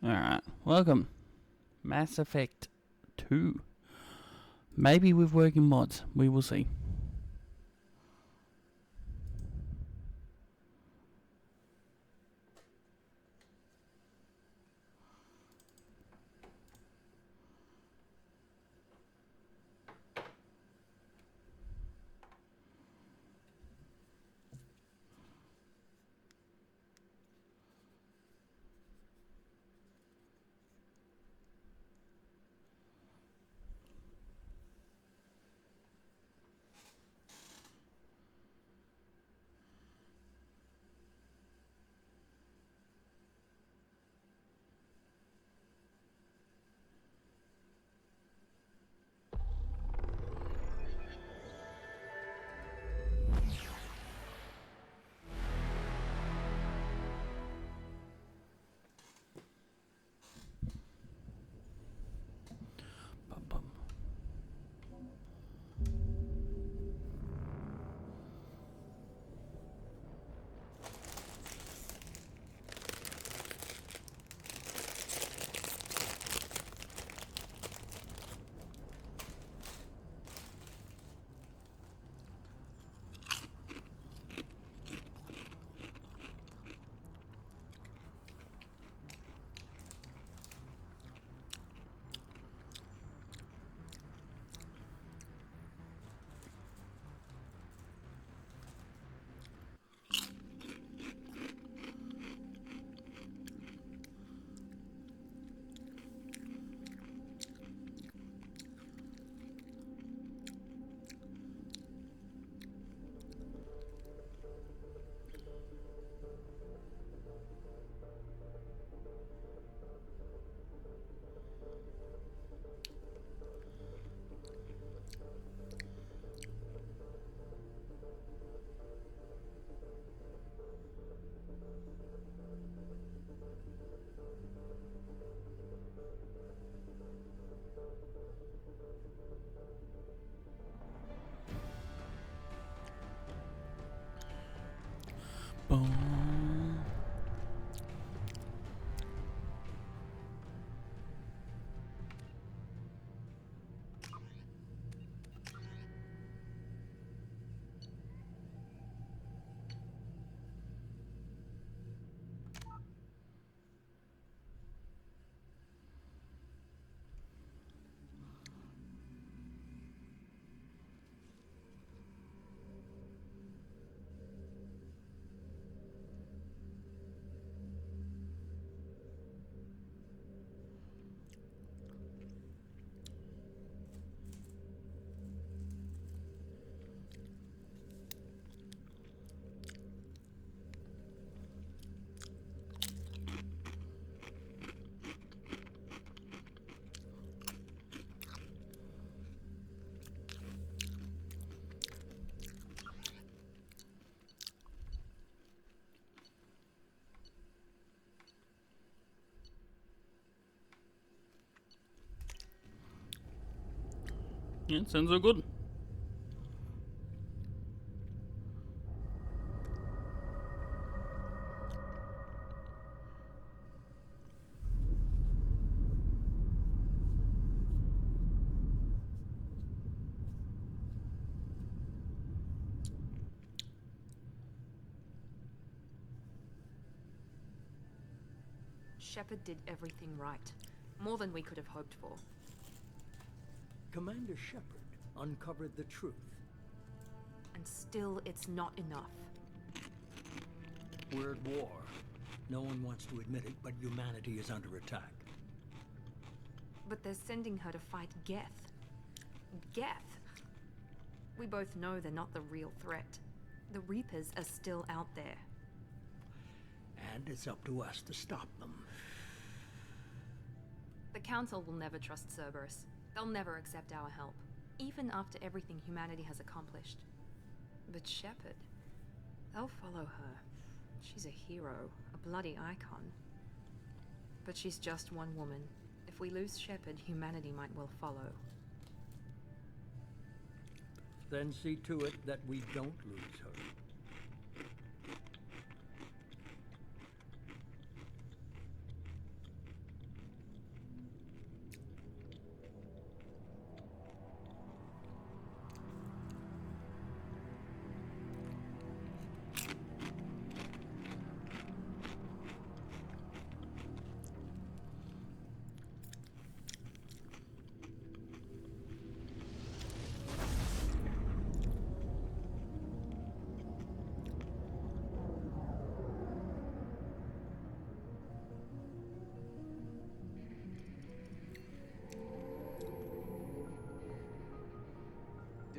Alright, welcome. Mass Effect 2. Maybe with working mods, we will see. Bum, bum. Boom. Yeah, sounds so good. Shepard did everything right. More than we could have hoped for. Commander Shepard uncovered the truth. And still, it's not enough. We're at war. No one wants to admit it, but humanity is under attack. But they're sending her to fight Geth. Geth! We both know they're not the real threat. The Reapers are still out there. And it's up to us to stop them. The Council will never trust Cerberus. They'll never accept our help, even after everything humanity has accomplished. But Shepard, they'll follow her. She's a hero, a bloody icon. But she's just one woman. If we lose Shepard, humanity might well follow. Then see to it that we don't lose her.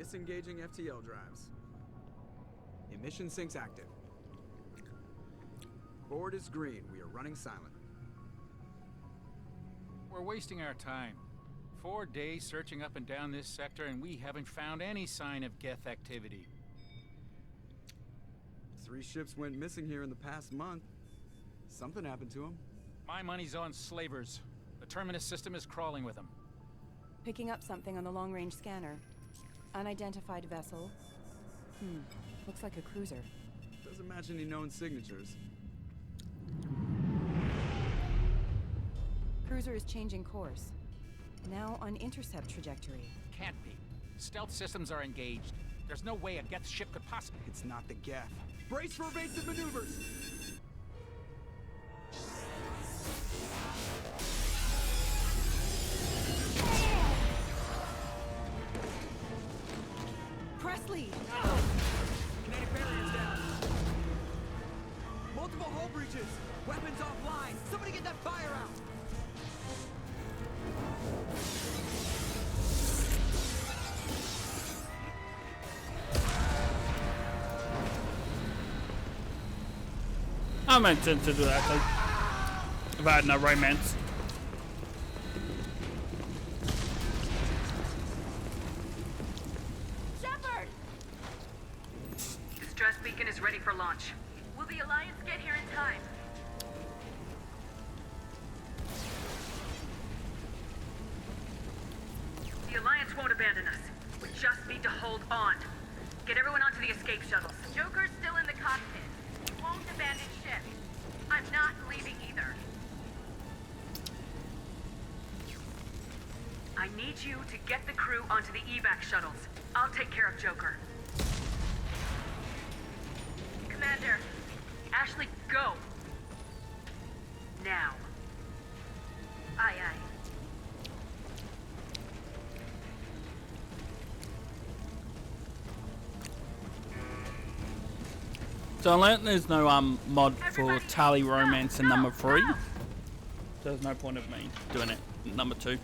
disengaging FTL drives. Emission sinks active. Board is green. We are running silent. We're wasting our time. 4 days searching up and down this sector, and we haven't found any sign of Geth activity. 3 ships went missing here in the past month. Something happened to them. My money's on slavers. The Terminus system is crawling with them. Picking up something on the long-range scanner. Unidentified vessel. Looks like a cruiser. Doesn't match any known signatures. Cruiser is changing course. Now on intercept trajectory. Can't be. Stealth systems are engaged. There's no way a Geth ship could possibly... It's not the Geth. Brace for evasive maneuvers! Presley! Kinetic barriers down. Multiple hull breaches. Weapons offline. Somebody get that fire out. I meant to do that though. If I had no romance. Shepard! Distress beacon is ready for launch. Will the Alliance get here in time? The Alliance won't abandon us. We just need to hold on. Get everyone onto the escape shuttles. Joker's still in the cockpit. He won't abandon ship. I'm not leaving either. I need you to get the crew onto the evac shuttles. I'll take care of Joker. Commander. Ashley, go! Now. Aye, aye. So I learnt there's no mod for Tali Romance in number 3. So there's no point of me doing it in number 2.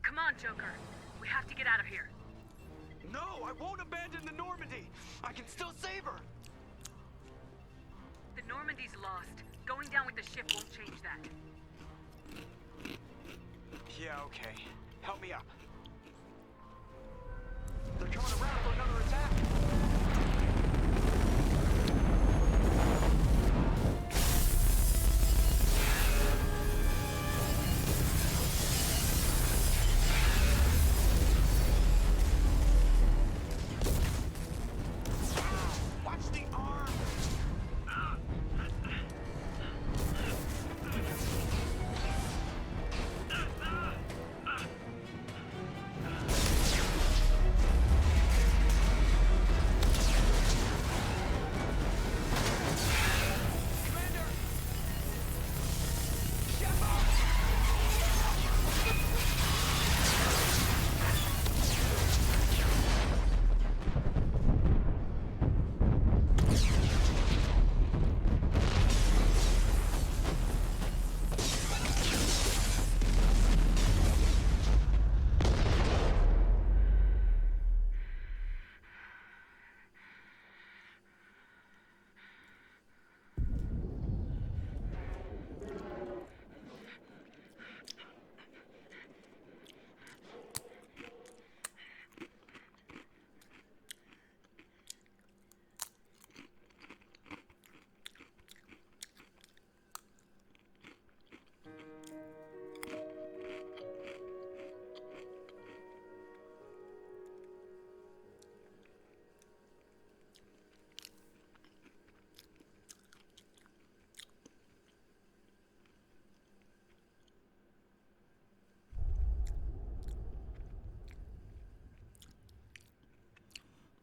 Come on, Joker. We have to get out of here. No, I won't abandon the Normandy. I can still save her. The Normandy's lost. Going down with the ship won't change that. Yeah, okay. Help me up. They're coming around for another attack.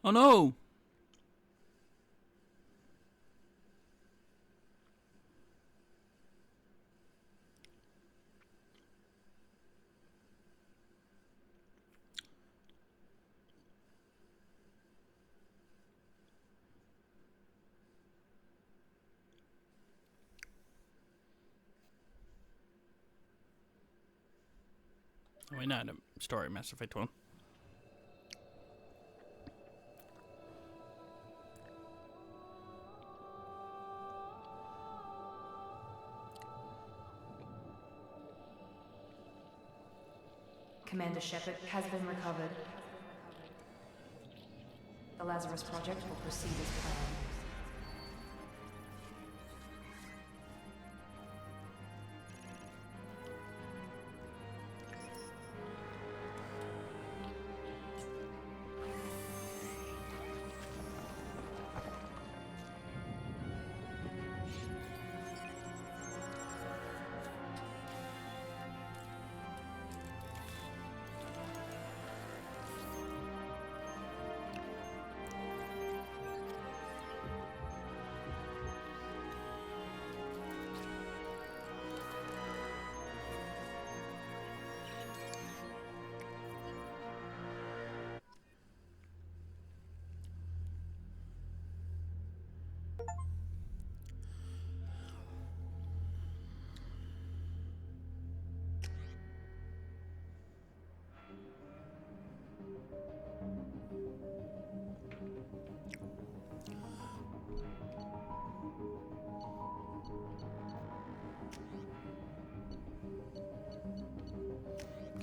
Oh no! We know the story Mass Effect 1. Commander Shepard has been recovered. The Lazarus Project will proceed as planned.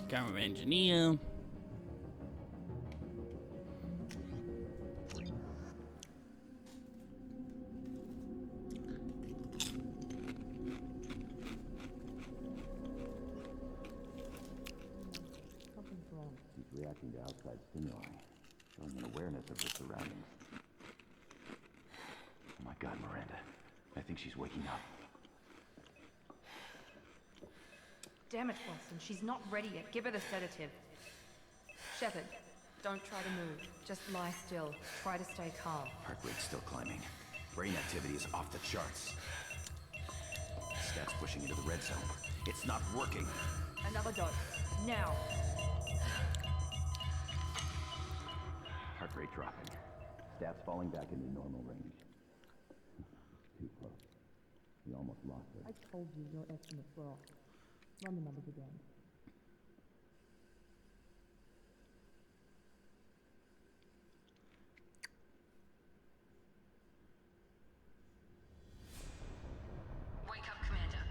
Camera engineer. He's reacting to outside stimuli, showing an awareness of the surroundings. Oh my God, Miranda. I think she's waking up. Damn it, Watson. She's not ready yet. Give her the sedative. Shepard, don't try to move. Just lie still. Try to stay calm. Heart rate's still climbing. Brain activity is off the charts. Stats pushing into the red zone. It's not working. Another dose. Now. Heart rate dropping. Stats falling back into normal range. Too close. We almost lost her. I told you your estimates were off. Run the numbers again. Wake up, Commander.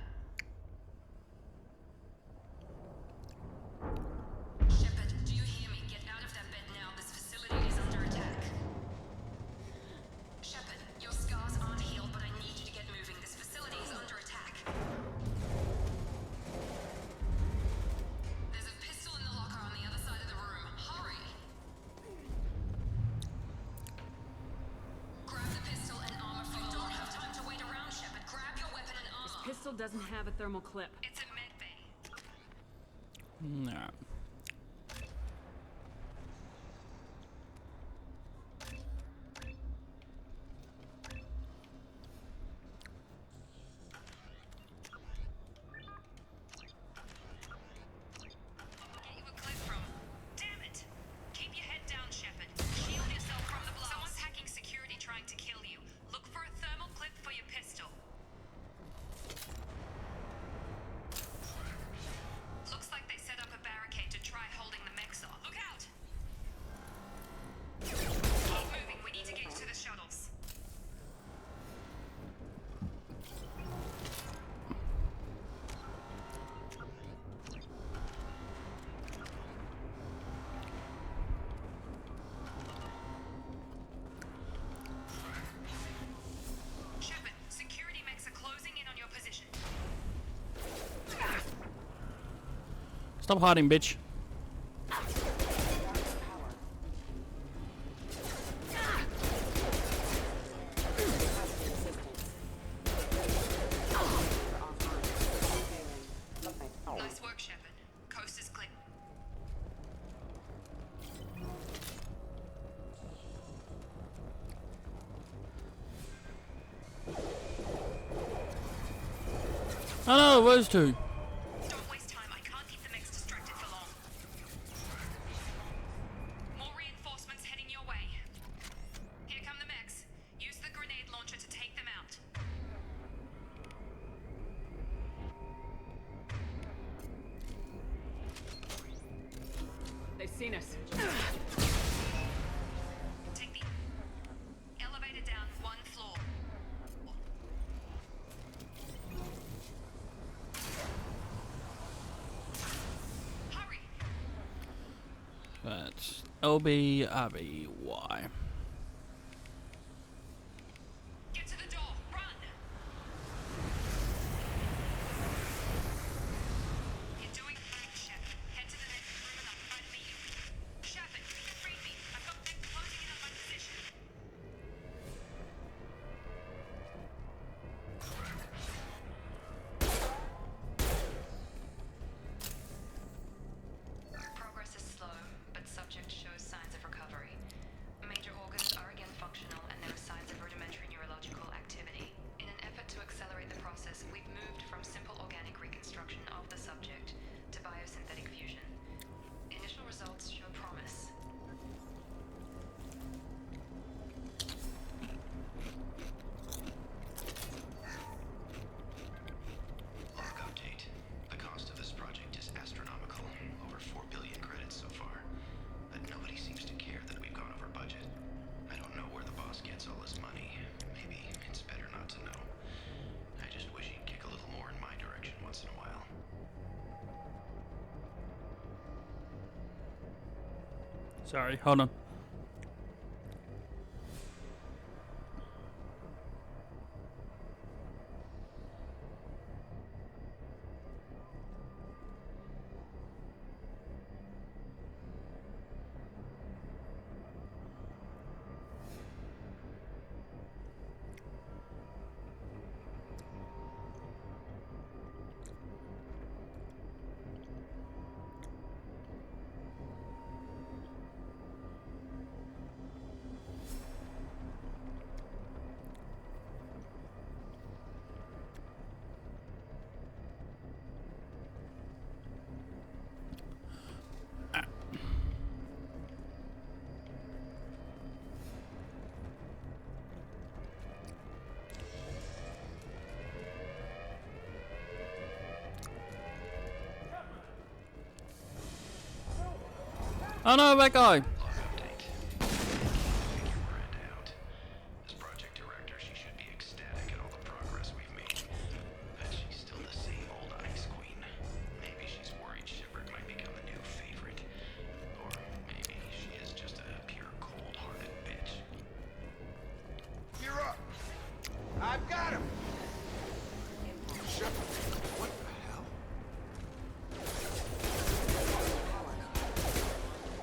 Shepard, do you hear me? Get out of that bed now. This facility is under attack. Shepard, your scars aren't healed, but I need you to get moving. This facility is under attack. There's a pistol in the locker on the other side of the room. Hurry! Grab the pistol and armor from the locker. You don't have time to wait around, Shepard. Grab your weapon and armor. This pistol doesn't have a thermal clip. It's a med bay. Nah. Get you a clip from. Damn it! Keep your head down, Shepard. Shield yourself from the blast. Someone's hacking security trying to kill you. Look for a thermal clip for your pistol. Looks like they set up a barricade to try holding the mechs off. Look out! Keep moving. We need to get to the shuttles. Shepard, security mechs are closing in on your position. Stop hiding, bitch. Nice work, Shepard. Coast is clear. Oh no, it was two. Don't waste time. I can't keep the mechs distracted for long. More reinforcements heading your way. Here come the mechs. Use the grenade launcher to take them out. They've seen us. Take the elevator down one floor. Hurry! That's LBRBY. Get to the door. Run! You're doing fine, Shep. Head to the next room and I'll try to meet you. Shepard, read me. I've got them closing in on my position. Progress is slow, but subject shows signs of recovery. Major organs are again functional and there are signs of rudimentary neurological activity. In an effort to accelerate the process, we've moved from simple organic reconstruction of the subject to biosynthetic fusion. Initial results show promise. Log update. The cost of this project is astronomical. Over 4 billion credits so far. But nobody seems to care that we've gone over budget. I don't know where the boss gets all his money. Maybe it's better not to know. I just wish he'd kick a little more in my direction once in a while. Sorry, hold on. Oh no, that guy. Log update. Figure Miranda out. As project director, she should be ecstatic at all the progress we've made. But she's still the same old ice queen. Maybe she's worried Shepard might become a new favorite. Or maybe she is just a pure cold-hearted bitch. You're up. I've got him. Shepard, what the hell?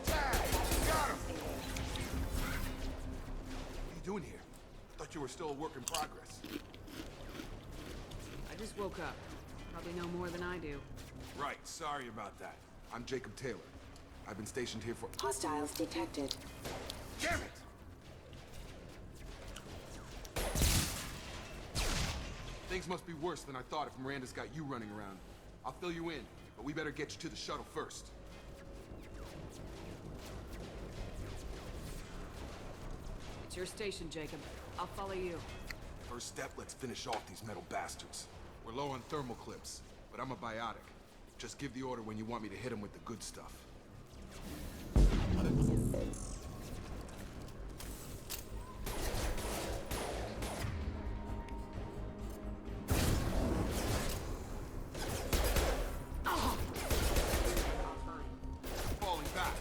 Tag, got him. What are you doing here? Thought you were still a work in progress. I just woke up. Probably know more than I do. Right, sorry about that. I'm Jacob Taylor. I've been stationed here for— Hostiles detected. Damn it! Things must be worse than I thought if Miranda's got you running around. I'll fill you in, but we better get you to the shuttle first. It's your station, Jacob. I'll follow you. First step, let's finish off these metal bastards. We're low on thermal clips, but I'm a biotic. Just give the order when you want me to hit them with the good stuff. Falling back.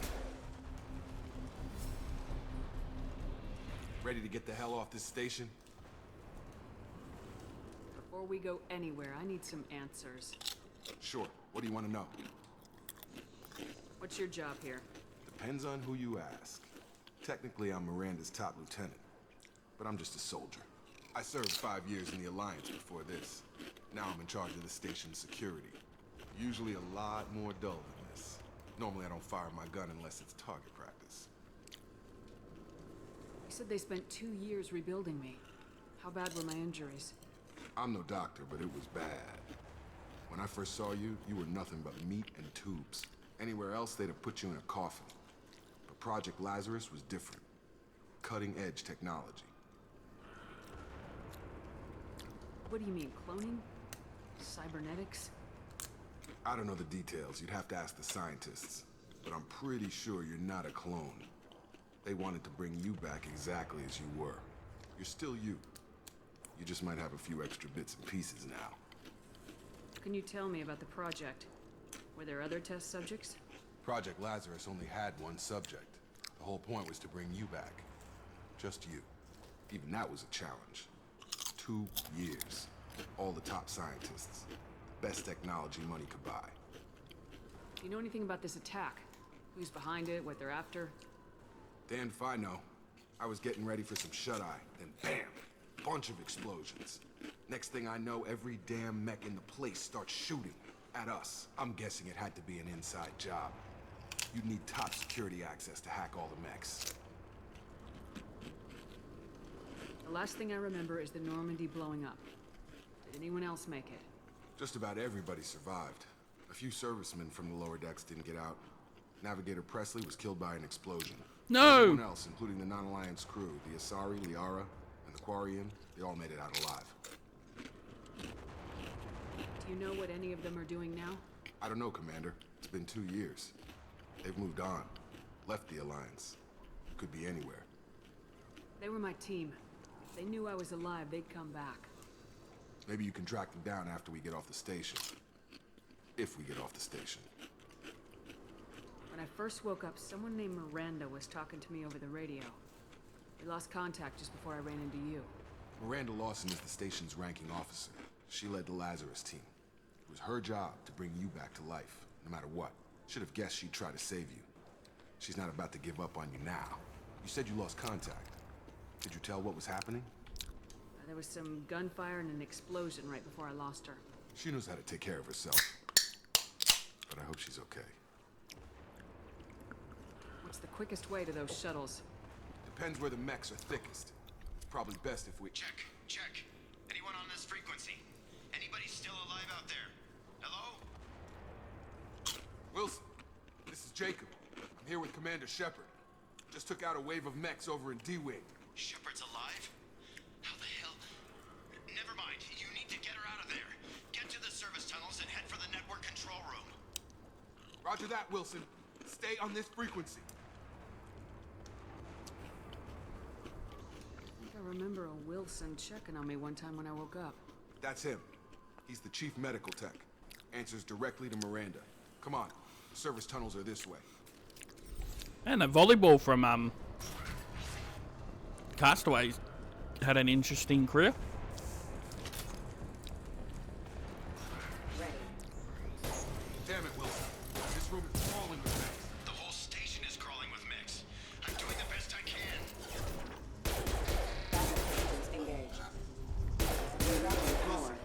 Ready to get the hell off this station? Before we go anywhere, I need some answers. Sure. What do you want to know? What's your job here? Depends on who you ask. Technically, I'm Miranda's top lieutenant, but I'm just a soldier. I served 5 years in the Alliance before this. Now I'm in charge of the station's security. Usually a lot more dull than this. Normally I don't fire my gun unless it's target practice. You said they spent 2 years rebuilding me. How bad were my injuries? I'm no doctor, but it was bad. When I first saw you, you were nothing but meat and tubes. Anywhere else, they'd have put you in a coffin. But Project Lazarus was different. Cutting-edge technology. What do you mean, cloning? Cybernetics? I don't know the details. You'd have to ask the scientists. But I'm pretty sure you're not a clone. They wanted to bring you back exactly as you were. You're still you. You just might have a few extra bits and pieces now. Can you tell me about the project? Were there other test subjects? Project Lazarus only had one subject. The whole point was to bring you back. Just you. Even that was a challenge. 2 years. All the top scientists. Best technology money could buy. Do you know anything about this attack? Who's behind it, what they're after? Damned if I know. I was getting ready for some shut-eye, then bam! Bunch of explosions. Next thing I know, every damn mech in the place starts shooting at us. I'm guessing it had to be an inside job. You'd need top security access to hack all the mechs. The last thing I remember is the Normandy blowing up. Did anyone else make it? Just about everybody survived. A few servicemen from the lower decks didn't get out. Navigator Presley was killed by an explosion. No! Everyone else, including the Non-Alliance crew, the Asari, Liara, and the Quarian, they all made it out alive. Do you know what any of them are doing now? I don't know, Commander. It's been 2 years. They've moved on. Left the Alliance. Could be anywhere. They were my team. If they knew I was alive, they'd come back. Maybe you can track them down after we get off the station. If we get off the station. When I first woke up, someone named Miranda was talking to me over the radio. We lost contact just before I ran into you. Miranda Lawson is the station's ranking officer. She led the Lazarus team. It was her job to bring you back to life, no matter what. Should have guessed she'd try to save you. She's not about to give up on you now. You said you lost contact. Did you tell what was happening? There was some gunfire and an explosion right before I lost her. She knows how to take care of herself. But I hope she's okay. What's the quickest way to those shuttles? Depends where the mechs are thickest. It's probably best if we... Check. Anyone on this frequency? Anybody still alive out there? Hello? Wilson, this is Jacob. I'm here with Commander Shepard. Just took out a wave of mechs over in D-Wing. Shepard's alive? How the hell? Never mind. You need to get her out of there. Get to the service tunnels and head for the network control room. Roger that, Wilson. Stay on this frequency. I think I remember a Wilson checking on me one time when I woke up. That's him. He's the chief medical tech. Answers directly to Miranda. Come on. The service tunnels are this way. And the volleyball from Castaways had an interesting career. Damn it, Wilson. This room is crawling with mechs. The whole station is crawling with mechs. I'm doing the best I can. Wilson,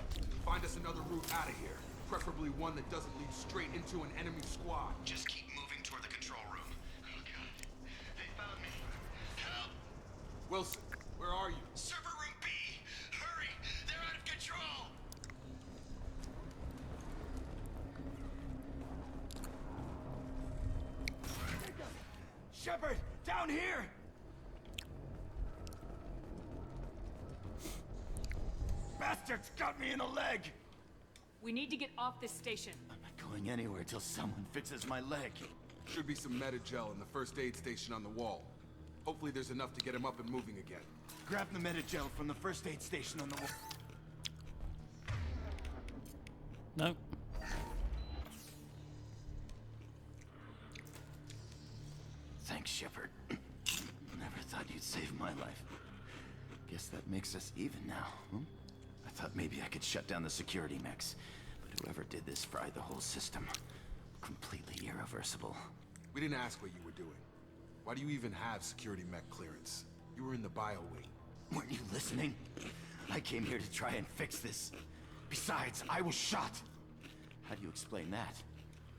find us another route out of here. Preferably one that doesn't lead straight into an enemy squad. Just keep moving toward the control room. Oh god. They found me. Help! Wilson, where are you? Server room B! Hurry! They're out of control! Shepard, down here! Bastards got me in the leg! We need to get off this station. I'm not going anywhere till someone fixes my leg. Should be some Medi-gel in the first aid station on the wall. Hopefully there's enough to get him up and moving again. Grab the Medi-gel from the first aid station on the wall. No. Thanks, Shepard. Never thought you'd save my life. Guess that makes us even now, hmm? I thought maybe I could shut down the security mechs, but whoever did this fried the whole system. Completely irreversible. We didn't ask what you were doing. Why do you even have security mech clearance? You were in the bio wing. Weren't you listening? I came here to try and fix this. Besides, I was shot. How do you explain that?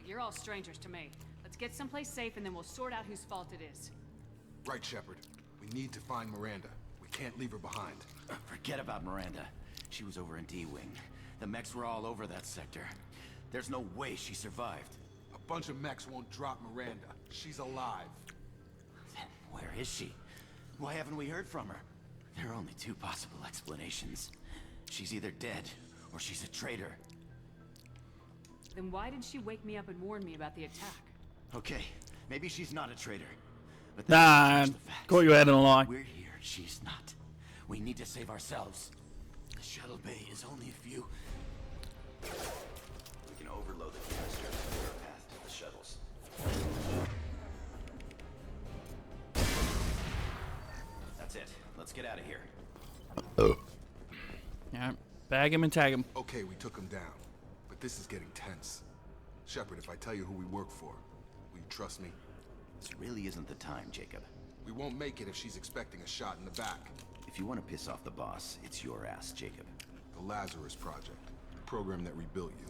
You're all strangers to me. Let's get someplace safe and then we'll sort out whose fault it is. Right, Shepard. We need to find Miranda. We can't leave her behind. Forget about Miranda. She was over in D-Wing. The mechs were all over that sector. There's no way she survived. A bunch of mechs won't drop Miranda. She's alive. Then where is she? Why haven't we heard from her? There are only two possible explanations. She's either dead, or she's a traitor. Then why did she wake me up and warn me about the attack? Okay, maybe she's not a traitor. But Nah, that doesn't change the facts. caught you out in a lie. We're here, she's not. We need to save ourselves. The shuttle bay is only a few. We can overload the canister and clear a path to the shuttles. That's it. Let's get out of here. Yeah, bag him and tag him. Okay, we took him down. But this is getting tense. Shepard, if I tell you who we work for, will you trust me? This really isn't the time, Jacob. We won't make it if she's expecting a shot in the back. If you want to piss off the boss, it's your ass, Jacob. The Lazarus Project, the program that rebuilt you.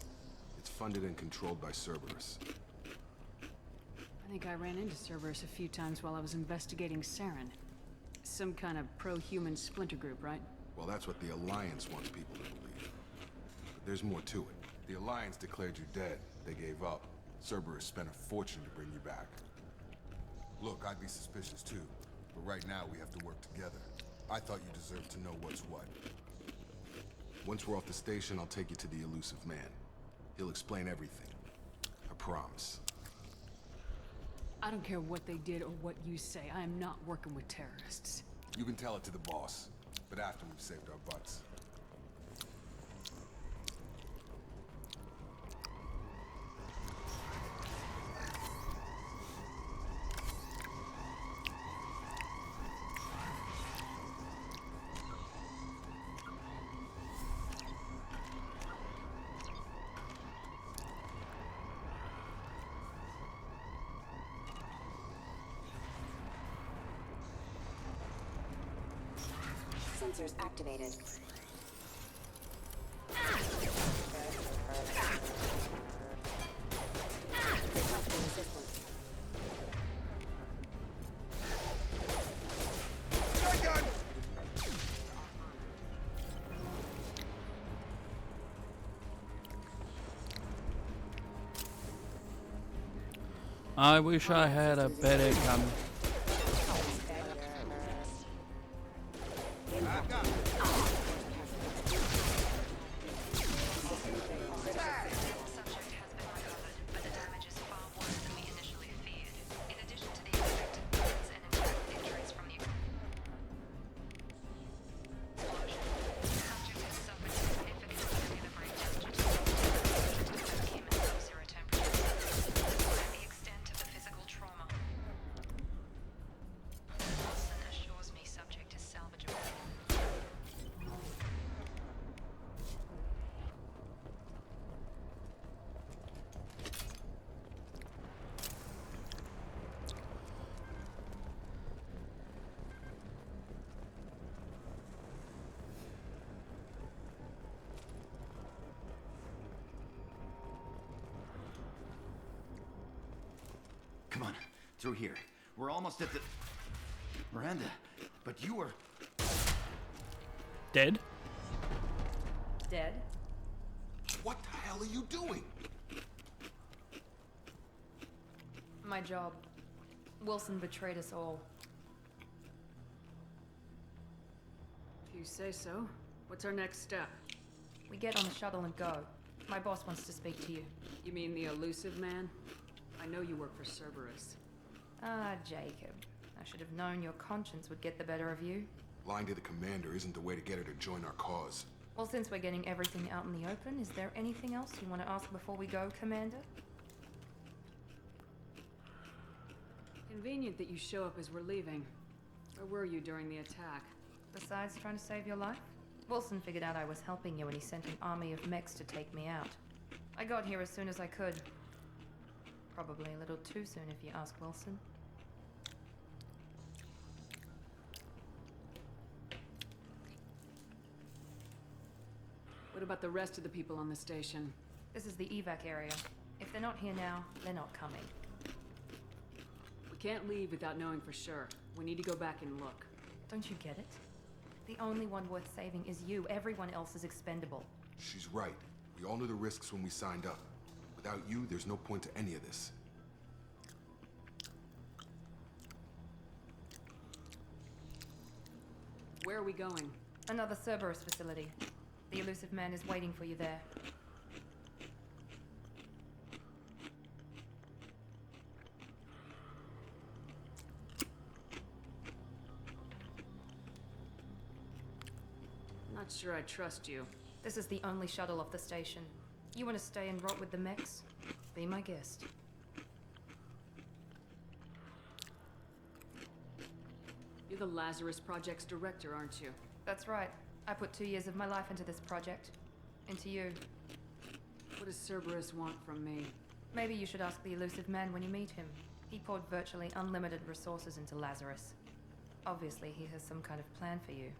It's funded and controlled by Cerberus. I think I ran into Cerberus a few times while I was investigating Saren. Some kind of pro-human splinter group, right? Well, that's what the Alliance wants people to believe. But there's more to it. The Alliance declared you dead. They gave up. Cerberus spent a fortune to bring you back. Look, I'd be suspicious too. But right now, we have to work together. I thought you deserved to know what's what. Once we're off the station, I'll take you to the elusive man. He'll explain everything. I promise. I don't care what they did or what you say. I am not working with terrorists. You can tell it to the boss, but after we've saved our butts. Sensors activated. I wish I had a better gun. Come on, through here. We're almost at the... Miranda, but you were... Dead? Dead? What the hell are you doing? My job. Wilson betrayed us all. If you say so. What's our next step? We get on the shuttle and go. My boss wants to speak to you. You mean the elusive man? I know you work for Cerberus. Ah, Jacob. I should have known your conscience would get the better of you. Lying to the commander isn't the way to get her to join our cause. Well, since we're getting everything out in the open, is there anything else you want to ask before we go, Commander? Convenient that you show up as we're leaving. Where were you during the attack? Besides trying to save your life? Wilson figured out I was helping you and he sent an army of mechs to take me out. I got here as soon as I could. Probably a little too soon if you ask Wilson. What about the rest of the people on the station? This is the evac area. If they're not here now, they're not coming. We can't leave without knowing for sure. We need to go back and look. Don't you get it? The only one worth saving is you. Everyone else is expendable. She's right. We all knew the risks when we signed up. Without you, there's no point to any of this. Where are we going? Another Cerberus facility. The elusive man is waiting for you there. Not sure I trust you. This is the only shuttle off the station. You want to stay and rot with the mechs? Be my guest. You're the Lazarus Project's director, aren't you? That's right. I put 2 years of my life into this project. Into you. What does Cerberus want from me? Maybe you should ask the elusive man when you meet him. He poured virtually unlimited resources into Lazarus. Obviously, he has some kind of plan for you.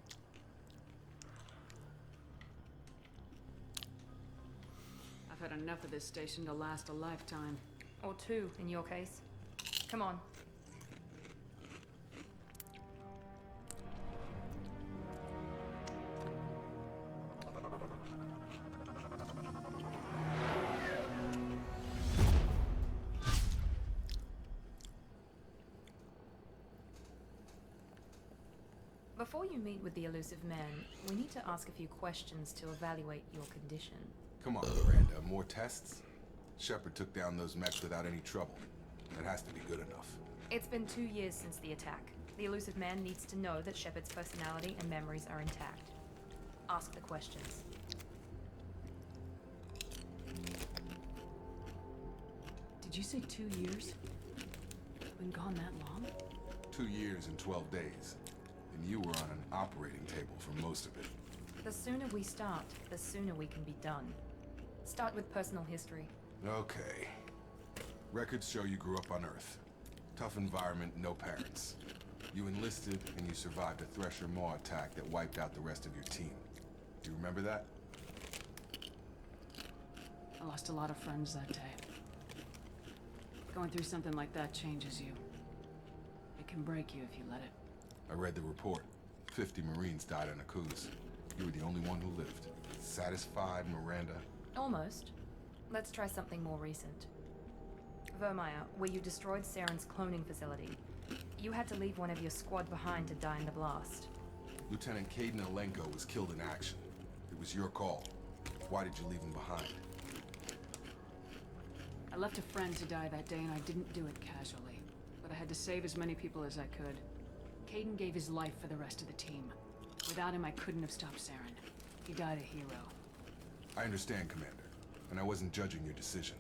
I've had enough of this station to last a lifetime. Or 2, in your case. Come on. Before you meet with the elusive man, we need to ask a few questions to evaluate your condition. Come on, Miranda, more tests? Shepard took down those mechs without any trouble. That has to be good enough. It's been 2 years since the attack. The elusive man needs to know that Shepard's personality and memories are intact. Ask the questions. Did you say 2 years? Been gone that long? 2 years and 12 days. And you were on an operating table for most of it. The sooner we start, the sooner we can be done. Start with personal history. Okay. Records show you grew up on Earth. Tough environment, no parents. You enlisted, and you survived a Thresher Maw attack that wiped out the rest of your team. Do you remember that? I lost a lot of friends that day. Going through something like that changes you. It can break you if you let it. I read the report. 50 Marines died on Akuz. You were the only one who lived. Satisfied, Miranda? Almost. Let's try something more recent. Vermeer, where you destroyed Saren's cloning facility. You had to leave one of your squad behind to die in the blast. Lieutenant Caden Alenko was killed in action. It was your call. Why did you leave him behind? I left a friend to die that day and I didn't do it casually. But I had to save as many people as I could. Caden gave his life for the rest of the team. Without him, I couldn't have stopped Saren. He died a hero. I understand, Commander. And I wasn't judging your decision.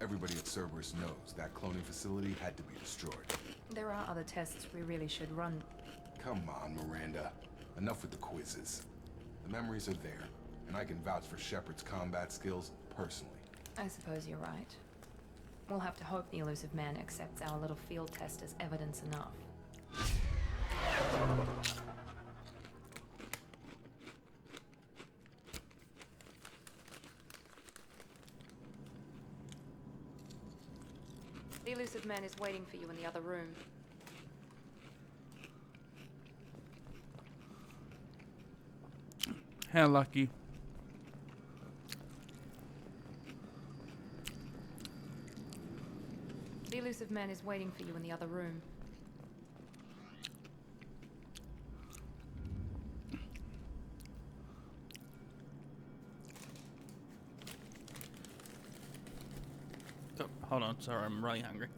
Everybody at Cerberus knows that cloning facility had to be destroyed. There are other tests we really should run. Come on, Miranda. Enough with the quizzes. The memories are there, and I can vouch for Shepard's combat skills personally. I suppose you're right. We'll have to hope the elusive man accepts our little field test as evidence enough. The elusive man is waiting for you in the other room. How lucky. The elusive man is waiting for you in the other room. Oh, hold on, sorry, I'm really hungry.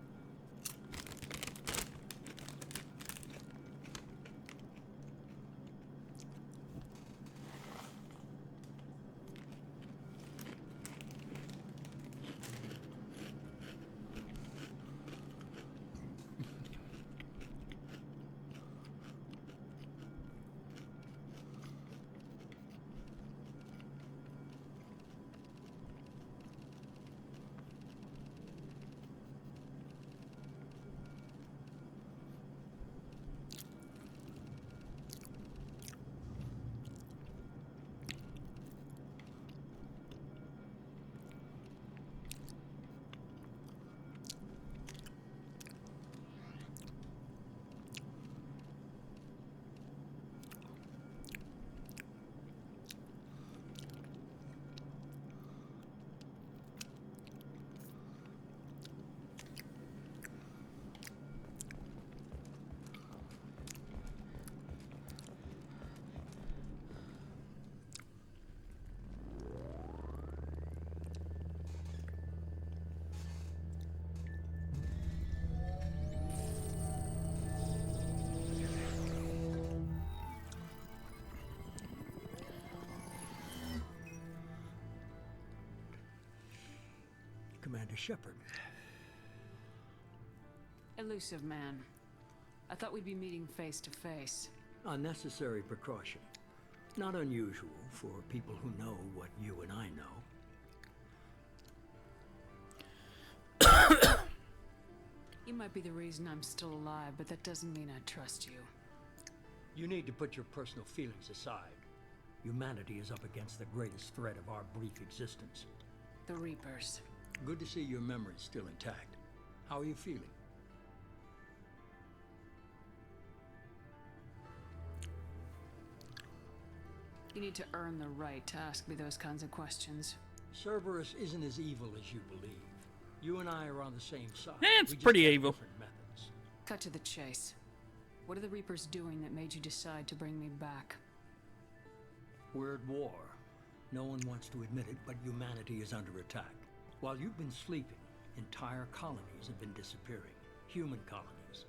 Commander Shepard. Elusive man. I thought we'd be meeting face to face. Unnecessary precaution. Not unusual for people who know what you and I know. You might be the reason I'm still alive, but that doesn't mean I trust you. You need to put your personal feelings aside. Humanity is up against the greatest threat of our brief existence. The Reapers. Good to see your memory's still intact. How are you feeling? You need to earn the right to ask me those kinds of questions. Cerberus isn't as evil as you believe. You and I are on the same side. It's We just pretty have evil. different methods. Cut to the chase. What are the Reapers doing that made you decide to bring me back? We're at war. No one wants to admit it, but humanity is under attack. While you've been sleeping, entire colonies have been disappearing. Human colonies.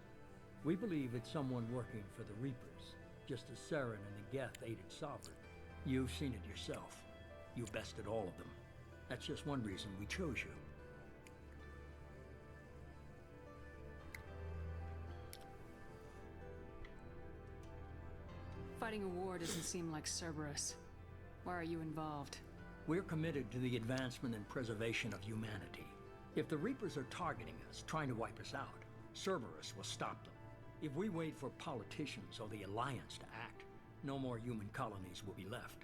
We believe it's someone working for the Reapers, just as Saren and the Geth aided Sovereign. You've seen it yourself. You bested all of them. That's just one reason we chose you. Fighting a war doesn't seem like Cerberus. Why are you involved? We're committed to the advancement and preservation of humanity. If the Reapers are targeting us, trying to wipe us out, Cerberus will stop them. If we wait for politicians or the Alliance to act, no more human colonies will be left.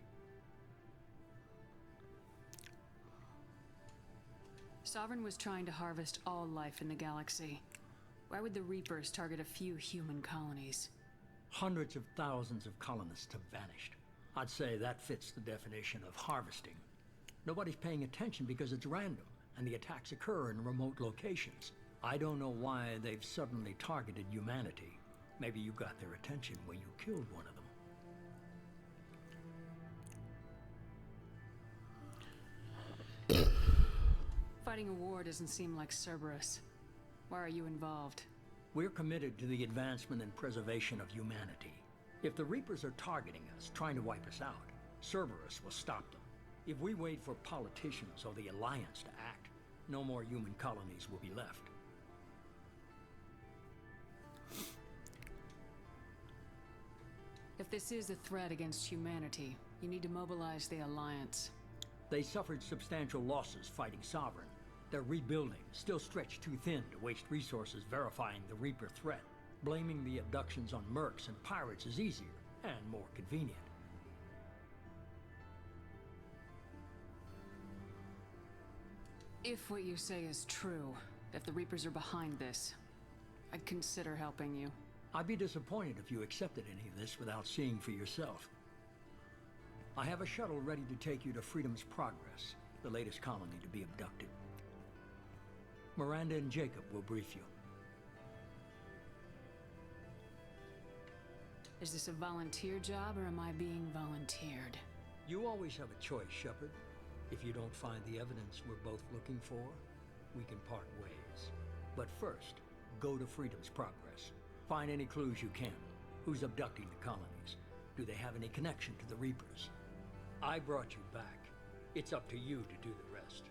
Sovereign was trying to harvest all life in the galaxy. Why would the Reapers target a few human colonies? Hundreds of thousands of colonists have vanished. I'd say that fits the definition of harvesting. Nobody's paying attention because it's random, and the attacks occur in remote locations. I don't know why they've suddenly targeted humanity. Maybe you got their attention when you killed one of them. Fighting a war doesn't seem like Cerberus. Why are you involved? We're committed to the advancement and preservation of humanity. If the Reapers are targeting us, trying to wipe us out, Cerberus will stop them. If we wait for politicians or the Alliance to act, no more human colonies will be left. If this is a threat against humanity, you need to mobilize the Alliance. They suffered substantial losses fighting Sovereign. They're rebuilding, still stretched too thin to waste resources verifying the Reaper threat. Blaming the abductions on mercs and pirates is easier and more convenient. If what you say is true, if the Reapers are behind this, I'd consider helping you. I'd be disappointed if you accepted any of this without seeing for yourself. I have a shuttle ready to take you to Freedom's Progress, the latest colony to be abducted. Miranda and Jacob will brief you. Is this a volunteer job, or am I being volunteered? You always have a choice, Shepard. If you don't find the evidence we're both looking for, we can part ways. But first, go to Freedom's Progress. Find any clues you can. Who's abducting the colonies? Do they have any connection to the Reapers? I brought you back. It's up to you to do the rest.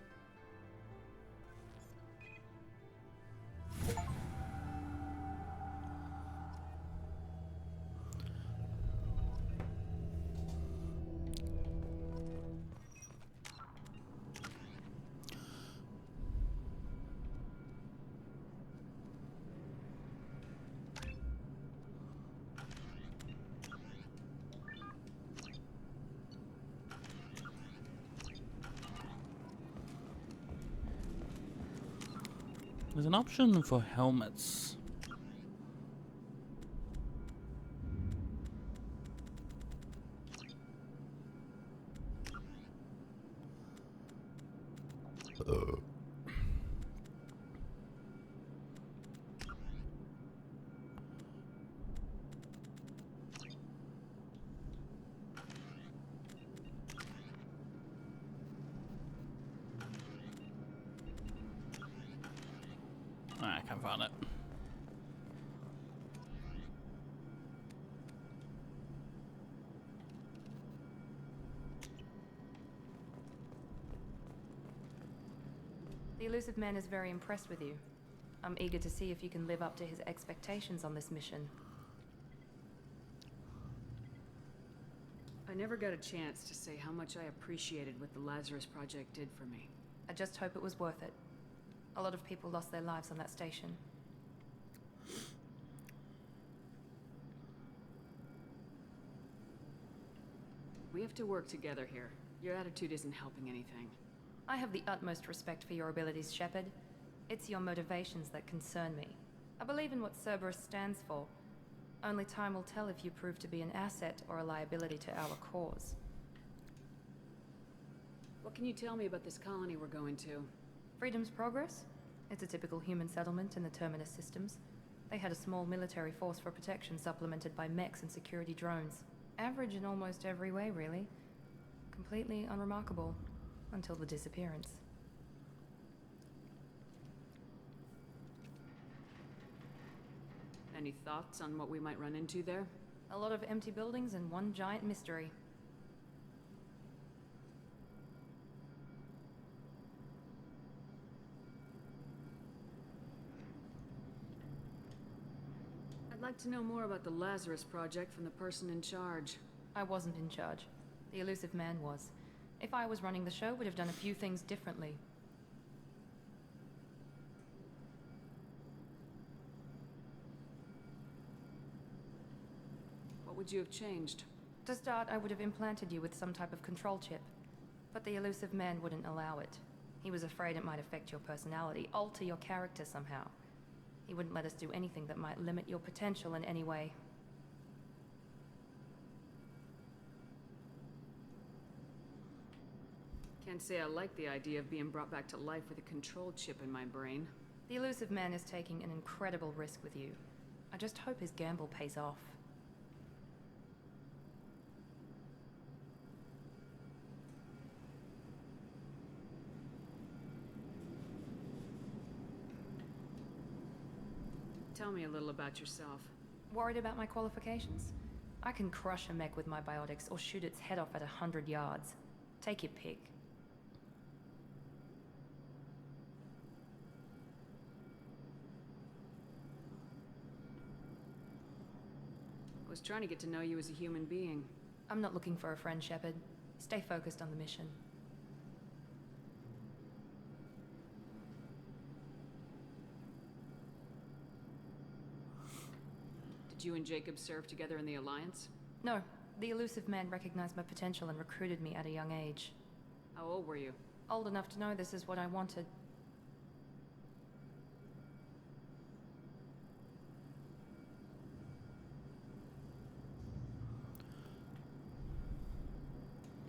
There's an option for helmets. I can't find it. The Elusive Man is very impressed with you. I'm eager to see if you can live up to his expectations on this mission. I never got a chance to say how much I appreciated what the Lazarus Project did for me. I just hope it was worth it. A lot of people lost their lives on that station. We have to work together here. Your attitude isn't helping anything. I have the utmost respect for your abilities, Shepard. It's your motivations that concern me. I believe in what Cerberus stands for. Only time will tell if you prove to be an asset or a liability to our cause. What can you tell me about this colony we're going to? Freedom's Progress? It's a typical human settlement in the Terminus systems. They had a small military force for protection supplemented by mechs and security drones. Average in almost every way, really. Completely unremarkable. Until the disappearance. Any thoughts on what we might run into there? A lot of empty buildings and one giant mystery. I'd like to know more about the Lazarus Project from the person in charge. I wasn't in charge. The Elusive Man was. If I was running the show, we'd have done a few things differently. What would you have changed? To start, I would have implanted you with some type of control chip. But the Elusive Man wouldn't allow it. He was afraid it might affect your personality, alter your character somehow. He wouldn't let us do anything that might limit your potential in any way. Can't say I like the idea of being brought back to life with a control chip in my brain. The Elusive Man is taking an incredible risk with you. I just hope his gamble pays off. Tell me a little about yourself. Worried about my qualifications? I can crush a mech with my biotics or shoot its head off at 100 yards. Take your pick. I was trying to get to know you as a human being. I'm not looking for a friend, Shepard. Stay focused on the mission. Did you and Jacob serve together in the Alliance? No. The Elusive Man recognized my potential and recruited me at a young age. How old were you? Old enough to know this is what I wanted.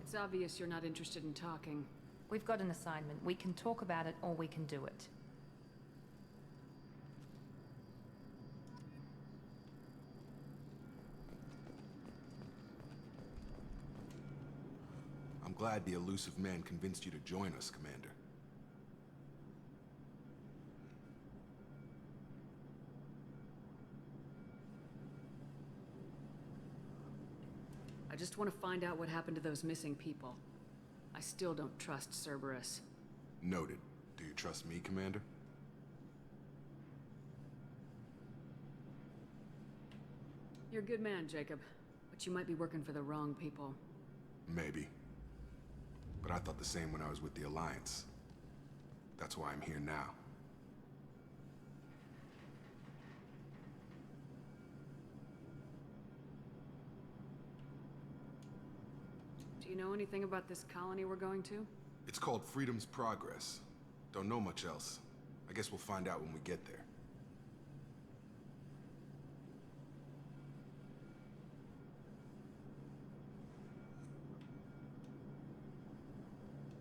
It's obvious you're not interested in talking. We've got an assignment. We can talk about it or we can do it. I'm glad the Elusive Man convinced you to join us, Commander. I just want to find out what happened to those missing people. I still don't trust Cerberus. Noted. Do you trust me, Commander? You're a good man, Jacob. But you might be working for the wrong people. Maybe. But I thought the same when I was with the Alliance. That's why I'm here now. Do you know anything about this colony we're going to? It's called Freedom's Progress. Don't know much else. I guess we'll find out when we get there.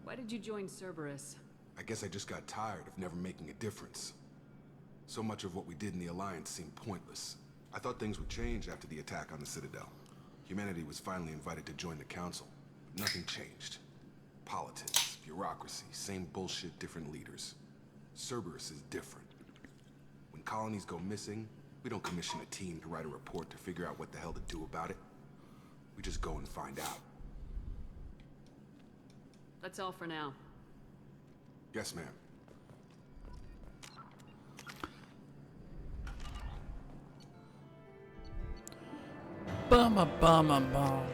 Why did you join Cerberus? I guess I just got tired of never making a difference. So much of what we did in the Alliance seemed pointless. I thought things would change after the attack on the Citadel. Humanity was finally invited to join the Council. But nothing changed. Politics, bureaucracy, same bullshit, different leaders. Cerberus is different. When colonies go missing, we don't commission a team to write a report to figure out what the hell to do about it. We just go and find out. That's all for now. Yes, ma'am. Bummer, bummer, bum.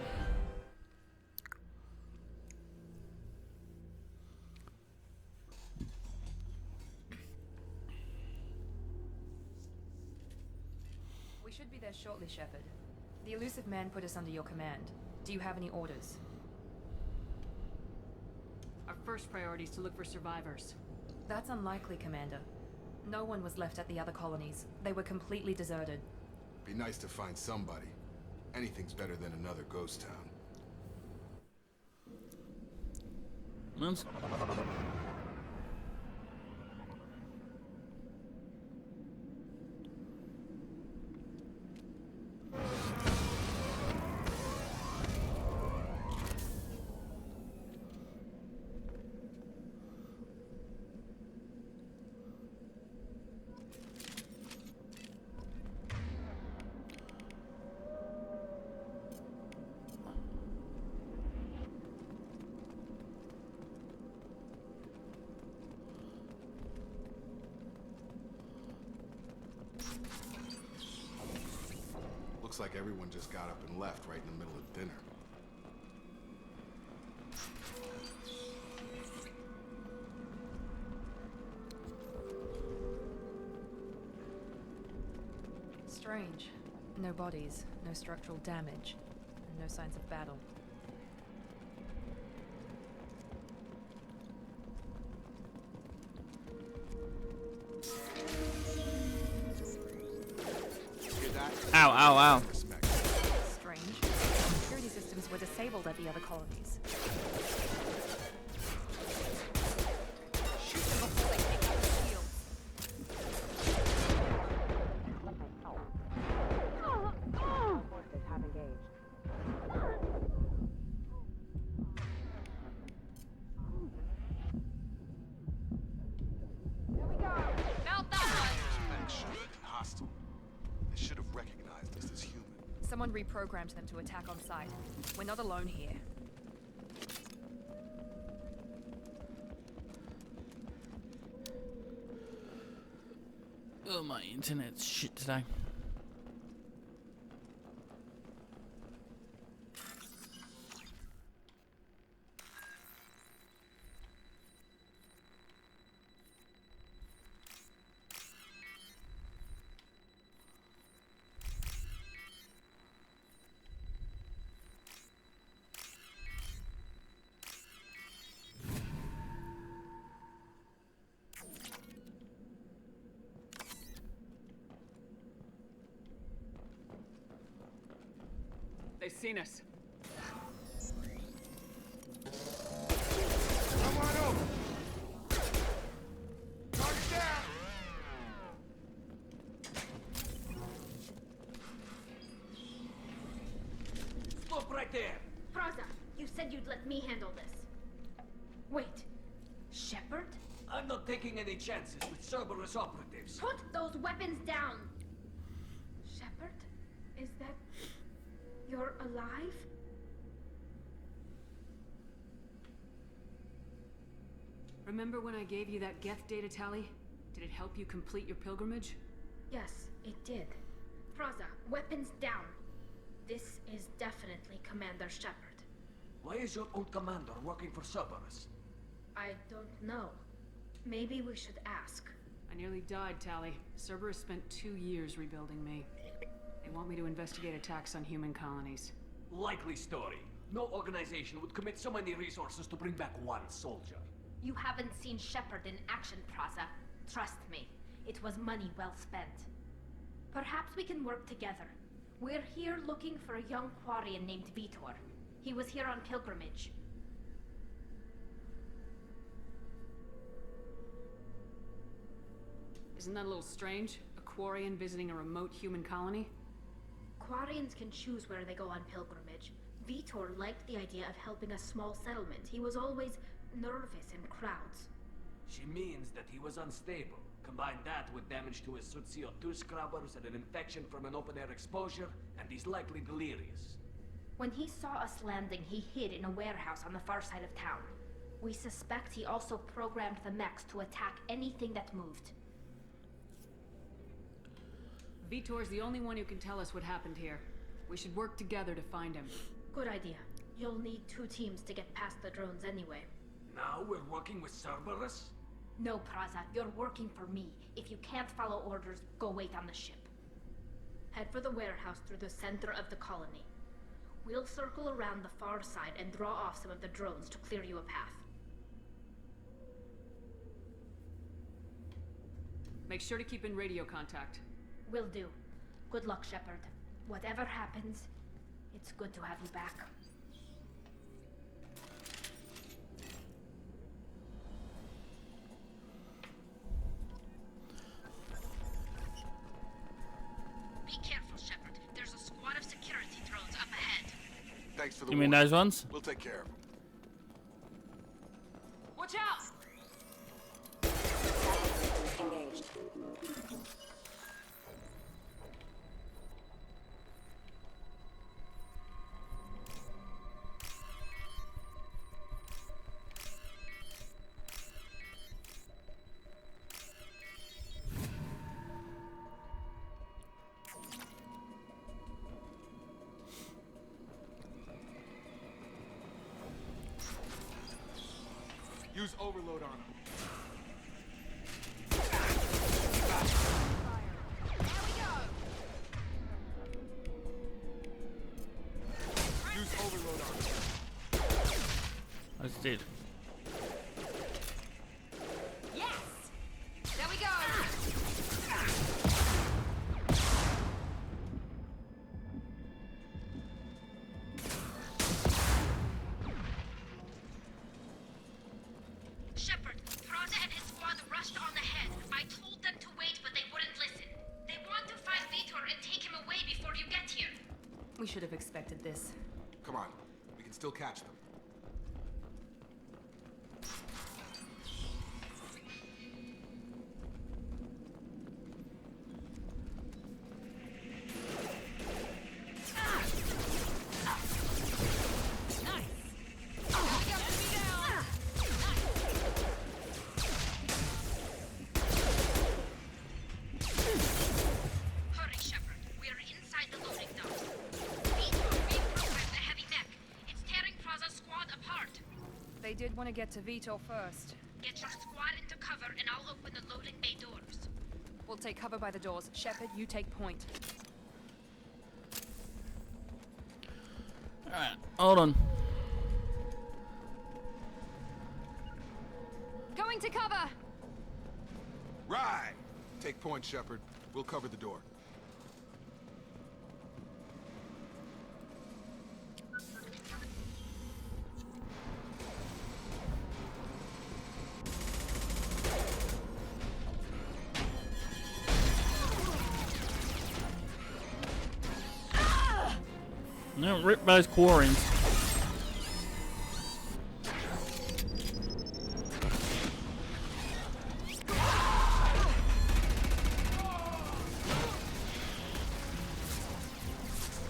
We should be there shortly, Shepard. The elusive man put us under your command. Do you have any orders? Our first priority is to look for survivors. That's unlikely, Commander. No one was left at the other colonies. They were completely deserted. Be nice to find somebody. Anything's better than another ghost town. Let's- Looks like everyone just got up and left right in the middle of dinner. Strange. No bodies, no structural damage, and no signs of battle. Ow, ow, ow. Strange. Security systems were disabled at the other colonies. Shoot them before they take out the shields. Forces have engaged. Mount that one! Hostile. They should have recognized us as human. Someone reprogrammed them to attack on sight. We're not alone here. Oh, my internet's shit today. They've seen us. Come on over! Target down! Stop right there! Praza, you said you'd let me handle this. Wait, Shepard? I'm not taking any chances with Cerberus operatives. Put those weapons down! Shepard? Is that... you're alive? Remember when I gave you that Geth data tally? Did it help you complete your pilgrimage? Yes, it did. Praza, weapons down. This is definitely Commander Shepard. Why is your old commander working for Cerberus? I don't know. Maybe we should ask. I nearly died, Tally. Cerberus spent 2 years rebuilding me. They want me to investigate attacks on human colonies. Likely story. No organization would commit so many resources to bring back one soldier. You haven't seen Shepard in action, Praza. Trust me, it was money well spent. Perhaps we can work together. We're here looking for a young Quarian named Vitor. He was here on pilgrimage. Isn't that a little strange? A Quarian visiting a remote human colony? Quarians can choose where they go on pilgrimage. Vitor liked the idea of helping a small settlement. He was always nervous in crowds. She means that he was unstable. Combine that with damage to his suit CO2 scrubbers and an infection from an open-air exposure, and he's likely delirious. When he saw us landing, he hid in a warehouse on the far side of town. We suspect he also programmed the mechs to attack anything that moved. Vitor's the only one who can tell us what happened here. We should work together to find him. Good idea. You'll need 2 teams to get past the drones anyway. Now we're working with Cerberus? No, Praza, you're working for me. If you can't follow orders, go wait on the ship. Head for the warehouse through the center of the colony. We'll circle around the far side and draw off some of the drones to clear you a path. Make sure to keep in radio contact. Will do. Good luck, Shepard. Whatever happens, it's good to have you back. Be careful, Shepard. There's a squad of security drones up ahead. Thanks for the You mean warning. those ones? We'll take care of them. Watch out! Engaged. Use overload on them. Use overload on them. I just did. Yes! There we go! Shepard, Praza and his squad rushed on ahead. I told them to wait, but they wouldn't listen. They want to find Vitor and take him away before you get here. We should have expected this. Come on. We can still catch them. Hurry, Shepard. We are inside the loading docks. Vitor reprogrammed the heavy mech. It's tearing Praza's squad apart. They did want to get to Vitor first. Get your squad into cover and I'll open the loading bay doors. We'll take cover by the doors. Shepard, you take point. Alright, hold on. Going to cover! Right! Take point, Shepard. We'll cover the door. No, rip those quarries.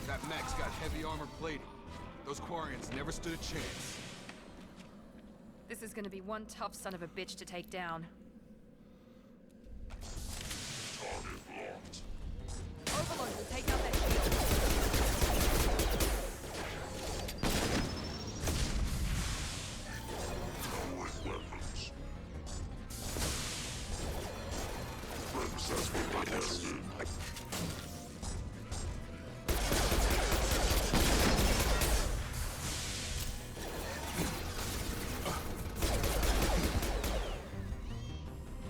That mech's got heavy armor plating. Those Quarians never stood a chance. This is gonna be one tough son of a bitch to take down. Overlord will take out that shield.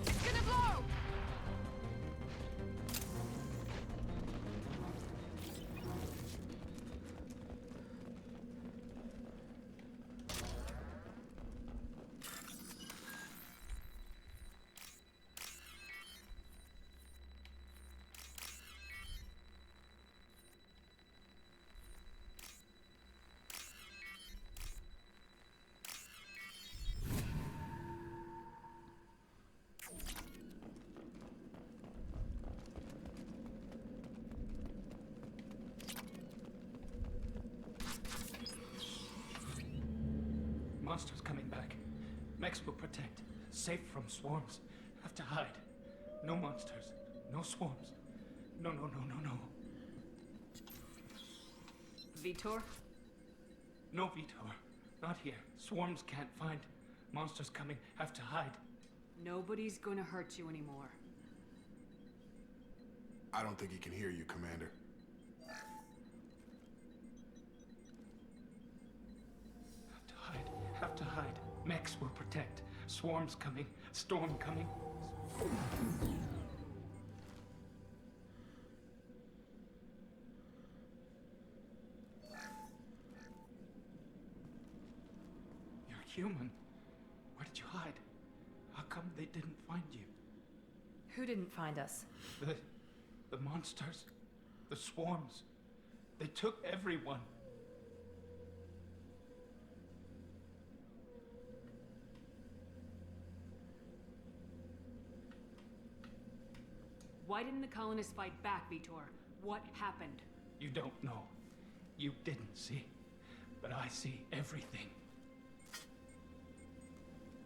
It's gonna blow! Monsters coming back. Mechs will protect. Safe from swarms. Have to hide. No monsters. No swarms. No, no, no, no, no. Vitor? No, Vitor. Not here. Swarms can't find. Monsters coming. Have to hide. Nobody's gonna hurt you anymore. I don't think he can hear you, Commander. Have to hide. Have to hide. Mechs will protect. Swarms coming. Storm coming. You're human. Where did you hide? How come they didn't find you? Who didn't find us? The monsters. The swarms. They took everyone. Why didn't the colonists fight back, Vitor? What happened? You don't know. You didn't see. But I see everything.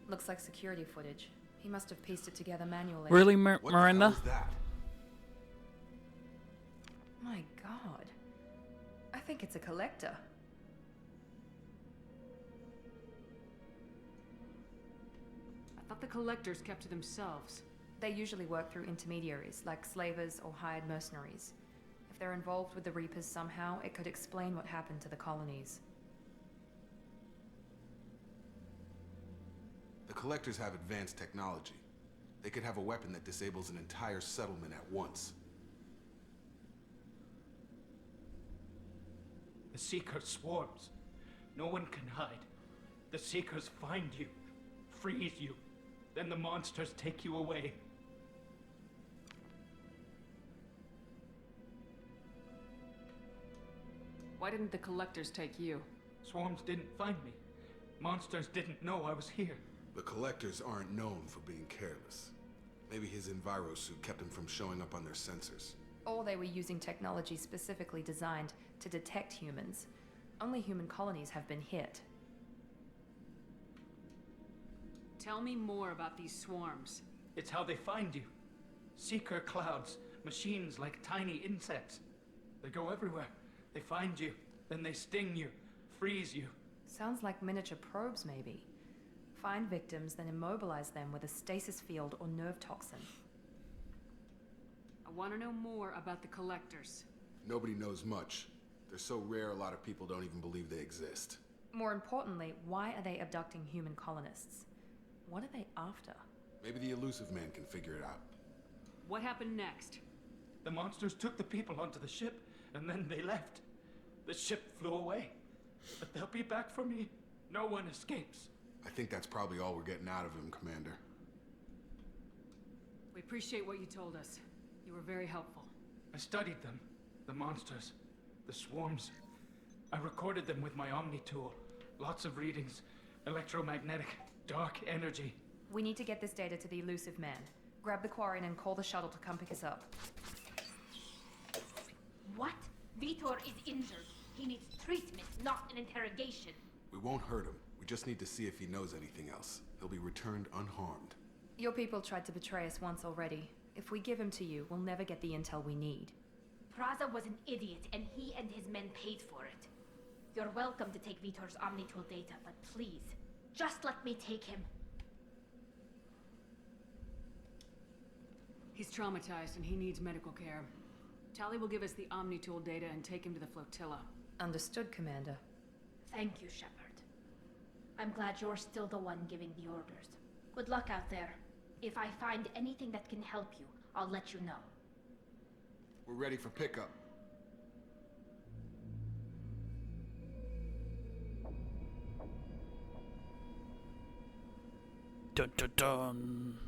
Looks like security footage. He must have pieced it together manually. Really, What the Miranda? hell is that? My god. I think it's a collector. I thought the collectors kept to themselves. They usually work through intermediaries, like slavers or hired mercenaries. If they're involved with the Reapers somehow, it could explain what happened to the colonies. The Collectors have advanced technology. They could have a weapon that disables an entire settlement at once. The Seekers swarms. No one can hide. The Seekers find you, freeze you. Then the monsters take you away. Why didn't the collectors take you? Swarms didn't find me. Monsters didn't know I was here. The Collectors aren't known for being careless. Maybe his Enviro suit kept him from showing up on their sensors. Or they were using technology specifically designed to detect humans. Only human colonies have been hit. Tell me more about these swarms. It's how they find you. Seeker clouds, machines like tiny insects. They go everywhere. They find you, then they sting you, freeze you. Sounds like miniature probes, maybe. Find victims, then immobilize them with a stasis field or nerve toxin. I want to know more about the collectors. Nobody knows much. They're so rare a lot of people don't even believe they exist. More importantly, why are they abducting human colonists? What are they after? Maybe the Elusive Man can figure it out. What happened next? The monsters took the people onto the ship, and then they left. The ship flew away. But they'll be back for me. No one escapes. I think that's probably all we're getting out of him, Commander. We appreciate what you told us. You were very helpful. I studied them. The monsters. The swarms. I recorded them with my Omni tool. Lots of readings. Electromagnetic. Dark energy. We need to get this data to the Elusive Man. Grab the Quarian and call the shuttle to come pick us up. What? Vitor is injured. He needs treatment, not an interrogation. We won't hurt him. We just need to see if he knows anything else. He'll be returned unharmed. Your people tried to betray us once already. If we give him to you, we'll never get the intel we need. Praza was an idiot, and he and his men paid for it. You're welcome to take Vitor's Omnitool data, but please, just let me take him. He's traumatized and he needs medical care. Tali will give us the Omnitool data and take him to the flotilla. Understood, Commander. Thank you, Shepard. I'm glad you're still the one giving the orders. Good luck out there. If I find anything that can help you, I'll let you know. We're ready for pickup. Dun dun dun.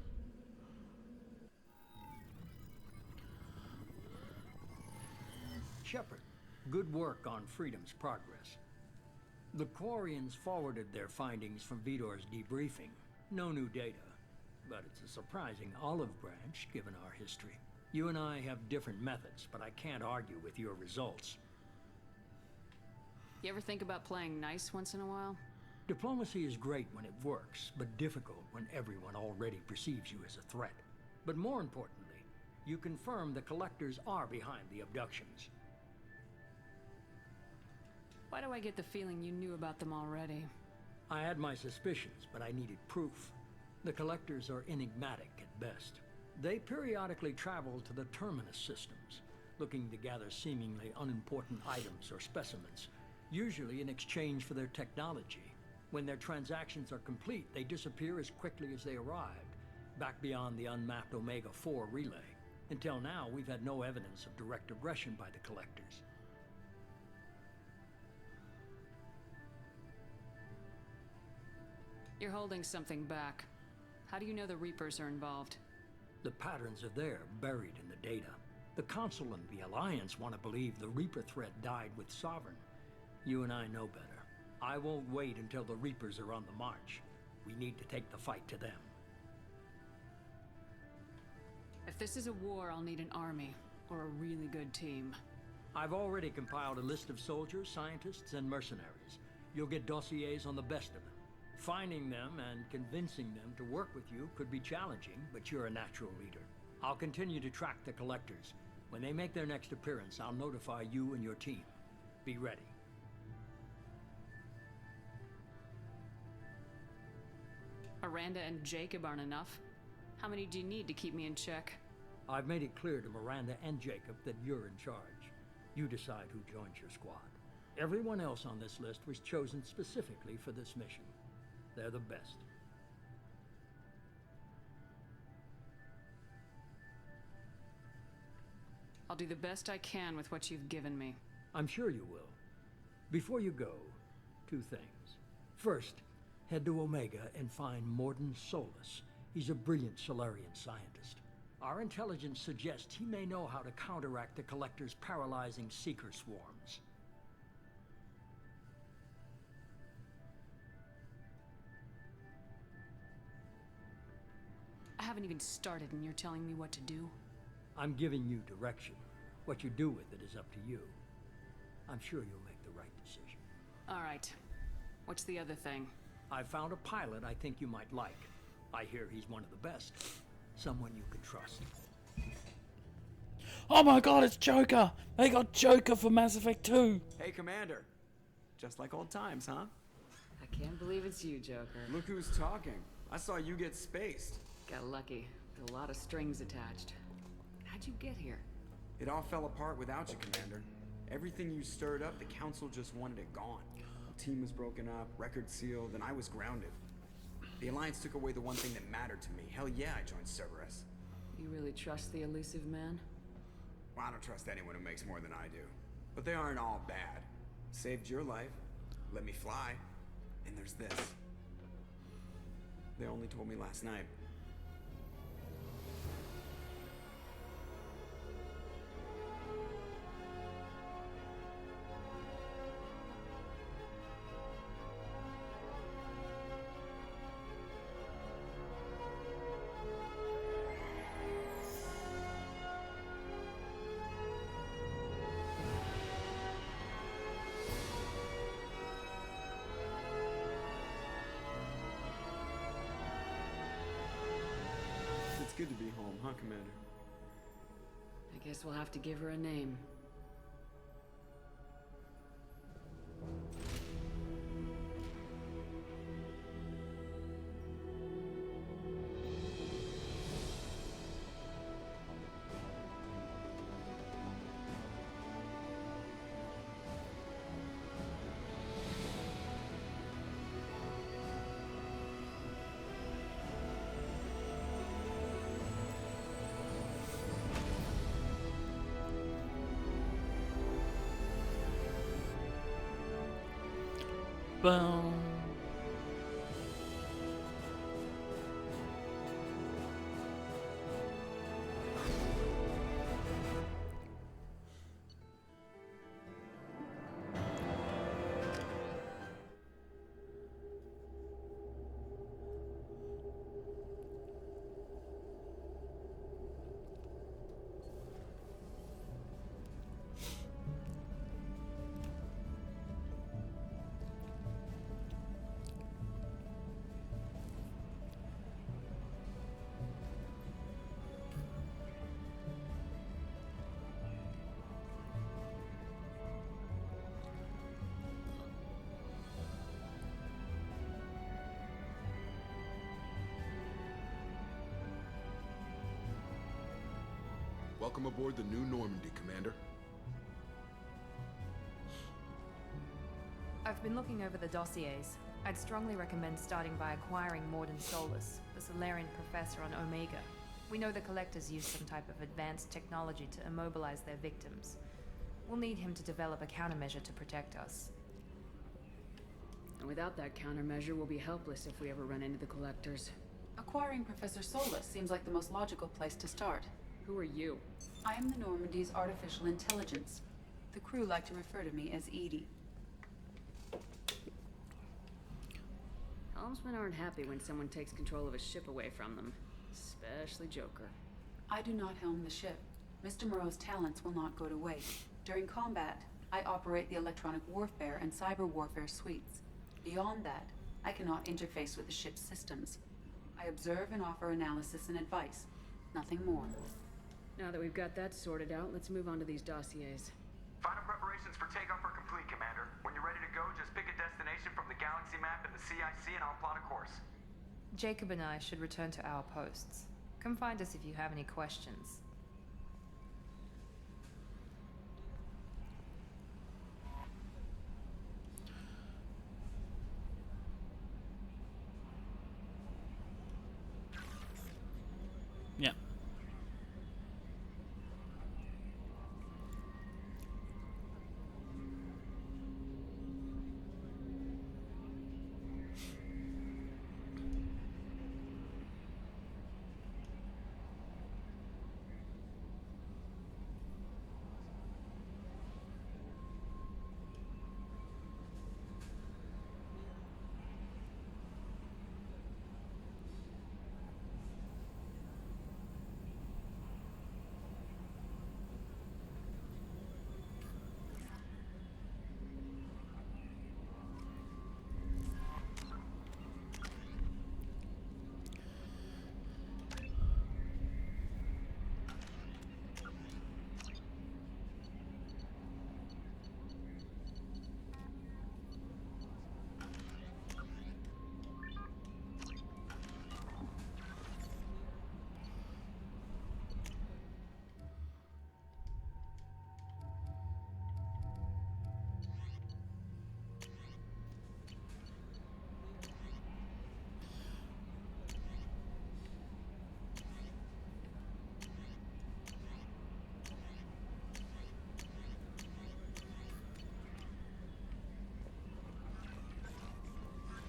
Shepard, good work on Freedom's progress. The Quarians forwarded their findings from Vitor's debriefing. No new data, but it's a surprising olive branch given our history. You and I have different methods, but I can't argue with your results. You ever think about playing nice once in a while? Diplomacy is great when it works, but difficult when everyone already perceives you as a threat. But more importantly, you confirm the Collectors are behind the abductions. Why do I get the feeling you knew about them already? I had my suspicions, but I needed proof. The Collectors are enigmatic at best. They periodically travel to the Terminus systems, looking to gather seemingly unimportant items or specimens, usually in exchange for their technology. When their transactions are complete, they disappear as quickly as they arrived, back beyond the unmapped Omega-4 relay. Until now, we've had no evidence of direct aggression by the Collectors. You're holding something back. How do you know the Reapers are involved? The patterns are there, buried in the data. The Council and the Alliance want to believe the Reaper threat died with Sovereign. You and I know better. I won't wait until the Reapers are on the march. We need to take the fight to them. If this is a war, I'll need an army, or a really good team. I've already compiled a list of soldiers, scientists, and mercenaries. You'll get dossiers on the best of them. Finding them and convincing them to work with you could be challenging, but you're a natural leader. I'll continue to track the Collectors. When they make their next appearance, I'll notify you and your team. Be ready. Miranda and Jacob aren't enough. How many do you need to keep me in check? I've made it clear to Miranda and Jacob that you're in charge. You decide who joins your squad. Everyone else on this list was chosen specifically for this mission. They're the best. I'll do the best I can with what you've given me. I'm sure you will. Before you go, 2 things. First, head to Omega and find Mordin Solus. He's a brilliant Solarian scientist. Our intelligence suggests he may know how to counteract the Collector's paralyzing Seeker swarms. I haven't even started and you're telling me what to do? I'm giving you direction. What you do with it is up to you. I'm sure you'll make the right decision. All right. What's the other thing? I found a pilot I think you might like. I hear he's one of the best. Someone you can trust. Oh my god, it's Joker! They got Joker for Mass Effect 2! Hey, Commander. Just like old times, huh? I can't believe it's you, Joker. Look who's talking. I saw you get spaced. Got lucky. With a lot of strings attached. How'd you get here? It all fell apart without you, Commander. Everything you stirred up, the Council just wanted it gone. The team was broken up, record sealed, and I was grounded. The Alliance took away the one thing that mattered to me. Hell yeah, I joined Cerberus. You really trust the elusive man? Well, I don't trust anyone who makes more than I do. But they aren't all bad. Saved your life, let me fly, and there's this. They only told me last night. It's good to be home, huh, Commander? I guess we'll have to give her a name. Boom. Welcome aboard the New Normandy, Commander. I've been looking over the dossiers. I'd strongly recommend starting by acquiring Mordin Solus, the Solarian professor on Omega. We know the Collectors use some type of advanced technology to immobilize their victims. We'll need him to develop a countermeasure to protect us. And without that countermeasure, we'll be helpless if we ever run into the Collectors. Acquiring Professor Solus seems like the most logical place to start. Who are you? I am the Normandy's artificial intelligence. The crew like to refer to me as Edie. Helmsmen aren't happy when someone takes control of a ship away from them. Especially Joker. I do not helm the ship. Mr. Moreau's talents will not go to waste. During combat, I operate the electronic warfare and cyber warfare suites. Beyond that, I cannot interface with the ship's systems. I observe and offer analysis and advice. Nothing more. Now that we've got that sorted out, let's move on to these dossiers. Final preparations for takeoff are complete, Commander. When you're ready to go, just pick a destination from the galaxy map and the CIC and I'll plot a course. Jacob and I should return to our posts. Come find us if you have any questions. Yeah.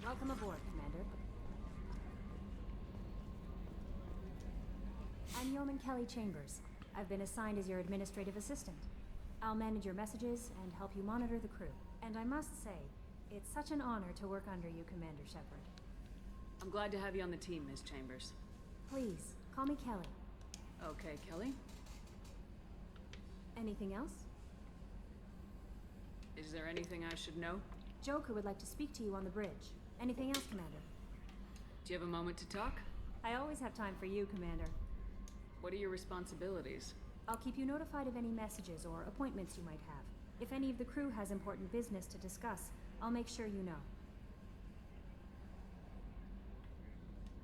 Welcome aboard, Commander. I'm Yeoman Kelly Chambers. I've been assigned as your administrative assistant. I'll manage your messages and help you monitor the crew. And I must say, it's such an honor to work under you, Commander Shepard. I'm glad to have you on the team, Miss Chambers. Please, call me Kelly. Okay, Kelly. Anything else? Is there anything I should know? Joker would like to speak to you on the bridge. Anything else, Commander? Do you have a moment to talk? I always have time for you, Commander. What are your responsibilities? I'll keep you notified of any messages or appointments you might have. If any of the crew has important business to discuss, I'll make sure you know.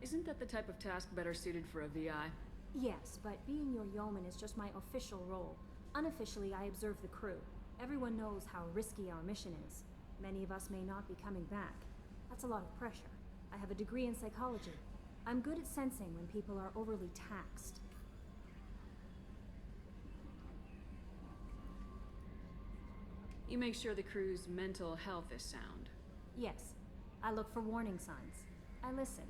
Isn't that the type of task better suited for a VI? Yes, but being your yeoman is just my official role. Unofficially, I observe the crew. Everyone knows how risky our mission is. Many of us may not be coming back. That's a lot of pressure. I have a degree in psychology. I'm good at sensing when people are overly taxed. You make sure the crew's mental health is sound. Yes. I look for warning signs. I listen.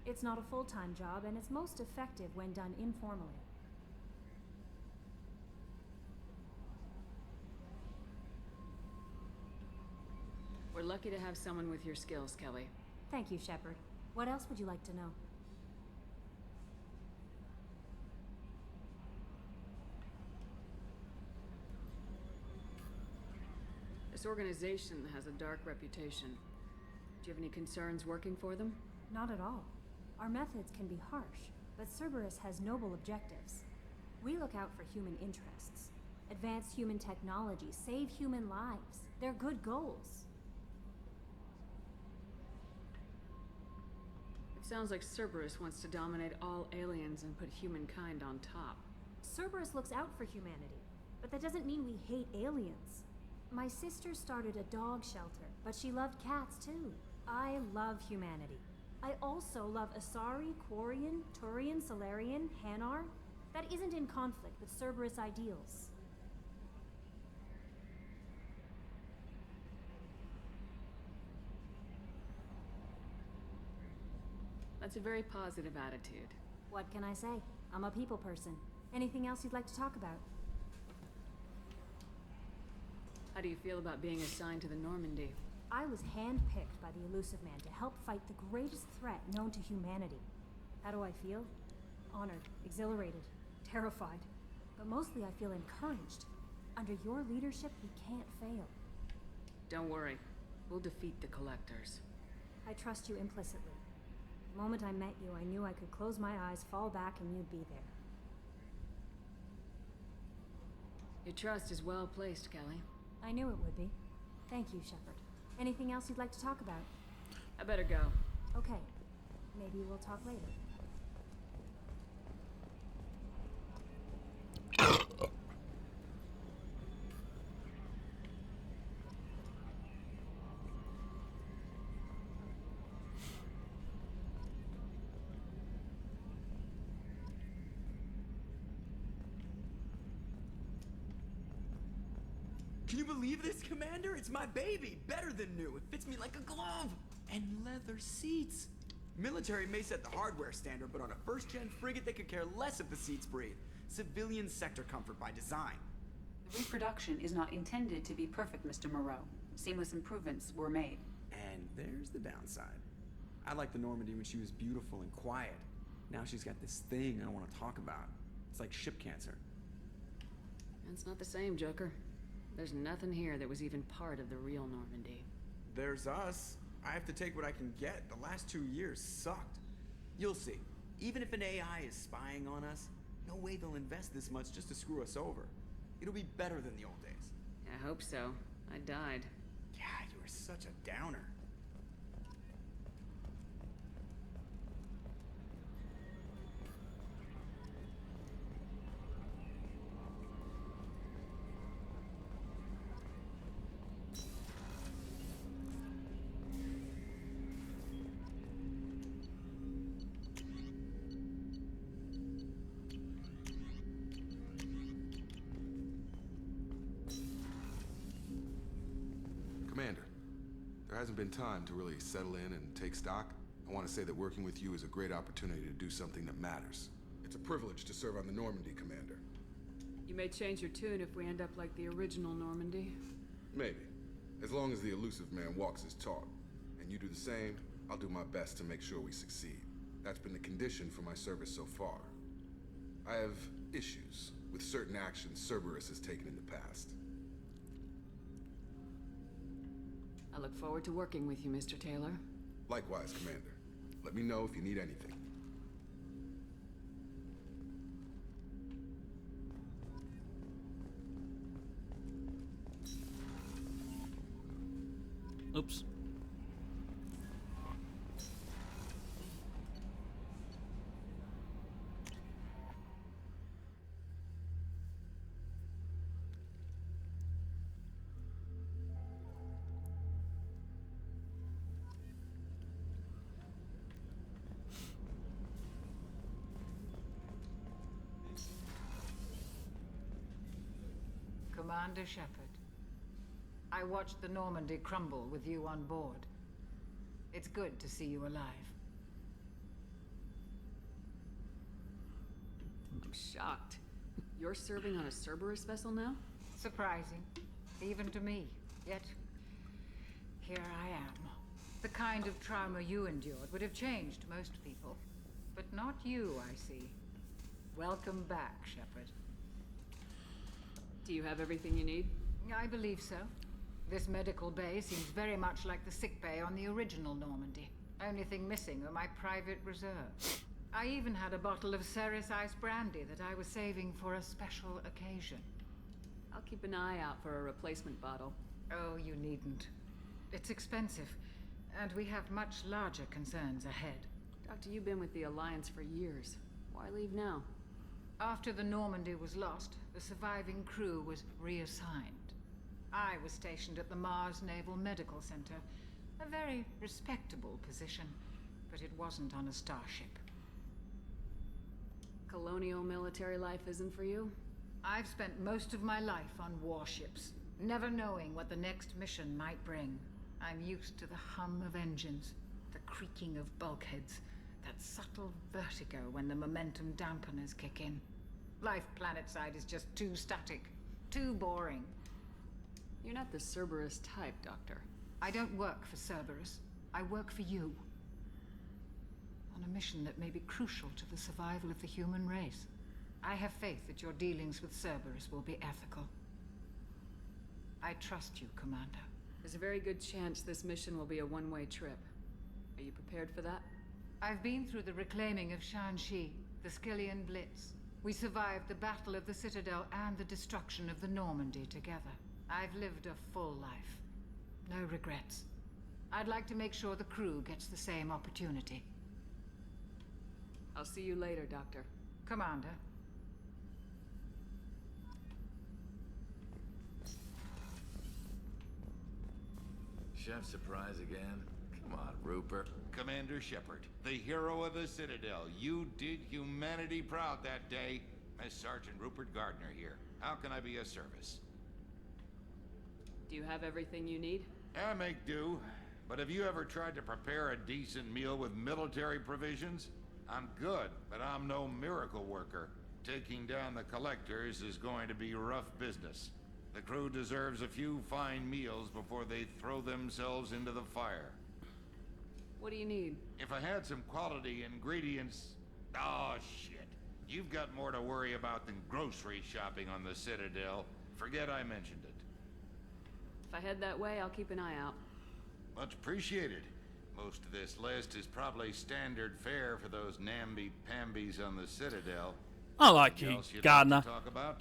It's not a full-time job, and it's most effective when done informally. We're lucky to have someone with your skills, Kelly. Thank you, Shepard. What else would you like to know? This organization has a dark reputation. Do you have any concerns working for them? Not at all. Our methods can be harsh, but Cerberus has noble objectives. We look out for human interests. Advance human technology, save human lives. They're good goals. It sounds like Cerberus wants to dominate all aliens and put humankind on top. Cerberus looks out for humanity, but that doesn't mean we hate aliens. My sister started a dog shelter, but she loved cats too. I love humanity. I also love Asari, Quarian, Turian, Solarian, Hanar. That isn't in conflict with Cerberus ideals. That's a very positive attitude. What can I say? I'm a people person. Anything else you'd like to talk about? How do you feel about being assigned to the Normandy? I was handpicked by the Elusive Man to help fight the greatest threat known to humanity. How do I feel? Honored, exhilarated, terrified. But mostly I feel encouraged. Under your leadership, we can't fail. Don't worry. We'll defeat the Collectors. I trust you implicitly. The moment I met you, I knew I could close my eyes, fall back, and you'd be there. Your trust is well placed, Kelly. I knew it would be. Thank you, Shepard. Anything else you'd like to talk about? I better go. Okay. Maybe we'll talk later. Can you believe this, Commander? It's my baby! Better than new. It fits me like a glove! And leather seats. Military may set the hardware standard, but on a first-gen frigate, they could care less if the seats breathe. Civilian sector comfort by design. The reproduction is not intended to be perfect, Mr. Moreau. Seamless improvements were made. And there's the downside. I liked the Normandy when she was beautiful and quiet. Now she's got this thing I don't want to talk about. It's like ship cancer. It's not the same, Joker. There's nothing here that was even part of the real Normandy. There's us. I have to take what I can get. The last 2 years sucked. You'll see. Even if an AI is spying on us, no way they'll invest this much just to screw us over. It'll be better than the old days. I hope so. I died. Yeah, you were such a downer. Commander, there hasn't been time to really settle in and take stock. I want to say that working with you is a great opportunity to do something that matters. It's a privilege to serve on the Normandy, Commander. You may change your tune if we end up like the original Normandy. Maybe. As long as the Elusive Man walks his talk, and you do the same, I'll do my best to make sure we succeed. That's been the condition for my service so far. I have issues with certain actions Cerberus has taken in the past. I look forward to working with you, Mr. Taylor. Likewise, Commander. Let me know if you need anything. Oops. Commander Shepard, I watched the Normandy crumble with you on board. It's good to see you alive. I'm shocked. You're serving on a Cerberus vessel now? Surprising, even to me. Yet, here I am. The kind of trauma you endured would have changed most people. But not you, I see. Welcome back, Shepard. Do you have everything you need? I believe so. This medical bay seems very much like the sick bay on the original Normandy. Only thing missing are my private reserves. I even had a bottle of Ceres Ice brandy that I was saving for a special occasion. I'll keep an eye out for a replacement bottle. Oh, you needn't. It's expensive, and we have much larger concerns ahead. Doctor, you've been with the Alliance for years. Why leave now? After the Normandy was lost, the surviving crew was reassigned. I was stationed at the Mars Naval Medical Center, a very respectable position, but it wasn't on a starship. Colonial military life isn't for you? I've spent most of my life on warships, never knowing what the next mission might bring. I'm used to the hum of engines, the creaking of bulkheads, that subtle vertigo when the momentum dampeners kick in. Life planetside is just too static, too boring. You're not the Cerberus type, Doctor. I don't work for Cerberus. I work for you. On a mission that may be crucial to the survival of the human race. I have faith that your dealings with Cerberus will be ethical. I trust you, Commander. There's a very good chance this mission will be a one-way trip. Are you prepared for that? I've been through the reclaiming of Shanxi, the Skillian Blitz. We survived the Battle of the Citadel and the destruction of the Normandy together. I've lived a full life. No regrets. I'd like to make sure the crew gets the same opportunity. I'll see you later, Doctor. Commander. Chef surprise again? Come on, Rupert. Commander Shepard, the hero of the Citadel. You did humanity proud that day. Miss Sergeant Rupert Gardner here. How can I be of service? Do you have everything you need? I make do. But have you ever tried to prepare a decent meal with military provisions? I'm good, but I'm no miracle worker. Taking down the collectors is going to be rough business. The crew deserves a few fine meals before they throw themselves into the fire. What do you need? If I had some quality ingredients... Oh, shit. You've got more to worry about than grocery shopping on the Citadel. Forget I mentioned it. If I head that way, I'll keep an eye out. Much appreciated. Most of this list is probably standard fare for those namby-pambies on the Citadel. I like Anything you, else you'd Gardner. like to talk about?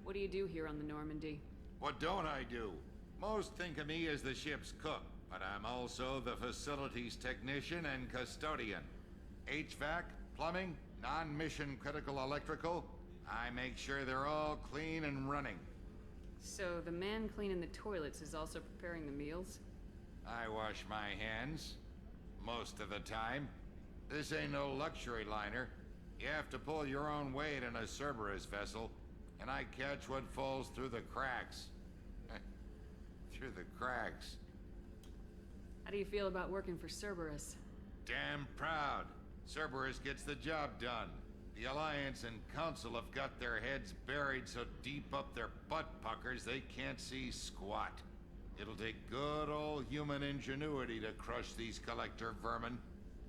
What do you do here on the Normandy? What don't I do? Most think of me as the ship's cook, but I'm also the facilities technician and custodian. HVAC, plumbing, non-mission critical electrical. I make sure they're all clean and running. So the man cleaning the toilets is also preparing the meals? I wash my hands. Most of the time. This ain't no luxury liner. You have to pull your own weight in a Cerberus vessel, and I catch what falls through the cracks. Through the cracks. How do you feel about working for Cerberus? Damn proud. Cerberus gets the job done. The Alliance and Council have got their heads buried so deep up their butt puckers they can't see squat. It'll take good old human ingenuity to crush these collector vermin.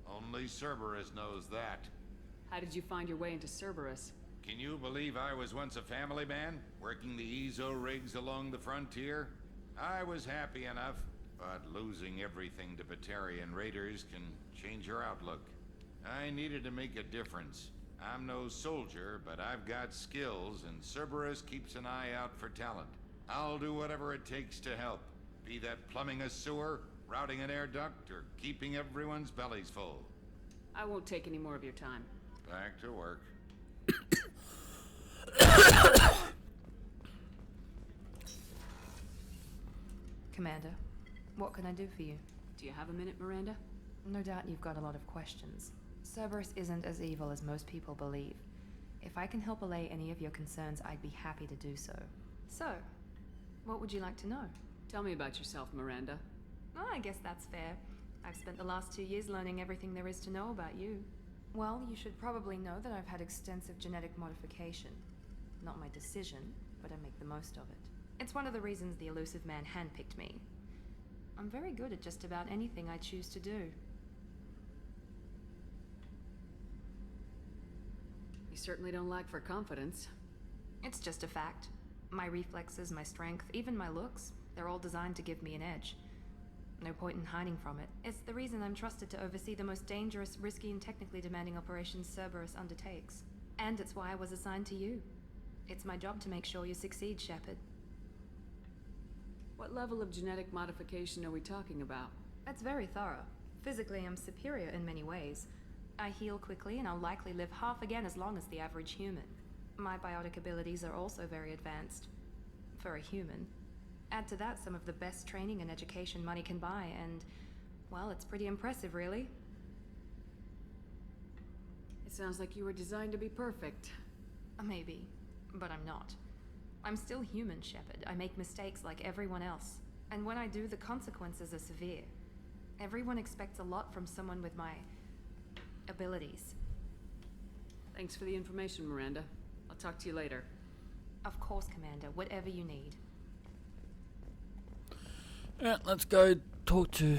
Only Cerberus knows that. How did you find your way into Cerberus? Can you believe I was once a family man, working the EZO rigs along the frontier? I was happy enough, but losing everything to Batarian raiders can change your outlook. I needed to make a difference. I'm no soldier, but I've got skills, and Cerberus keeps an eye out for talent. I'll do whatever it takes to help. Be that plumbing a sewer, routing an air duct, or keeping everyone's bellies full. I won't take any more of your time. Back to work. Commander, what can I do for you? Do you have a minute, Miranda? No doubt you've got a lot of questions. Cerberus isn't as evil as most people believe. If I can help allay any of your concerns, I'd be happy to do so. So, what would you like to know? Tell me about yourself, Miranda. Oh, I guess that's fair. I've spent the last 2 years learning everything there is to know about you. Well, you should probably know that I've had extensive genetic modification. Not my decision, but I make the most of it. It's one of the reasons the elusive man handpicked me. I'm very good at just about anything I choose to do. You certainly don't lack for confidence. It's just a fact. My reflexes, my strength, even my looks, they're all designed to give me an edge. No point in hiding from it. It's the reason I'm trusted to oversee the most dangerous, risky, and technically demanding operations Cerberus undertakes. And it's why I was assigned to you. It's my job to make sure you succeed, Shepard. What level of genetic modification are we talking about? That's very thorough. Physically, I'm superior in many ways. I heal quickly, and I'll likely live half again as long as the average human. My biotic abilities are also very advanced. For a human. Add to that some of the best training and education money can buy, and, well, it's pretty impressive, really. It sounds like you were designed to be perfect. Maybe, but I'm not. I'm still human, Shepard. I make mistakes like everyone else. And when I do, the consequences are severe. Everyone expects a lot from someone with my abilities. Thanks for the information, Miranda. I'll talk to you later. Of course, Commander. Whatever you need. Alright, let's go talk to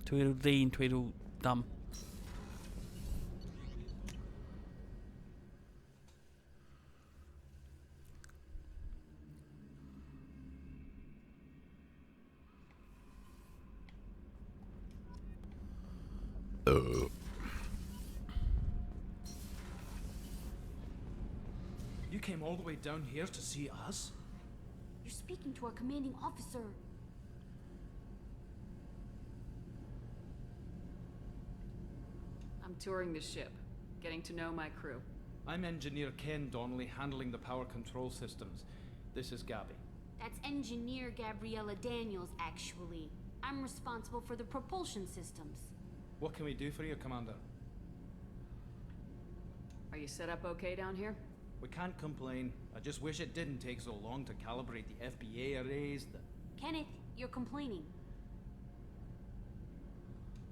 Tweedledee and Tweedledum. You came all the way down here to see us? You're speaking to our commanding officer. I'm touring the ship, getting to know my crew. I'm Engineer Ken Donnelly, handling the power control systems. This is Gabby. That's Engineer Gabriella Daniels, actually. I'm responsible for the propulsion systems. What can we do for you, Commander? Are you set up okay down here? We can't complain. I just wish it didn't take so long to calibrate the FBA arrays. Kenneth, you're complaining.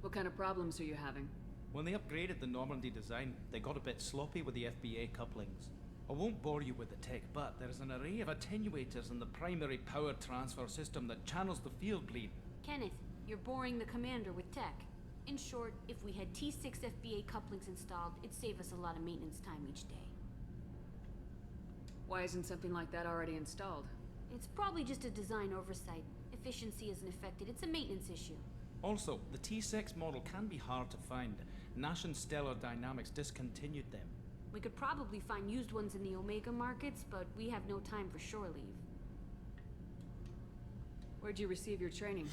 What kind of problems are you having? When they upgraded the Normandy design, they got a bit sloppy with the FBA couplings. I won't bore you with the tech, but there's an array of attenuators in the primary power transfer system that channels the field bleed. Kenneth, you're boring the commander with tech. In short, if we had T6 FBA couplings installed, it'd save us a lot of maintenance time each day. Why isn't something like that already installed? It's probably just a design oversight. Efficiency isn't affected, it's a maintenance issue. Also, the T6 model can be hard to find. Nash and Stellar Dynamics discontinued them. We could probably find used ones in the Omega markets, but we have no time for shore leave. Where'd you receive your training?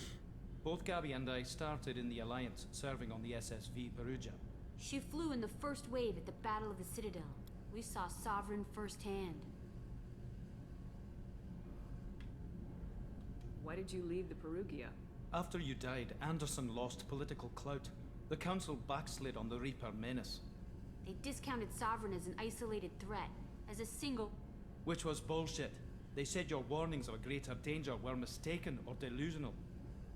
Both Gabby and I started in the Alliance, serving on the SSV Perugia. She flew in the first wave at the Battle of the Citadel. We saw Sovereign firsthand. Why did you leave the Perugia? After you died, Anderson lost political clout. The Council backslid on the Reaper menace. They discounted Sovereign as an isolated threat, as a single... Which was bullshit. They said your warnings of a greater danger were mistaken or delusional.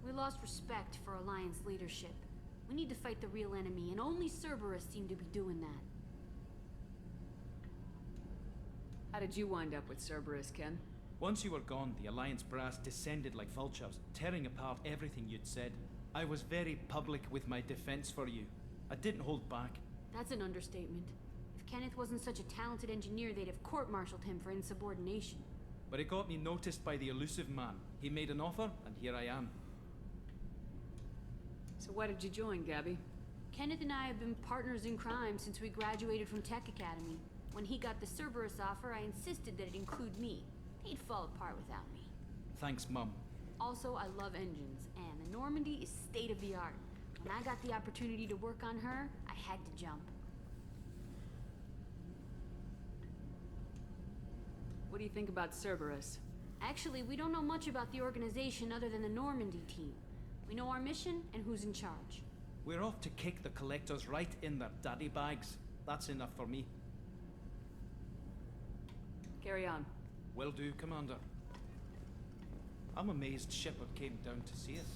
We lost respect for Alliance leadership. We need to fight the real enemy, and only Cerberus seemed to be doing that. How did you wind up with Cerberus, Ken? Once you were gone, the Alliance brass descended like vultures, tearing apart everything you'd said. I was very public with my defense for you. I didn't hold back. That's an understatement. If Kenneth wasn't such a talented engineer, they'd have court-martialed him for insubordination. But it got me noticed by the elusive man. He made an offer, and here I am. So why did you join, Gabby? Kenneth and I have been partners in crime since we graduated from Tech Academy. When he got the Cerberus offer, I insisted that it include me. He'd fall apart without me. Thanks, Mum. Also, I love engines, and the Normandy is state-of-the-art. When I got the opportunity to work on her, I had to jump. What do you think about Cerberus? Actually, we don't know much about the organization other than the Normandy team. We know our mission and who's in charge. We're off to kick the Collectors right in their daddy bags. That's enough for me. Carry on. Will do, Commander. I'm amazed Shepard came down to see us.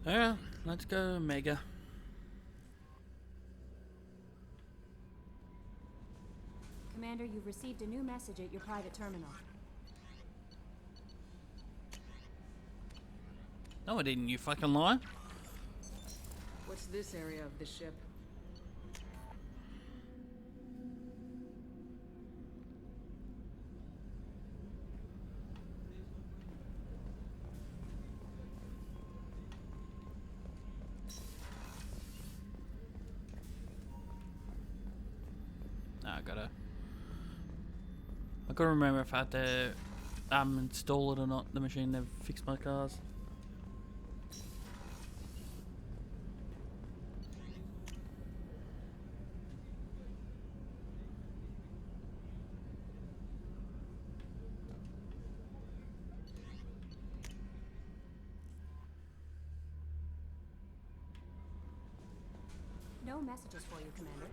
Yeah, let's go, Omega. Commander, you've received a new message at your private terminal. No, I didn't, you fucking lie. What's this area of the ship? I gotta remember if I had to install it or not, the machine that fixed my cars. No messages for you, Commander.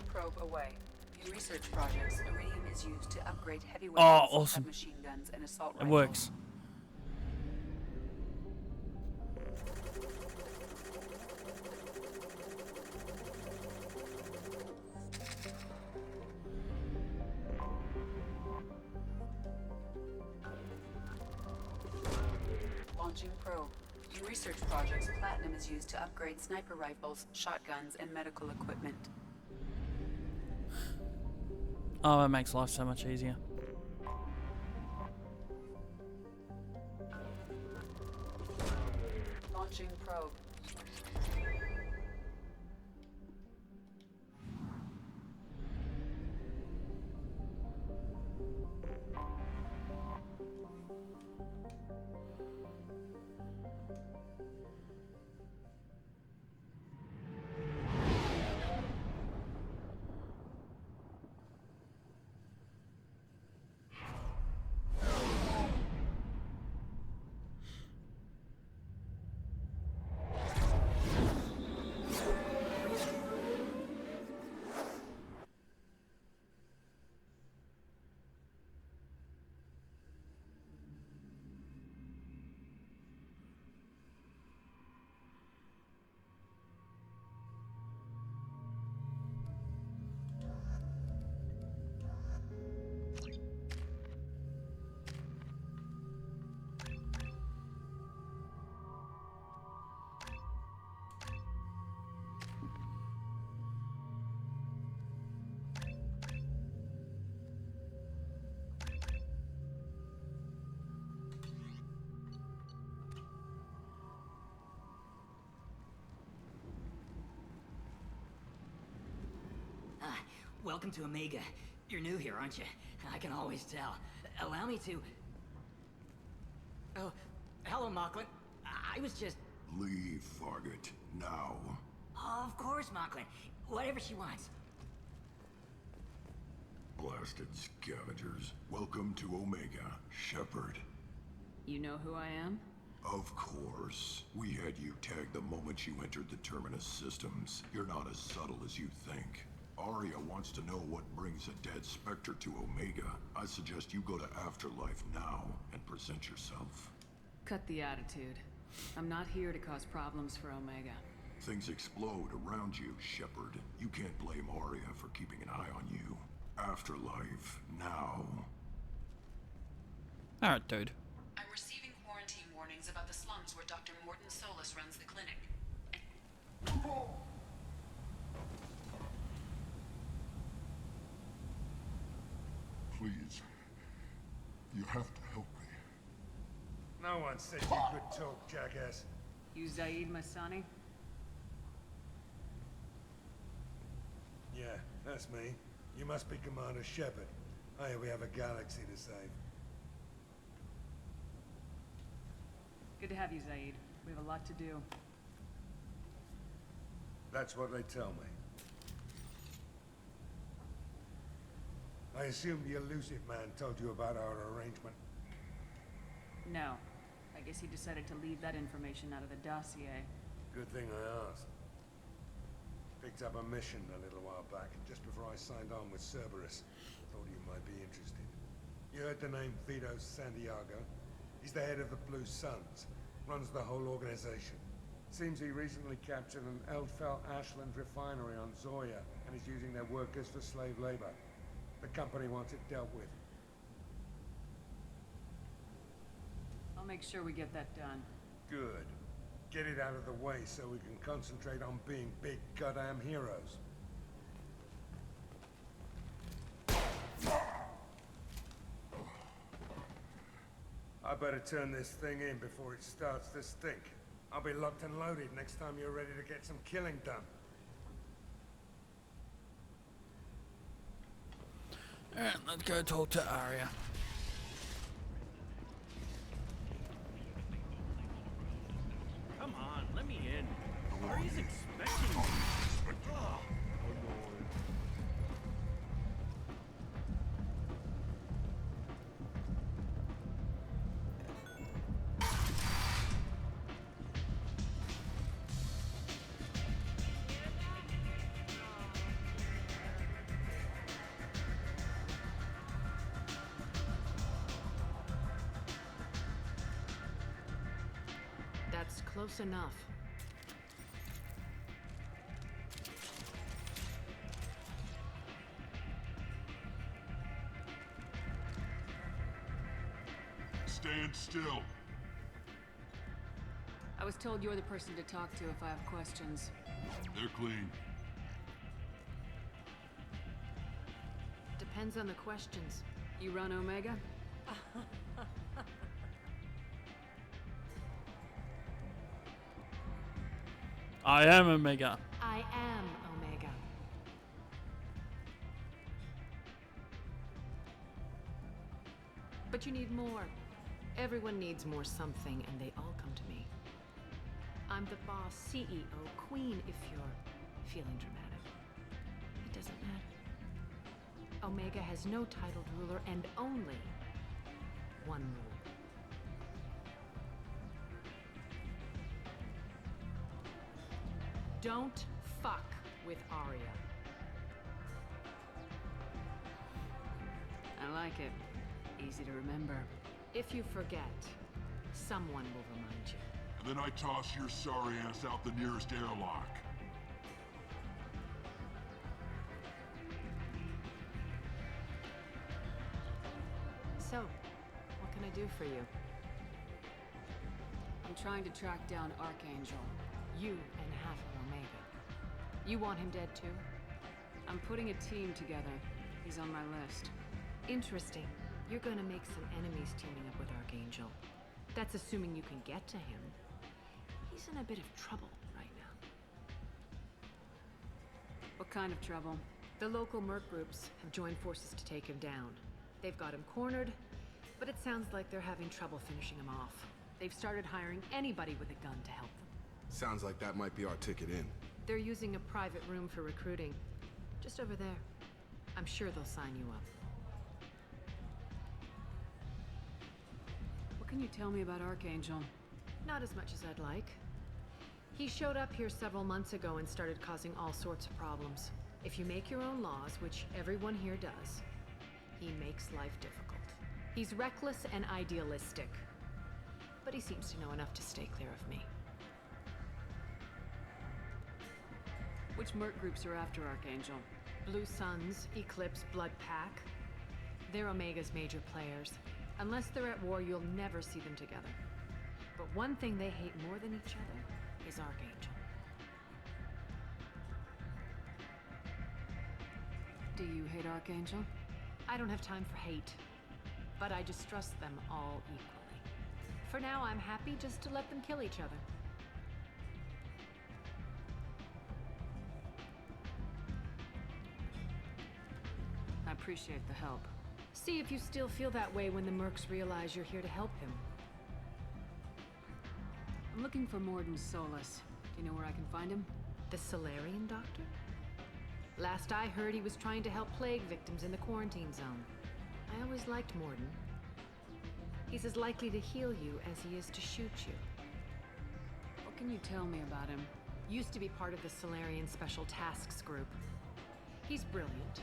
Probe away. In research projects, iridium is used to upgrade heavy Oh, weapons, awesome. submachine guns, and assault It rifles. works. Launching probe. In research projects, platinum is used to upgrade sniper rifles, shotguns, and medical equipment. Oh, that makes life so much easier. Launching probe. Welcome to Omega. You're new here, aren't you? I can always tell. Allow me to... Oh, hello, Mocklin. I was just... Leave, Fargate. Now. Oh, of course, Mocklin. Whatever she wants. Blasted scavengers. Welcome to Omega, Shepard. You know who I am? Of course. We had you tagged the moment you entered the Terminus systems. You're not as subtle as you think. Aria wants to know what brings a dead Spectre to Omega. I suggest you go to Afterlife now and present yourself. Cut the attitude. I'm not here to cause problems for Omega. Things explode around you, Shepard. You can't blame Aria for keeping an eye on you. Afterlife now. Alright, dude. I'm receiving quarantine warnings about the slums where Dr. Morton Solus runs the clinic. Please. You have to help me. No one said you could talk, jackass. You Zaid Masani? Yeah, that's me. You must be Commander Shepard. Hey, we have a galaxy to save. Good to have you, Zaid. We have a lot to do. That's what they tell me. I assume the elusive man told you about our arrangement. No. I guess he decided to leave that information out of the dossier. Good thing I asked. Picked up a mission a little while back, just before I signed on with Cerberus. Thought you might be interested. You heard the name Vito Santiago? He's the head of the Blue Suns. Runs the whole organization. Seems he recently captured an Eldfell Ashland refinery on Zoya, and he's using their workers for slave labor. The company wants it dealt with. I'll make sure we get that done. Good. Get it out of the way so we can concentrate on being big goddamn heroes. I better turn this thing in before it starts to stink. I'll be locked and loaded next time you're ready to get some killing done. Alright, let's go talk to Aria. Come on, let me in. Aria's expecting me. That's close enough. Stand still. I was told you're the person to talk to if I have questions. They're clean. Depends on the questions. You run Omega? I am Omega. I am Omega. But you need more. Everyone needs more something, and they all come to me. I'm the boss, CEO, queen, if you're feeling dramatic. It doesn't matter. Omega has no titled ruler and only one rule. Don't fuck with Arya. I like it. Easy to remember. If you forget, someone will remind you. And then I toss your sorry ass out the nearest airlock. So, what can I do for you? I'm trying to track down Archangel. You and half of Omega. You want him dead too? I'm putting a team together. He's on my list. Interesting. You're gonna make some enemies teaming up with Archangel. That's assuming you can get to him. He's in a bit of trouble right now. What kind of trouble? The local merc groups have joined forces to take him down. They've got him cornered, but it sounds like they're having trouble finishing him off. They've started hiring anybody with a gun to help them. Sounds like that might be our ticket in. They're using a private room for recruiting. Just over there. I'm sure they'll sign you up. What can you tell me about Archangel? Not as much as I'd like. He showed up here several months ago and started causing all sorts of problems. If you make your own laws, which everyone here does, he makes life difficult. He's reckless and idealistic. But he seems to know enough to stay clear of me. Which merc groups are after Archangel? Blue Suns, Eclipse, Blood Pack. They're Omega's major players. Unless they're at war, you'll never see them together. But one thing they hate more than each other is Archangel. Do you hate Archangel? I don't have time for hate. But I distrust them all equally. For now, I'm happy just to let them kill each other. I appreciate the help. See if you still feel that way when the mercs realize you're here to help him. I'm looking for Mordin Solus. Do you know where I can find him? The Solarian doctor? Last I heard, he was trying to help plague victims in the quarantine zone. I always liked Mordin. He's as likely to heal you as he is to shoot you. What can you tell me about him? Used to be part of the Solarian Special Tasks Group. He's brilliant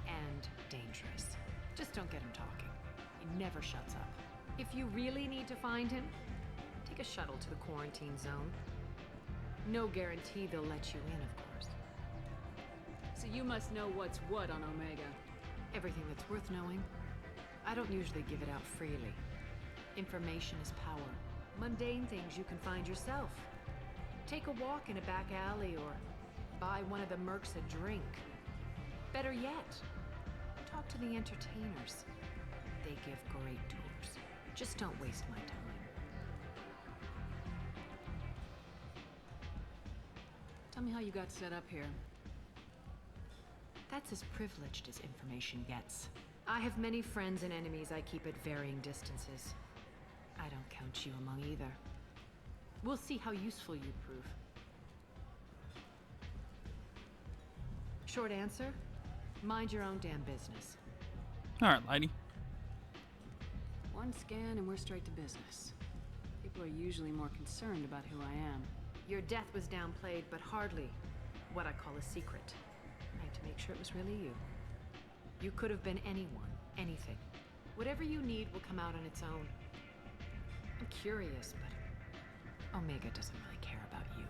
and dangerous. Just don't get him talking. He never shuts up. If you really need to find him, take a shuttle to the quarantine zone. No guarantee they'll let you in, of course. So you must know what's what on Omega. Everything that's worth knowing. I don't usually give it out freely. Information is power. Mundane things you can find yourself. Take a walk in a back alley or buy one of the mercs a drink. Better yet, talk to the entertainers. They give great tours. Just don't waste my time. Tell me how you got set up here. That's as privileged as information gets. I have many friends and enemies I keep at varying distances. I don't count you among either. We'll see how useful you prove. Short answer, mind your own damn business. Alright, lady. One scan and we're straight to business. People are usually more concerned about who I am. Your death was downplayed, but hardly what I call a secret. I had to make sure it was really you. You could have been anyone, anything. Whatever you need will come out on its own. I'm curious, but Omega doesn't really care about you.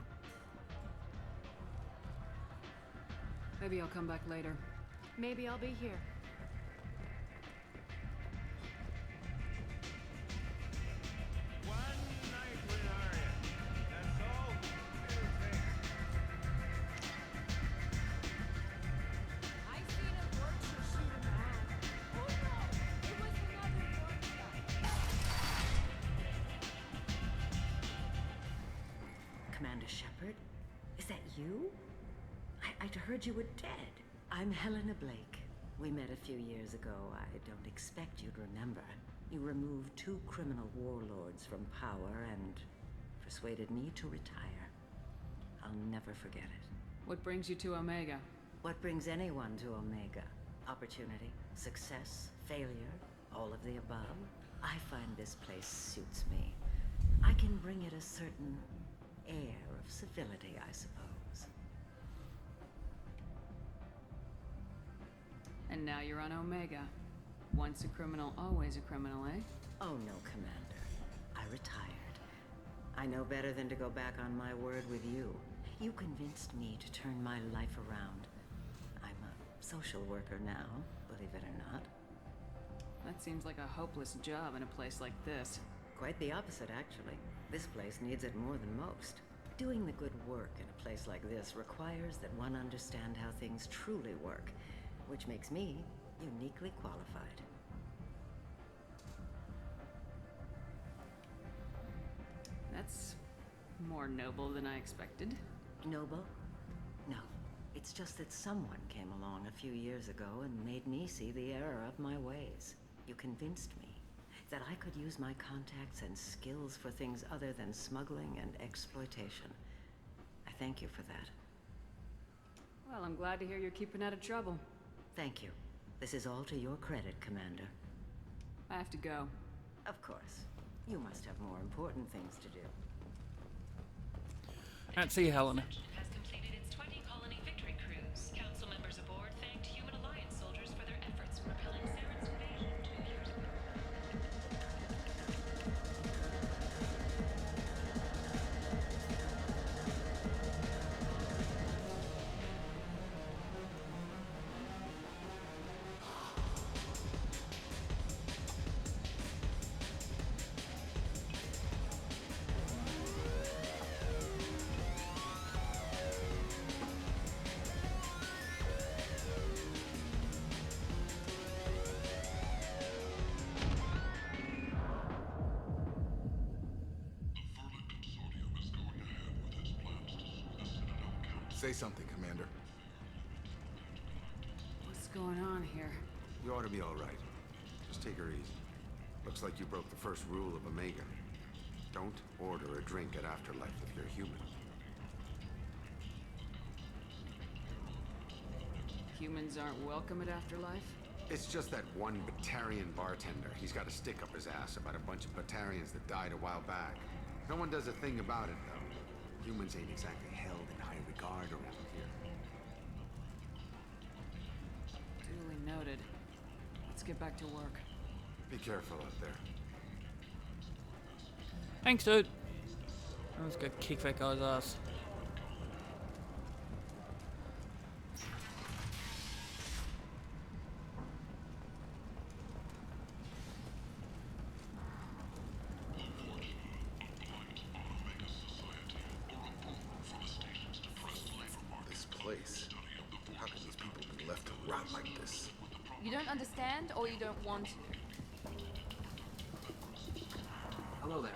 Maybe I'll come back later. Maybe I'll be here. Commander Shepard? Is that you? I'd heard you were dead. I'm Helena Blake. We met a few years ago. I don't expect you'd remember. You removed 2 criminal warlords from power and persuaded me to retire. I'll never forget it. What brings you to Omega? What brings anyone to Omega? Opportunity, success, failure, all of the above. I find this place suits me. I can bring it a certain air of civility, I suppose. And now you're on Omega. Once a criminal, always a criminal, eh? Oh no, Commander. I retired. I know better than to go back on my word with you. You convinced me to turn my life around. I'm a social worker now, believe it or not. That seems like a hopeless job in a place like this. Quite the opposite, actually. This place needs it more than most. Doing the good work in a place like this requires that one understand how things truly work, which makes me uniquely qualified. That's more noble than I expected. Noble? No. It's just that someone came along a few years ago and made me see the error of my ways. You convinced me that I could use my contacts and skills for things other than smuggling and exploitation. I thank you for that. Well, I'm glad to hear you're keeping out of trouble. Thank you. This is all to your credit, Commander. I have to go. Of course. You must have more important things to do. Can't see Helena. Has completed its 20 colony victory cruise. Council members aboard thanked Human Alliance soldiers for their efforts repelling Saren's invasion 2 years ago. Say something, Commander. What's going on here? You ought to be all right. Just take her easy. Looks like you broke the first rule of Omega. Don't order a drink at Afterlife if you're human. Humans aren't welcome at Afterlife? It's just that one Batarian bartender. He's got a stick up his ass about a bunch of Batarians that died a while back. No one does a thing about it, though. Humans ain't exactly held in high regard around here. Duly noted. Let's get back to work. Be careful out there. Thanks, dude. Let's go kick that guy's ass. This place. How can these people be left to rot like this? You don't understand, or you don't want to? Hello there.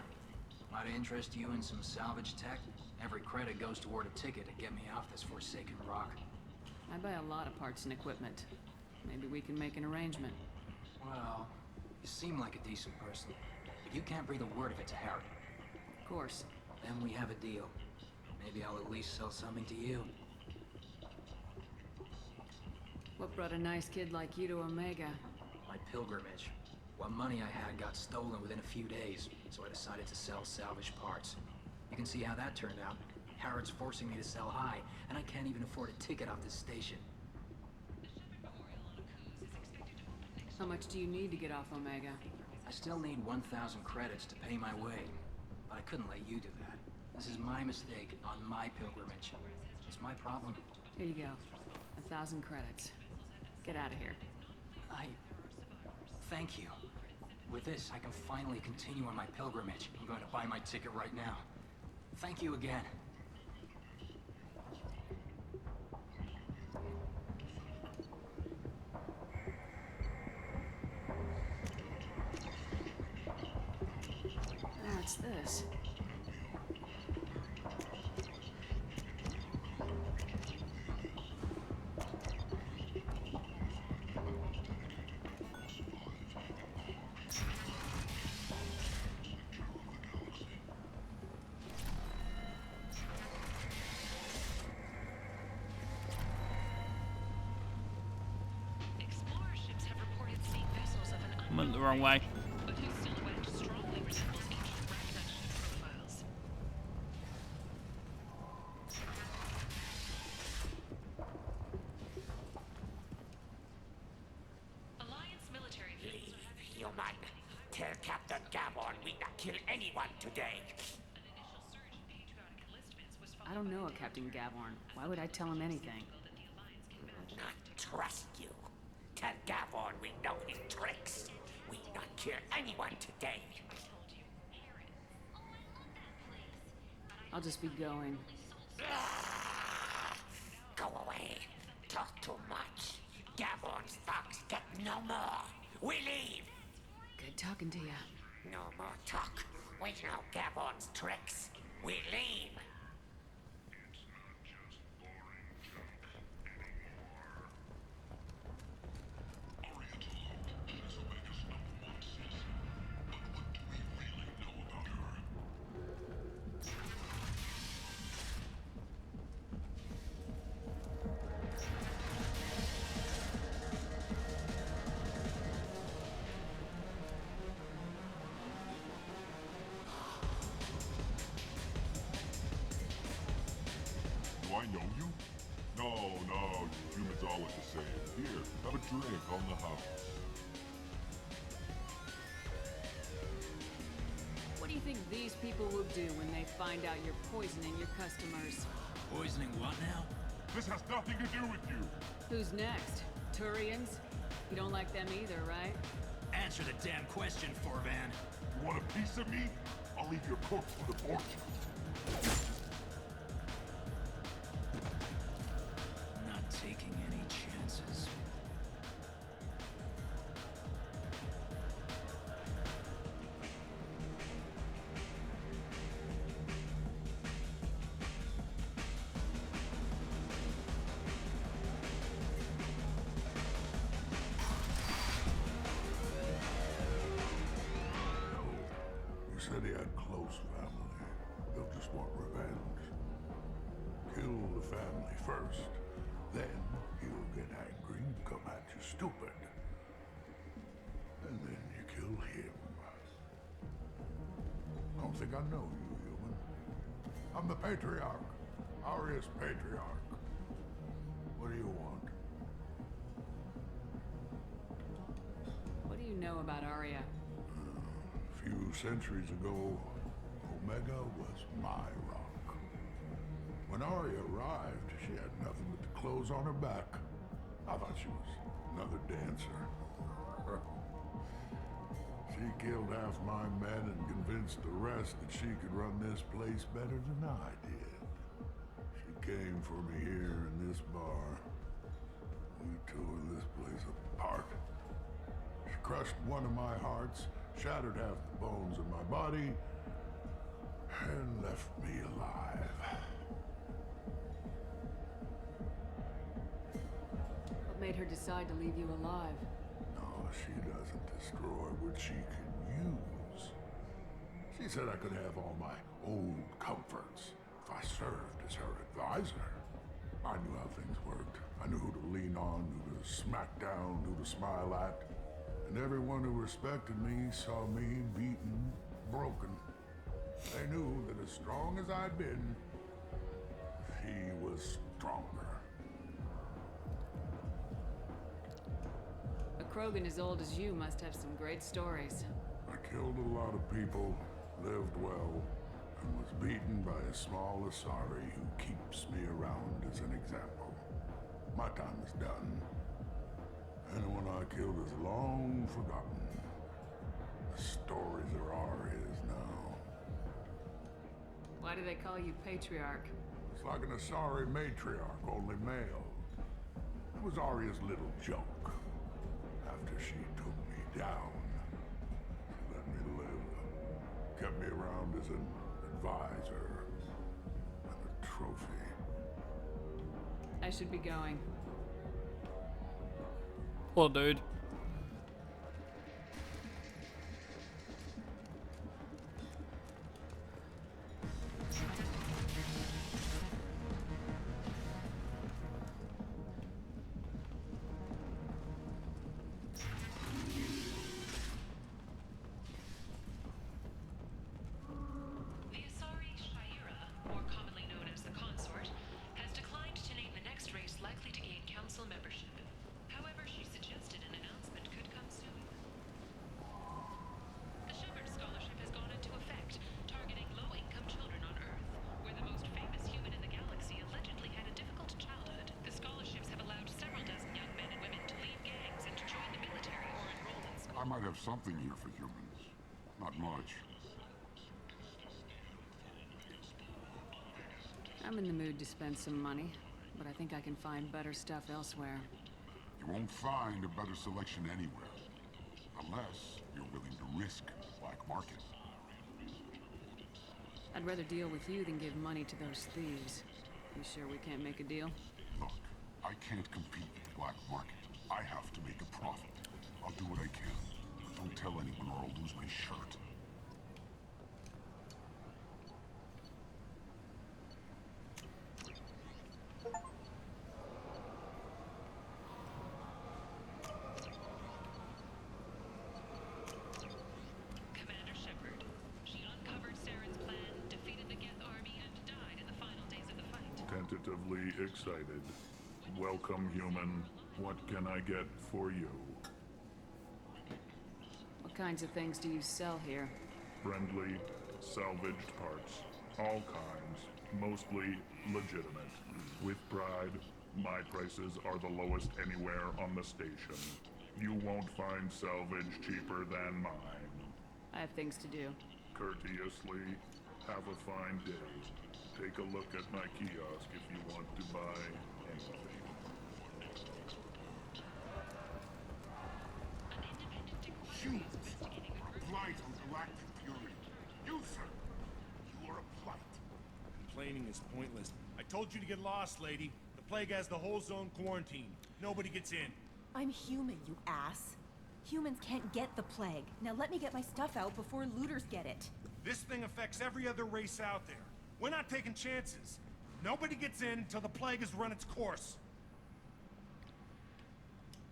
Might I interest you in some salvage tech? Every credit goes toward a ticket to get me off this forsaken rock. I buy a lot of parts and equipment. Maybe we can make an arrangement. Well, you seem like a decent person, but you can't breathe a word of it to Harry. Of course. Then we have a deal. Maybe I'll at least sell something to you. What brought a nice kid like you to Omega? My pilgrimage. What money I had got stolen within a few days, so I decided to sell salvage parts. You can see how that turned out. Harrod's forcing me to sell high, and I can't even afford a ticket off this station. How much do you need to get off Omega? I still need 1,000 credits to pay my way, but I couldn't let you do that. This is my mistake on my pilgrimage. It's my problem. Here you go. 1,000 credits. Get out of here. Thank you. With this, I can finally continue on my pilgrimage. I'm going to buy my ticket right now. Thank you again. What's this? Explorer ships have reported seeing vessels of an I went the wrong way. but whose silhouette strongly resembles ancient Rakzak ship profiles. Alliance military vessels are having Human. Tell Captain Gabon we not kill anyone today. an initial surge in patriotic enlistments was I don't know a Captain Gavorn. Why would I tell him anything? Not trust you. Tell Gabon we know his tricks. We not kill anyone today. I'll just be going. Go away. Talk too much. Gabon's thugs get no more. We leave. Good talking to you. No more talk. We know Gabon's tricks. We leave. Do I know you? No, humans all look the same. Here, have a drink on the house. What do you think these people will do when they find out you're poisoning your customers? Poisoning what now? This has nothing to do with you. Who's next? Turians? You don't like them either, right? Answer the damn question, Forvan. You want a piece of me? I'll leave your corpse for the fortune. Not taking any chances. You said he had close family. They'll just want revenge. Kill the family first. Then he'll get angry and come at you stupid. And then you kill him. Don't think I know you, human. I'm the Patriarch. Aria's Patriarch. What do you want? What do you know about Arya? A few centuries ago, Omega was my rock. When Arya arrived, she had nothing but the clothes on her back. I thought she was another dancer. She killed half my men and convinced the rest that she could run this place better than I did. She came for me here in this bar. We tore this place apart. She crushed one of my hearts, shattered half the bones in my body, and left me alive. What made her decide to leave you alive? No, she doesn't destroy what she can use. She said I could have all my old comforts if I served as her advisor. I knew how things worked. I knew who to lean on, who to smack down, who to smile at. And everyone who respected me saw me beaten, broken. They knew that as strong as I'd been, she was stronger. A Krogan as old as you must have some great stories. I killed a lot of people, lived well, and was beaten by a small Asari who keeps me around as an example. My time is done. Anyone I killed is long forgotten. The stories are Arya's now. Why do they call you Patriarch? It's like an Asari matriarch, only male. It was Arya's little joke. After she took me down, she let me live. Kept me around as an advisor and a trophy. I should be going. Well, dude. The Asari Shaira, more commonly known as the Consort, has declined to name the next race likely to gain council membership. However, she suggested an announcement could come soon. The Shepherd Scholarship has gone into effect, targeting low-income children on Earth, where the most famous human in the galaxy allegedly had a difficult childhood. The scholarships have allowed several dozen young men and women to leave gangs and to join the military or enroll in school. I might have something here for humans. Not much. I'm in the mood to spend some money, but I think I can find better stuff elsewhere. You won't find a better selection anywhere. Unless you're willing to risk the black market. I'd rather deal with you than give money to those thieves. You sure we can't make a deal? Look, I can't compete with the black market. I have to make a profit. I'll do what I can. But don't tell anyone or I'll lose my shirt. Commander Shepard. She uncovered Saren's plan, defeated the Geth army, and died in the final days of the fight. Tentatively excited. Welcome, human. What can I get for you? What kinds of things do you sell here? Friendly, salvaged parts. All kinds. Mostly legitimate. With pride, my prices are the lowest anywhere on the station. You won't find salvage cheaper than mine. I have things to do. Courteously, have a fine day. Take a look at my kiosk if you want to buy anything. Humans are a blight on galactic fury. You, sir, you are a blight. Complaining is pointless. I told you to get lost, lady. The plague has the whole zone quarantined. Nobody gets in. I'm human, you ass. Humans can't get the plague. Now let me get my stuff out before looters get it. This thing affects every other race out there. We're not taking chances. Nobody gets in until the plague has run its course.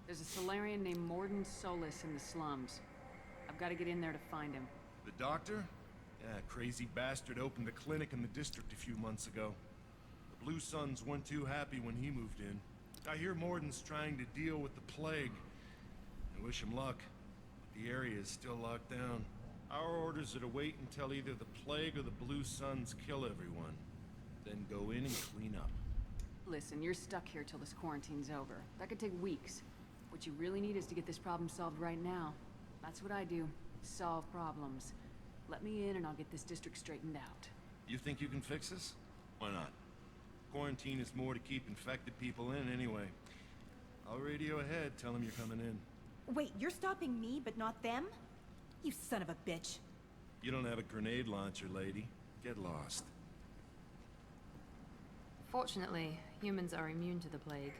There's a Solarian named Morden Solis in the slums. I've got to get in there to find him. The doctor? Yeah, crazy bastard opened a clinic in the district a few months ago. The Blue Suns weren't too happy when he moved in. I hear Morden's trying to deal with the plague. I wish him luck, but the area is still locked down. Our orders are to wait until either the plague or the Blue Suns kill everyone. Then go in and clean up. Listen, you're stuck here till this quarantine's over. That could take weeks. What you really need is to get this problem solved right now. That's what I do. Solve problems. Let me in and I'll get this district straightened out. You think you can fix this? Why not? Quarantine is more to keep infected people in anyway. I'll radio ahead, tell them you're coming in. Wait, you're stopping me, but not them? You son of a bitch. You don't have a grenade launcher, lady. Get lost. Fortunately, humans are immune to the plague.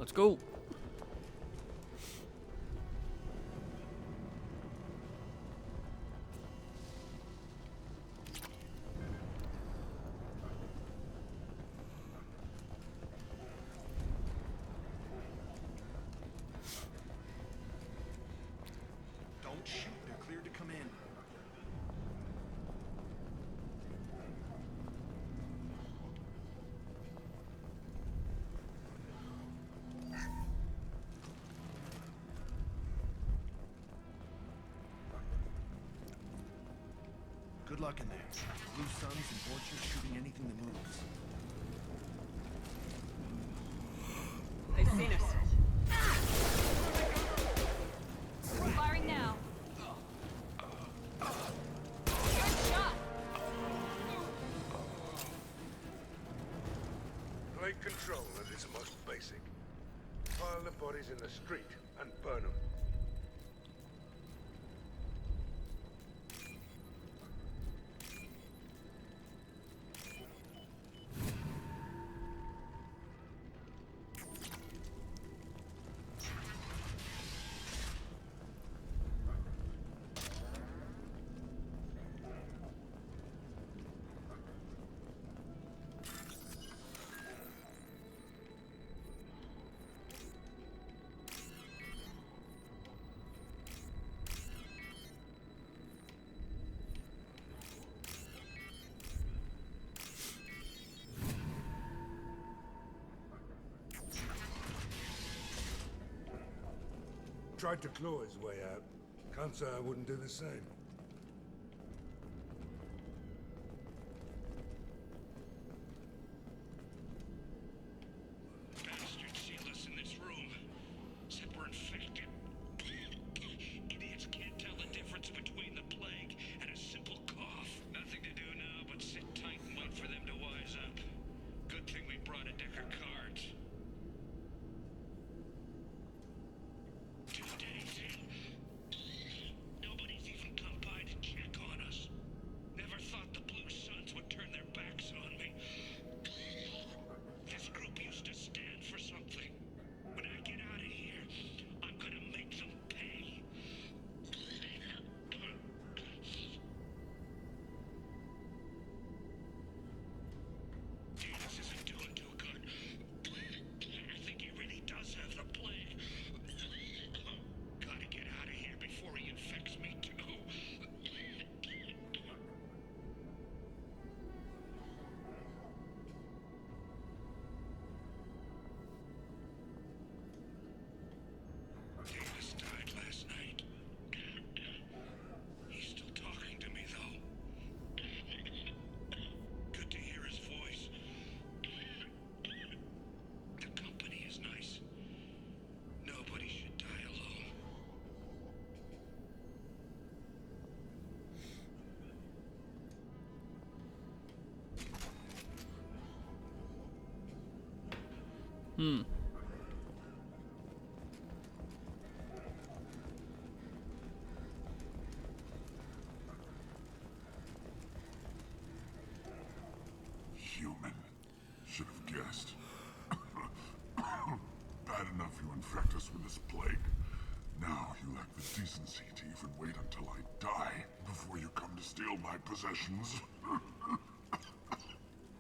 Let's go. Don't shoot. They're cleared to come in. Good luck in there. Blue Suns and Orchard shooting anything that moves. They've seen us. Firing now. Good shot. Plague control at its most basic. Pile the bodies in the street and burn them. Tried to claw his way out. Can't say I wouldn't do the same. Bastards sealed us in this room. Said we're infected. Idiots can't tell the difference between the plague and a simple cough. Nothing to do now but sit tight and wait for them to wise up. Good thing we brought a deck of cards. 2 days in. Nobody's even come by to check on us. Never thought the Blue Suns would turn their backs on me. This group used to stand for something. When I get out of here, I'm gonna make them pay. This isn't doing too good. I think he really does have the plague. Gotta get out of here before he infects me too. Davis died last night. He's still talking to me though. Good to hear his voice. The company is nice. Nobody should die alone. Hmm. Human. Should have guessed. Bad enough you infect us with this plague. Now you lack the decency to even wait until I die before you come to steal my possessions.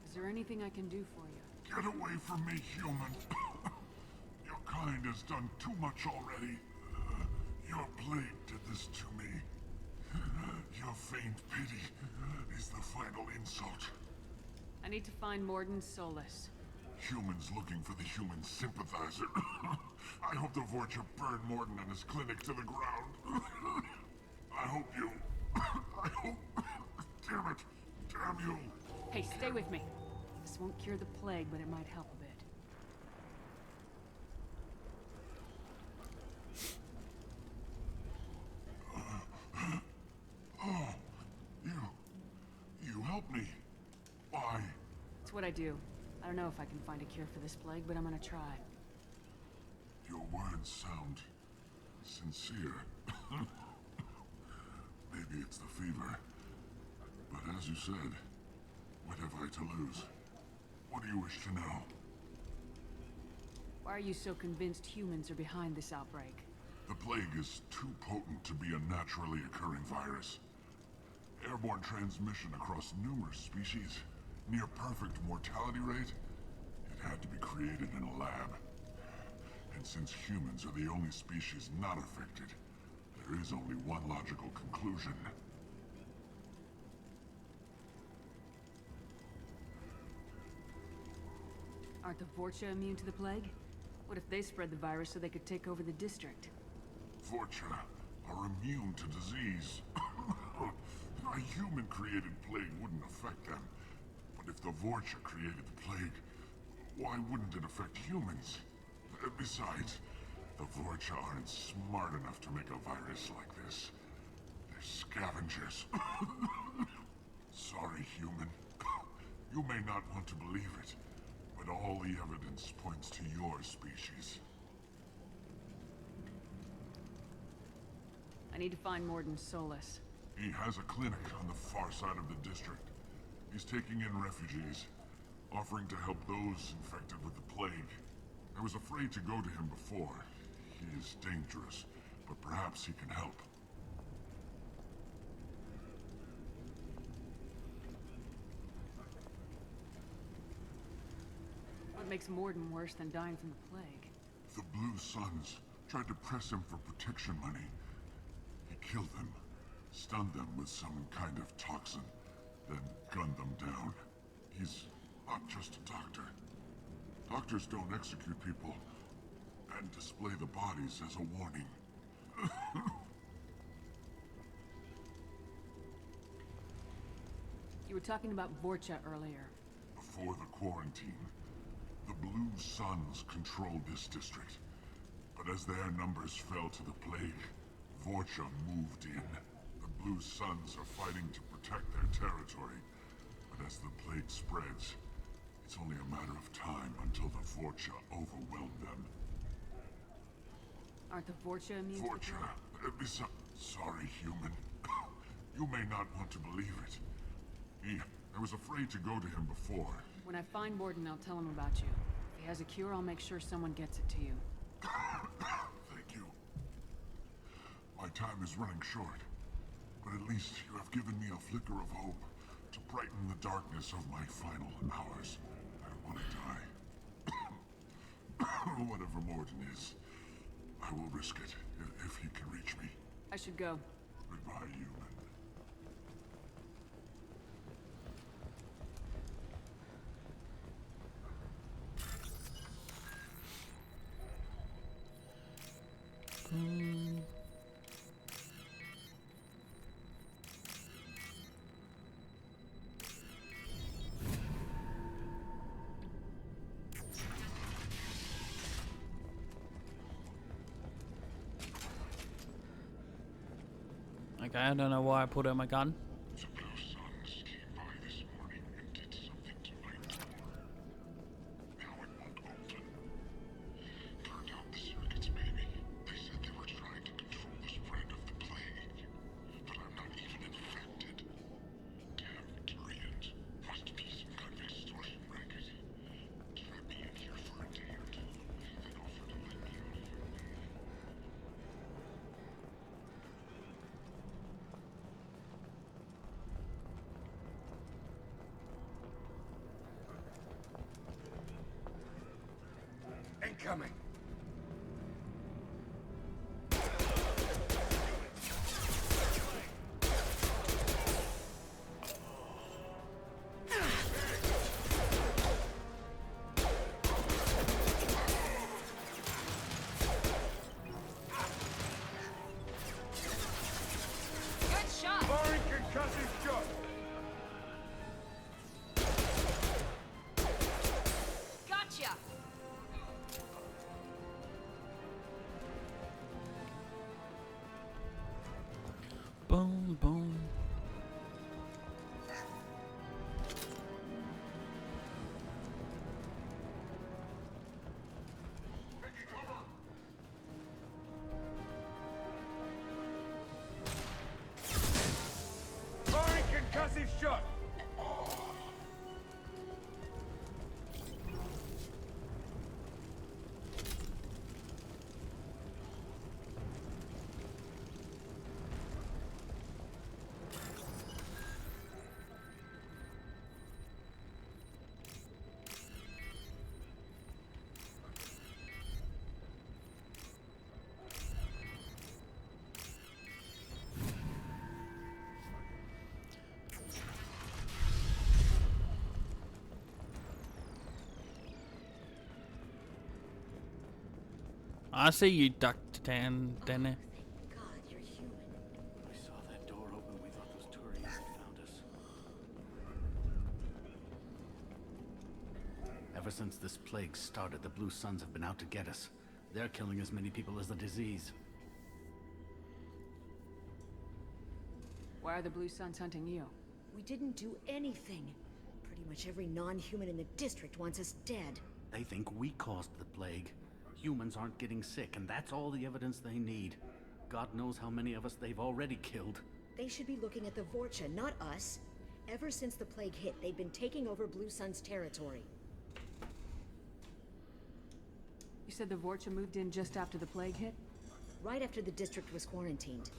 Is there anything I can do for you? Get away from me, human. Your kind has done too much already. Your plague did this to me. Your faint pity is the final insult. I need to find Morden Solus. Humans looking for the human sympathizer. I hope the Vorcha burn Morden and his clinic to the ground. I hope you... I hope... Damn it. Damn you. Hey, stay with me. This won't cure the plague, but it might help a bit. Oh, you helped me. Why? It's what I do. I don't know if I can find a cure for this plague, but I'm gonna try. Your words sound sincere. Maybe it's the fever. But as you said, what have I to lose? What do you wish to know? Why are you so convinced humans are behind this outbreak? The plague is too potent to be a naturally occurring virus. Airborne transmission across numerous species, near perfect mortality rate. It had to be created in a lab. And since humans are the only species not affected, there is only one logical conclusion. Aren't the Vorcha immune to the plague? What if they spread the virus so they could take over the district? Vorcha are immune to disease. A human-created plague wouldn't affect them. But if the Vorcha created the plague, why wouldn't it affect humans? Besides, the Vorcha aren't smart enough to make a virus like this. They're scavengers. Sorry, human. You may not want to believe it, but all the evidence points to your species. I need to find Mordin Solus. He has a clinic on the far side of the district. He's taking in refugees, offering to help those infected with the plague. I was afraid to go to him before. He is dangerous, but perhaps he can help. What makes Mordin worse than dying from the plague? The Blue Suns tried to press him for protection money. He killed them, stunned them with some kind of toxin, then gunned them down. He's not just a doctor. Doctors don't execute people and display the bodies as a warning. You were talking about Vorcha earlier. Before the quarantine, the Blue Suns controlled this district. But as their numbers fell to the plague, Vorcha moved in. The Blue Suns are fighting to protect their territory. But as the plague spreads, it's only a matter of time until the Vorcha overwhelm them. Aren't the Vorcha immune to the Vorcha, sorry, human. You may not want to believe it. I was afraid to go to him before. When I find Mordin, I'll tell him about you. If he has a cure, I'll make sure someone gets it to you. Thank you. My time is running short, but at least you have given me a flicker of hope to brighten the darkness of my final hours. I don't want to die. Whatever Mordin is, I will risk it if he can reach me. I should go. Goodbye, human. Okay, I don't know why I put out my gun. The Blue Suns came by this morning and did something to my door. Now it won't open. Turned out the circuits maybe. They said they were trying to control the spread of the plague. But I'm not even infected. Damn Tyrians. Must be some kind of extortion racket. Trap me in here for a day or two, then offer to let me out of your way. Incoming! Good shot! Firing concussive shot! Gotcha! I see you, Dr. Dan, Danny. God, you're human. We saw that door open. We thought those Turians had found us. Ever since this plague started, the Blue Suns have been out to get us. They're killing as many people as the disease. Why are the Blue Suns hunting you? We didn't do anything. Pretty much every non-human in the district wants us dead. They think we caused the plague. Humans aren't getting sick, and that's all the evidence they need. God knows how many of us they've already killed. They should be looking at the Vorcha, not us. Ever since the plague hit, they've been taking over Blue Sun's territory. You said the Vorcha moved in just after the plague hit? Right after the district was quarantined.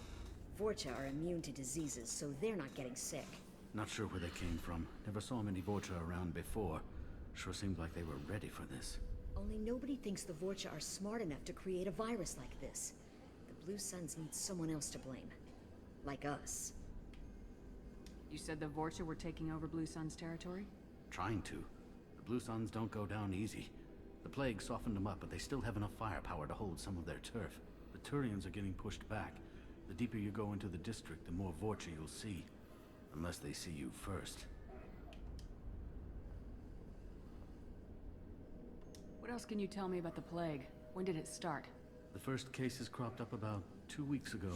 Vorcha are immune to diseases, so they're not getting sick. Not sure where they came from. Never saw many Vorcha around before. Sure seemed like they were ready for this. Only nobody thinks the Vorcha are smart enough to create a virus like this. The Blue Suns need someone else to blame. Like us. You said the Vorcha were taking over Blue Sun's territory? Trying to. The Blue Suns don't go down easy. The plague softened them up, but they still have enough firepower to hold some of their turf. The Turians are getting pushed back. The deeper you go into the district, the more Vorcha you'll see. Unless they see you first. What else can you tell me about the plague? When did it start? The first cases cropped up about 2 weeks ago.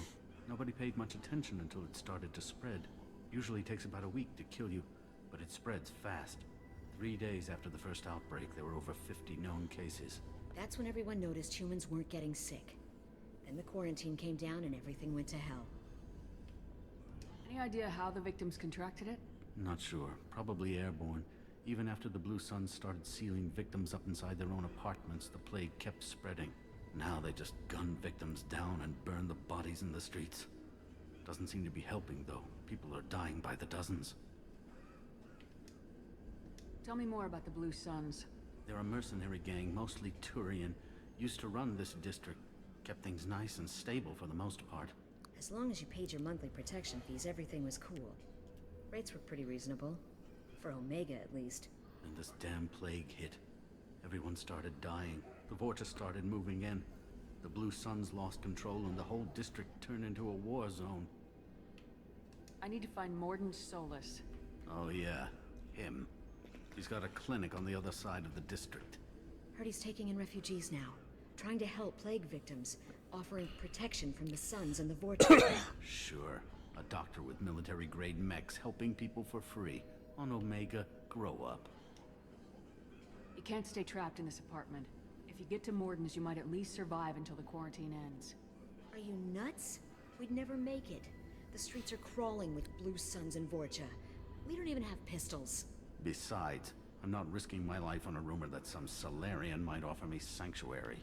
Nobody paid much attention until it started to spread. Usually takes about a week to kill you, but it spreads fast. 3 days after the first outbreak, there were over 50 known cases. That's when everyone noticed humans weren't getting sick. Then the quarantine came down and everything went to hell. Any idea how the victims contracted it? Not sure. Probably airborne. Even after the Blue Suns started sealing victims up inside their own apartments, the plague kept spreading. Now they just gun victims down and burn the bodies in the streets. Doesn't seem to be helping, though. People are dying by the dozens. Tell me more about the Blue Suns. They're a mercenary gang, mostly Turian. Used to run this district. Kept things nice and stable for the most part. As long as you paid your monthly protection fees, everything was cool. Rates were pretty reasonable. For Omega, at least. And this damn plague hit. Everyone started dying. The Vorcha started moving in. The Blue Suns lost control and the whole district turned into a war zone. I need to find Mordin Solus. Oh yeah, him. He's got a clinic on the other side of the district. Heard he's taking in refugees now. Trying to help plague victims. Offering protection from the Suns and the Vortex. Sure. A doctor with military-grade mechs helping people for free. On Omega, grow up. You can't stay trapped in this apartment. If you get to Mordin's, you might at least survive until the quarantine ends. Are you nuts? We'd never make it. The streets are crawling with Blue Suns and Vorcha. We don't even have pistols. Besides, I'm not risking my life on a rumor that some Solarian might offer me sanctuary.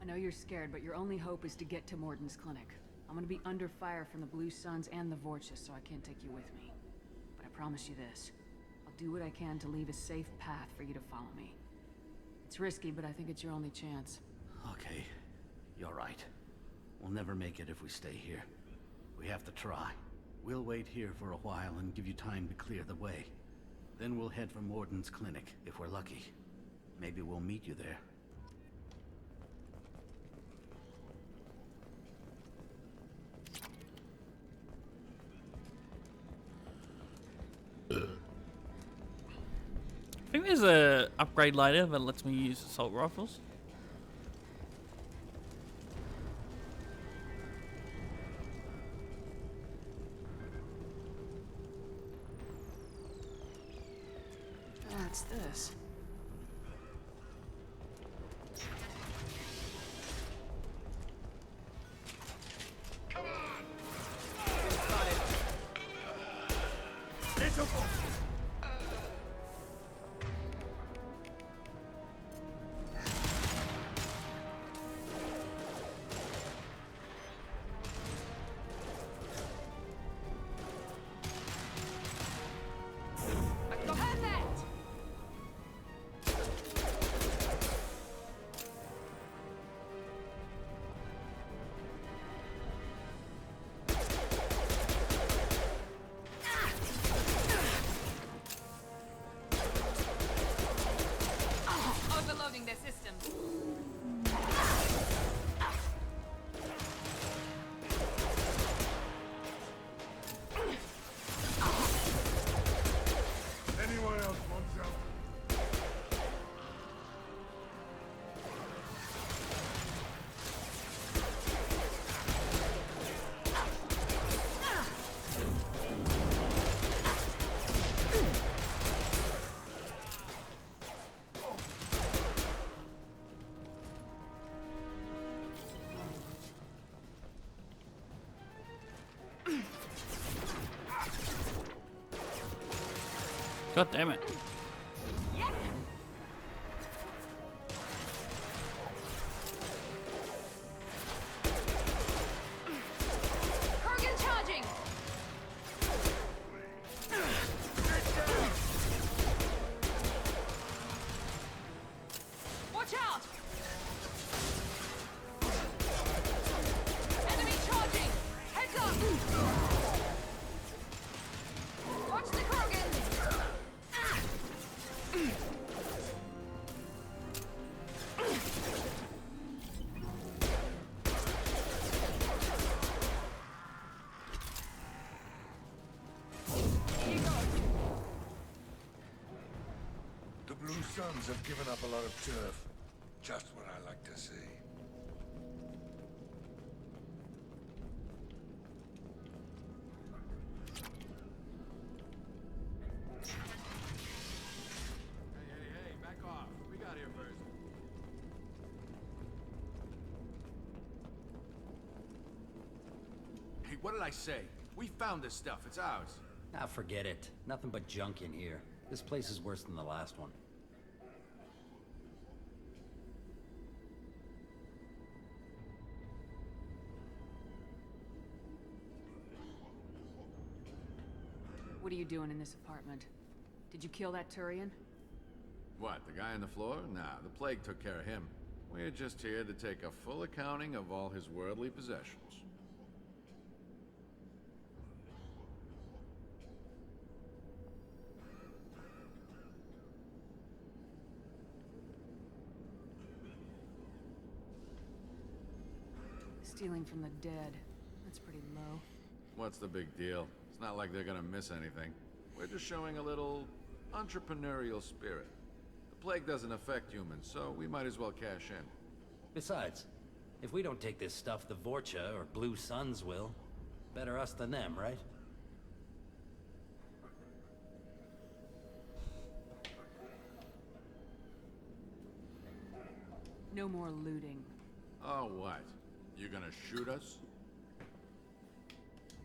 I know you're scared, but your only hope is to get to Mordin's clinic. I'm gonna be under fire from the Blue Suns and the Vorcha, so I can't take you with me. But I promise you this. I'll do what I can to leave a safe path for you to follow me. It's risky, but I think it's your only chance. Okay, you're right. We'll never make it if we stay here. We have to try. We'll wait here for a while and give you time to clear the way. Then we'll head for Mordin's clinic, if we're lucky. Maybe we'll meet you there. I think there's a upgrade later that lets me use assault rifles. What's this? God damn it. Kurgan charging! Watch out! Enemy charging! Heads up! Watch the Kurgans! The Blue Suns have given up a lot of turf. Just what I like to see. Hey, back off. We got here first. Hey, what did I say? We found this stuff. It's ours. Ah, forget it. Nothing but junk in here. This place is worse than the last one. What are you doing in this apartment? Did you kill that Turian? What, the guy on the floor? Nah, the plague took care of him. We're just here to take a full accounting of all his worldly possessions. Stealing from the dead. That's pretty low. What's the big deal? It's not like they're gonna miss anything. We're just showing a little entrepreneurial spirit. The plague doesn't affect humans, so we might as well cash in. Besides, if we don't take this stuff, the Vorcha or Blue Suns will. Better us than them, right? No more looting. Oh, what? You gonna shoot us?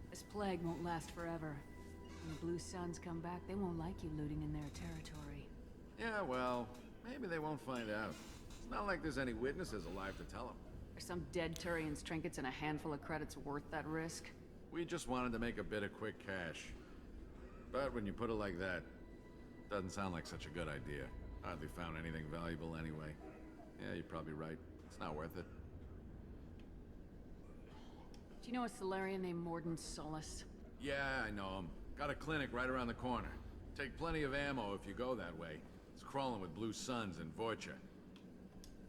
This plague won't last forever. When Blue Suns come back, they won't like you looting in their territory. Yeah, well, maybe they won't find out. It's not like there's any witnesses alive to tell them. Are some dead Turian's trinkets and a handful of credits worth that risk? We just wanted to make a bit of quick cash. But when you put it like that, doesn't sound like such a good idea. Hardly found anything valuable anyway. Yeah, you're probably right. It's not worth it. Do you know a Solarian named Morden Solis? Yeah, I know him. Got a clinic right around the corner. Take plenty of ammo if you go that way. It's crawling with Blue Suns and Vorcha.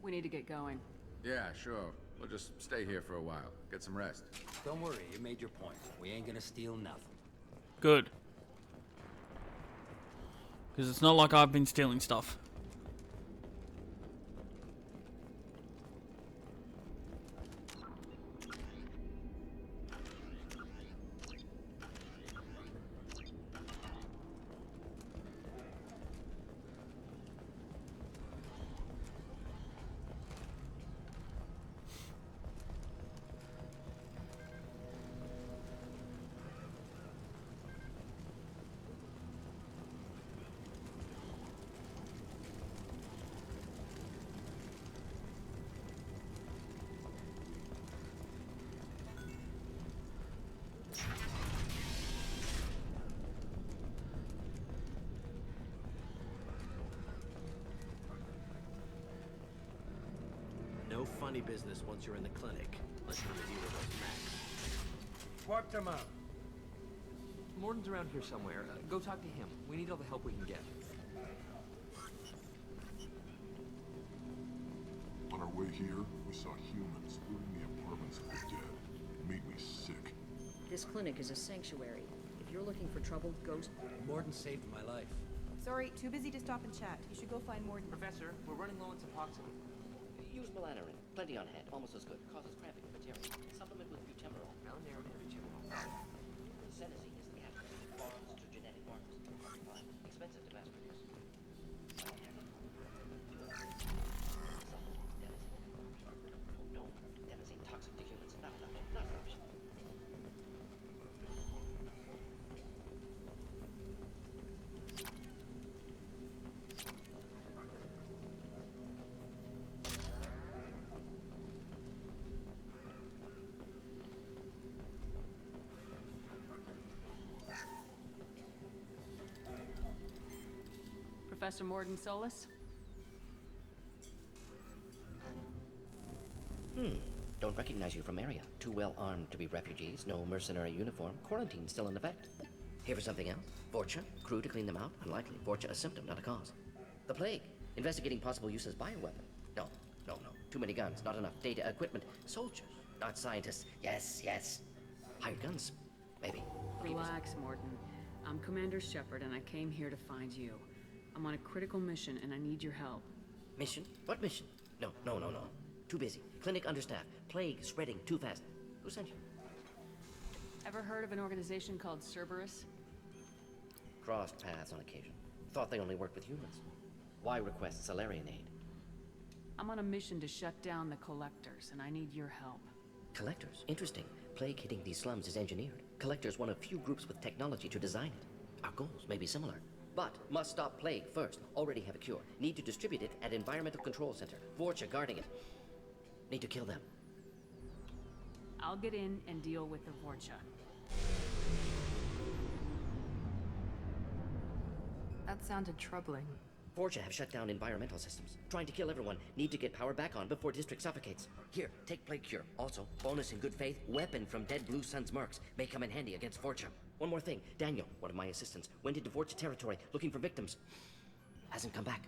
We need to get going. Yeah, sure. We'll just stay here for a while. Get some rest. Don't worry, you made your point. We ain't gonna steal nothing. Good. Because it's not like I've been stealing stuff. No funny business once you're in the clinic, unless you're the dealer with Max. Swap them out. Morden's around here somewhere. Go talk to him. We need all the help we can get. On our way here, we saw humans looting the apartments of the dead. It made me sick. This clinic is a sanctuary. If you're looking for trouble, go... Morden saved my life. Sorry, too busy to stop and chat. You should go find Morden. Professor, we're running low on Suboxone. Use Melanorin. Plenty on hand. Almost as good. Causes cramping and bacteria. Supplement with butemerol. Melanorin and butemerol. Senesine is the active. Bonds to genetic markers. Fine. Expensive to mass produce. No, adenosine toxic to humans. Not an option. Professor Morden Solus? Don't recognize you from area. Too well armed to be refugees, no mercenary uniform, quarantine still in effect. Here for something else? Vorcha? Crew to clean them out? Unlikely. Vorcha a symptom, not a cause. The plague? Investigating possible use as bioweapon? No. Too many guns, not enough data, equipment. Soldiers, not scientists. Yes. Hired guns, maybe. Relax, Morton. I'm Commander Shepard, and I came here to find you. I'm on a critical mission, and I need your help. Mission? What mission? No. Too busy. Clinic understaffed. Plague spreading too fast. Who sent you? Ever heard of an organization called Cerberus? Crossed paths on occasion. Thought they only worked with humans. Why request Salarian aid? I'm on a mission to shut down the Collectors, and I need your help. Collectors? Interesting. Plague hitting these slums is engineered. Collectors one of few groups with technology to design it. Our goals may be similar. But must stop plague first. Already have a cure. Need to distribute it at Environmental Control Center. Vorcha guarding it. Need to kill them. I'll get in and deal with the Vorcha. That sounded troubling. Vorcha have shut down environmental systems. Trying to kill everyone. Need to get power back on before district suffocates. Here, take plague cure. Also, bonus in good faith, weapon from dead Blue Sun's mercs. May come in handy against Vorcha. One more thing. Daniel, one of my assistants, went into Vorcha territory looking for victims. Hasn't come back.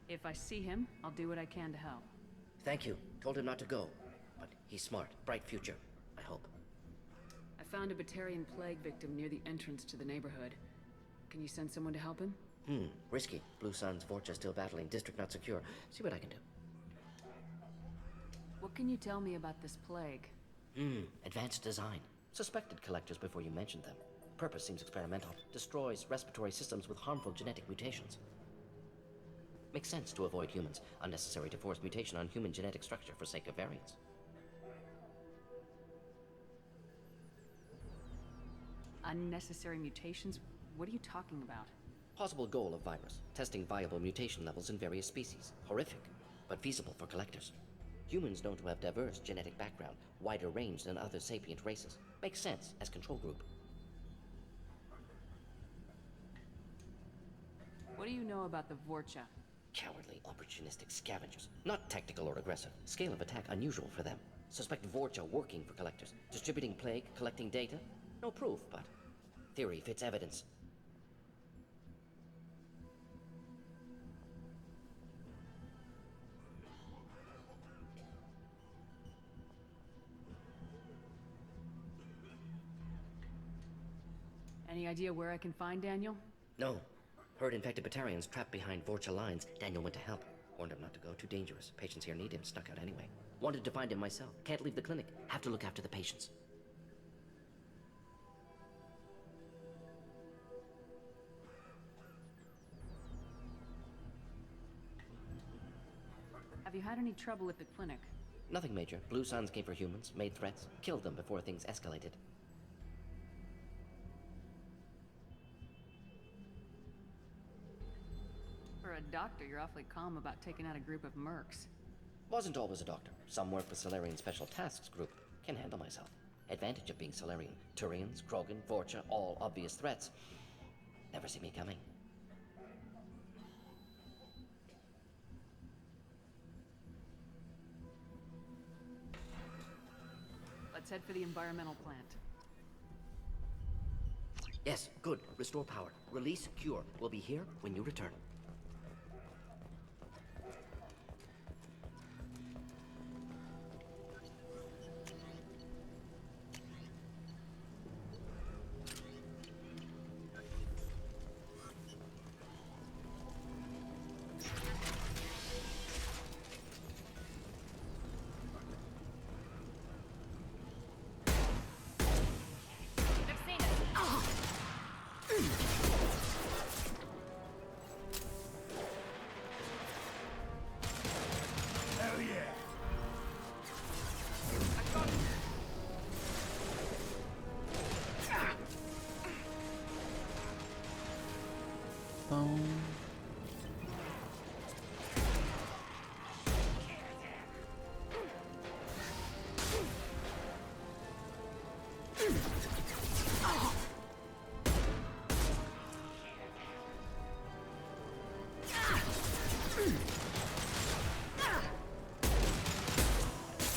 If I see him, I'll do what I can to help. Thank you. Told him not to go. But he's smart. Bright future. I hope. I found a Batarian plague victim near the entrance to the neighborhood. Can you send someone to help him? Risky. Blue Sun's Vorcha still battling. District not secure. See what I can do. What can you tell me about this plague? Advanced design. Suspected collectors before you mentioned them. Purpose seems experimental. Destroys respiratory systems with harmful genetic mutations. Makes sense to avoid humans. Unnecessary to force mutation on human genetic structure for sake of variance. Unnecessary mutations? What are you talking about? Possible goal of virus. Testing viable mutation levels in various species. Horrific, but feasible for collectors. Humans known to have diverse genetic background, wider range than other sapient races. Makes sense as control group. What do you know about the Vorcha? Cowardly, opportunistic scavengers. Not tactical or aggressive. Scale of attack unusual for them. Suspect Vorcha working for collectors. Distributing plague, collecting data. No proof, but theory fits evidence. Any idea where I can find Daniel? No. Heard infected Batarians trapped behind Vorcha lines. Daniel went to help. Warned him not to go. Too dangerous. Patients here need him. Snuck out anyway. Wanted to find him myself. Can't leave the clinic. Have to look after the patients. Have you had any trouble at the clinic? Nothing major. Blue Suns came for humans, made threats, killed them before things escalated. For a doctor, you're awfully calm about taking out a group of mercs. Wasn't always a doctor. Some work with Salarian Special Tasks Group. Can handle myself. Advantage of being Salarian. Turians, Krogan, Vorcha, all obvious threats. Never see me coming. Let's head for the environmental plant. Yes, good. Restore power. Release cure. We'll be here when you return.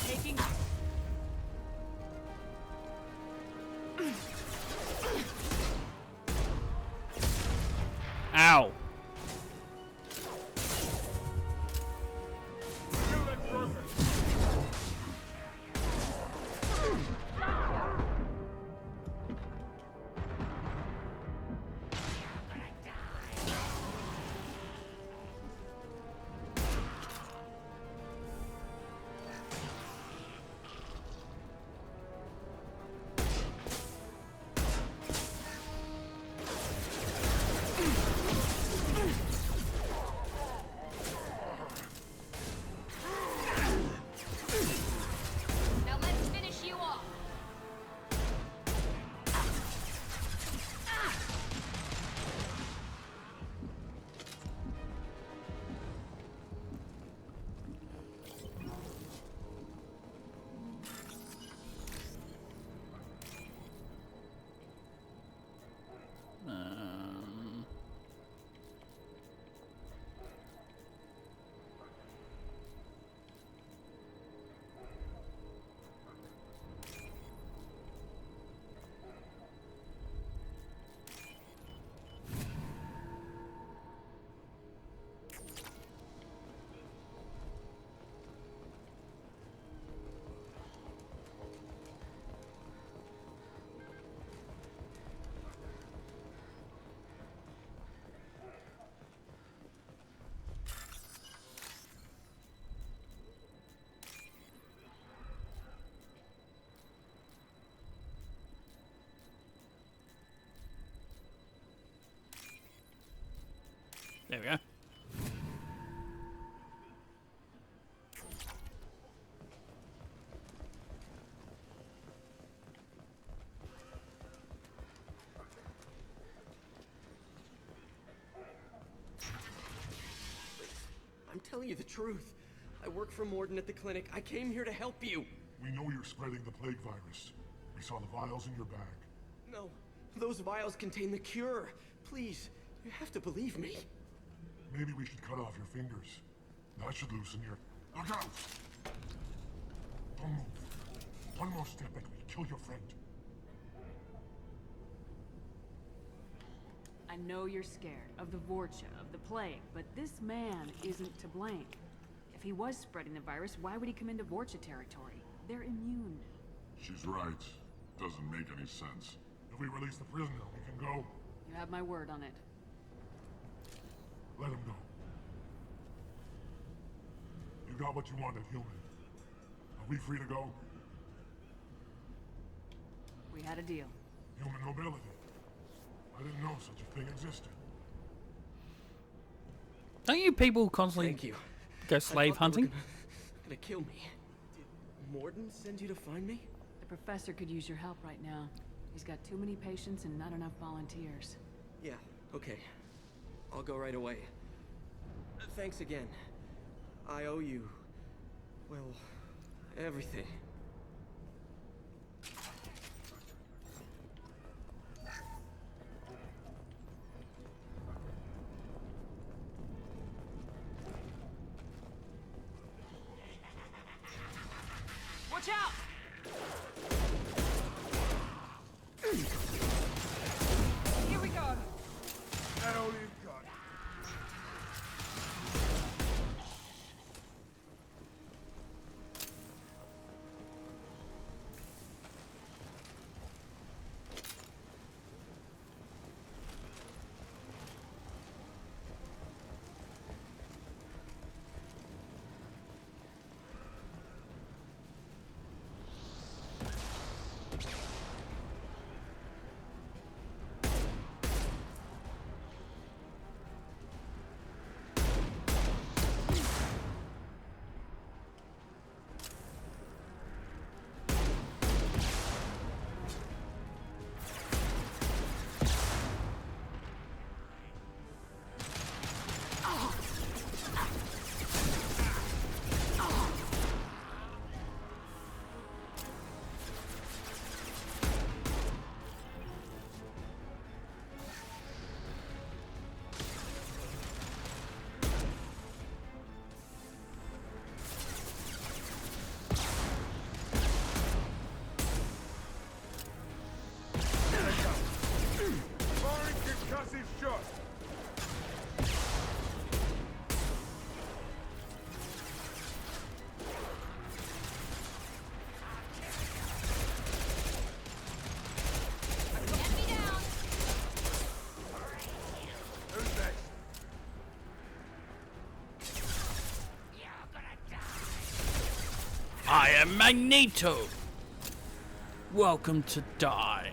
Taking. Ow. Now let's finish you off. There we go. I'm telling you the truth. I work for Morden at the clinic. I came here to help you. We know you're spreading the plague virus. We saw the vials in your bag. No, those vials contain the cure. Please, you have to believe me. Maybe we should cut off your fingers. That should loosen your... Look out! Don't move. One more step and we'll kill your friend. I know you're scared of the Vorcha, of the plague, but this man isn't to blame. If he was spreading the virus, why would he come into Vorcha territory? They're immune. She's right. Doesn't make any sense. If we release the prisoner, we can go. You have my word on it. Let him go. You got what you wanted, human. Are we free to go? We had a deal. Human nobility. I didn't know such a thing existed. Don't you people constantly Thank you. go slave hunting? Gonna kill me. Did Morden send you to find me? The professor could use your help right now. He's got too many patients and not enough volunteers. Yeah, okay. I'll go right away. Thanks again. I owe you... well, everything. Watch out! Here we go. That all you've got. I am Magneto. Welcome to die.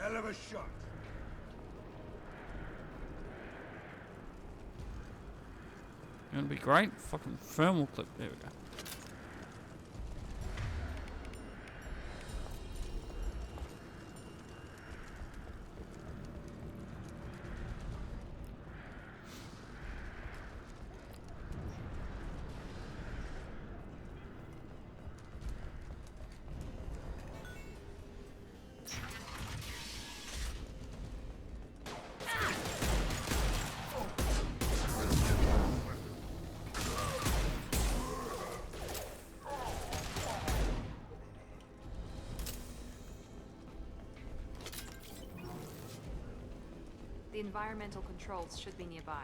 Hell of a shot. Gonna be great. Fucking thermal clip. There we go. The environmental controls should be nearby.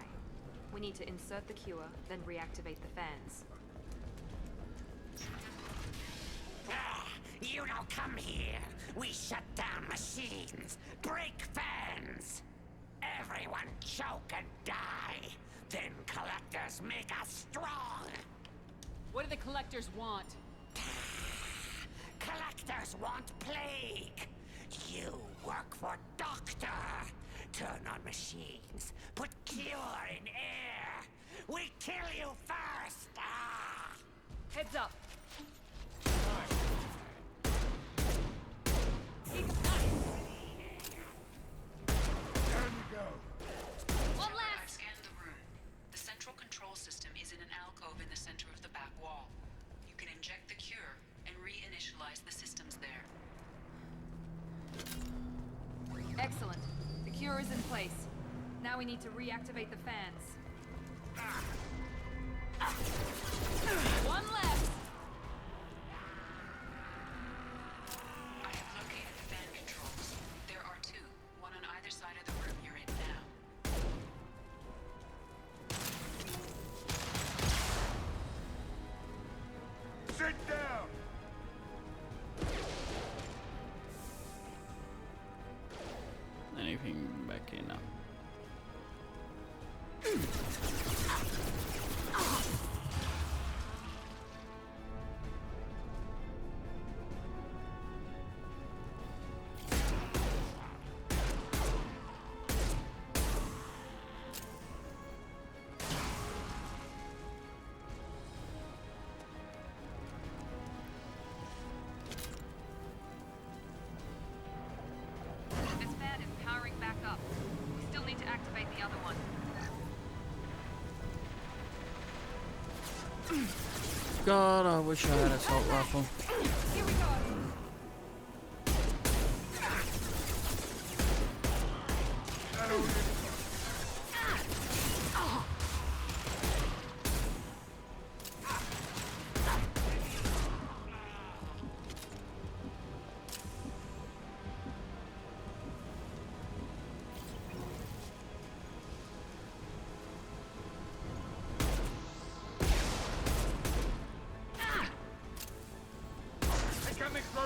We need to insert the cure, then reactivate the fans. You don't come here. We shut down machines, break fans. Everyone choke and die. Then collectors make us strong. What do the collectors want? Collectors want plague. You work for Doctor. Turn on machines. Put cure in air. We kill you first. Heads up. There you go. One last. I've scanned the room. The central control system is in an alcove in the center of the back wall. You can inject the cure and reinitialize the systems there. Excellent. The cure is in place. Now we need to reactivate the fans. One left! I have located the fan controls. There are two, one on either side of the room you're in now. Sit down. Anything back here now? This fan is powering back up. We still need to activate the other one. God, I wish I had a assault rifle. Here we go.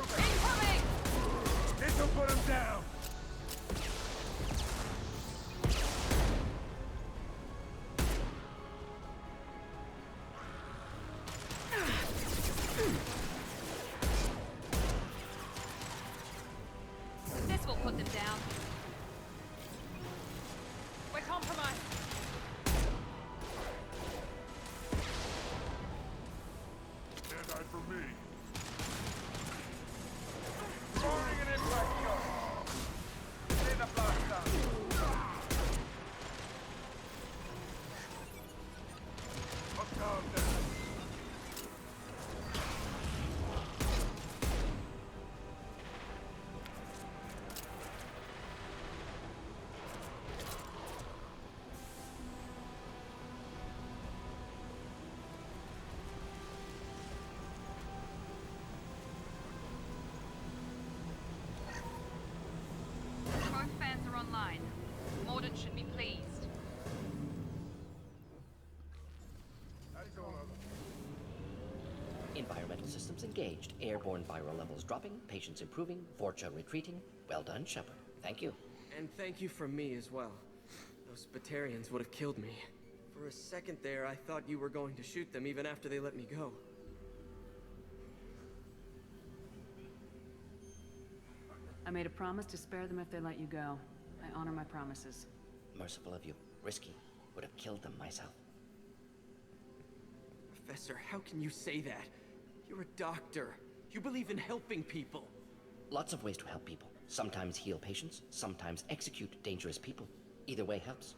Incoming! This'll put him down. This will put them down. We're compromised. Can't die for me. Firing an impact shot. See the blaster. Look down there. Environmental systems engaged. Airborne viral levels dropping. Patients improving. Vorcha retreating. Well done, Shepard. Thank you. And thank you from me as well. Those Batarians would have killed me. For a second there, I thought you were going to shoot them even after they let me go. I made a promise to spare them if they let you go. I honor my promises. Merciful of you. Risky. Would have killed them myself. Professor, how can you say that? You're a doctor. You believe in helping people. Lots of ways to help people. Sometimes heal patients, sometimes execute dangerous people. Either way helps.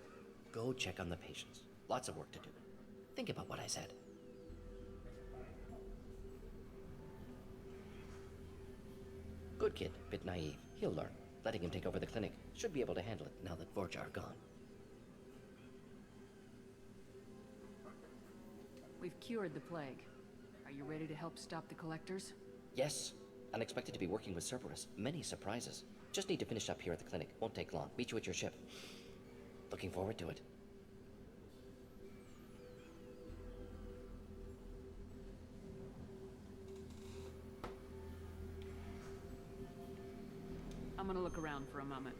Go check on the patients. Lots of work to do. Think about what I said. Good kid, bit naive. He'll learn. Letting him take over the clinic. Should be able to handle it now that Vorcha are gone. We've cured the plague. Are you ready to help stop the collectors? Yes. Unexpected to be working with Cerberus. Many surprises. Just need to finish up here at the clinic. Won't take long. Meet you at your ship. Looking forward to it. I'm gonna look around for a moment.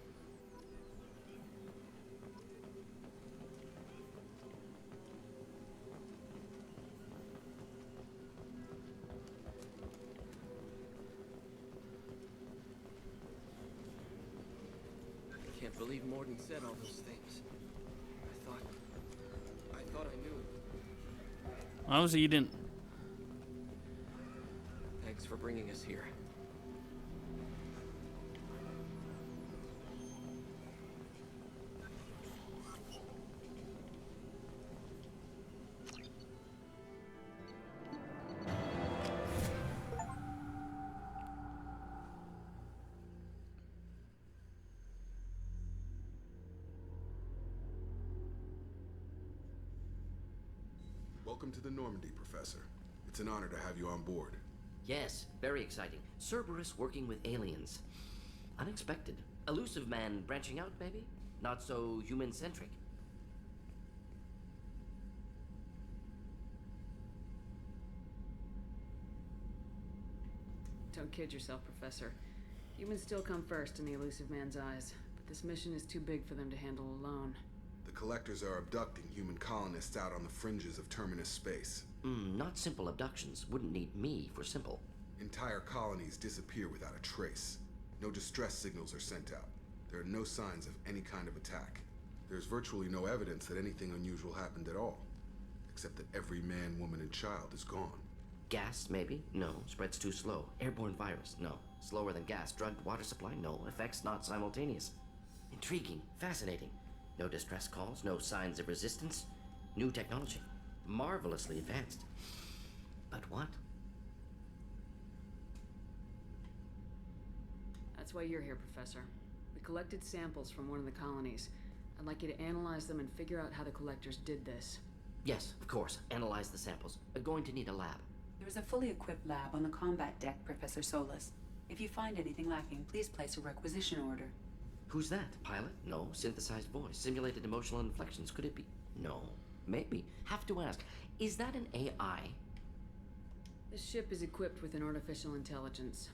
I can't believe Morden said all those things. I thought I knew. Obviously you didn't. Thanks for bringing us here. Welcome to the Normandy, Professor. It's an honor to have you on board. Yes, very exciting. Cerberus working with aliens. Unexpected. Elusive man branching out, maybe? Not so human-centric. Don't kid yourself, Professor. Humans still come first in the elusive man's eyes, but this mission is too big for them to handle alone. The Collectors are abducting human colonists out on the fringes of Terminus space. Not simple abductions. Wouldn't need me for simple. Entire colonies disappear without a trace. No distress signals are sent out. There are no signs of any kind of attack. There's virtually no evidence that anything unusual happened at all. Except that every man, woman, and child is gone. Gas, maybe? No. Spreads too slow. Airborne virus? No. Slower than gas. Drugged water supply? No. Effects not simultaneous. Intriguing. Fascinating. No distress calls. No signs of resistance. New technology. Marvelously advanced. But what? That's why you're here, Professor. We collected samples from one of the colonies. I'd like you to analyze them and figure out how the Collectors did this. Yes, of course. Analyze the samples. We're going to need a lab. There is a fully equipped lab on the combat deck, Professor Solis. If you find anything lacking, please place a requisition order. Who's that? Pilot? No. Synthesized voice. Simulated emotional inflections. Could it be? No. Maybe. Have to ask. Is that an AI? This ship is equipped with an artificial intelligence.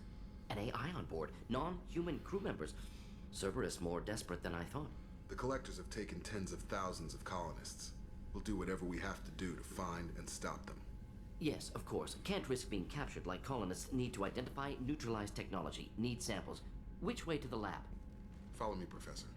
An AI on board. Non-human crew members. Cerberus more desperate than I thought. The Collectors have taken tens of thousands of colonists. We'll do whatever we have to do to find and stop them. Yes, of course. Can't risk being captured like colonists. Need to identify, neutralize technology. Need samples. Which way to the lab? Follow me, Professor.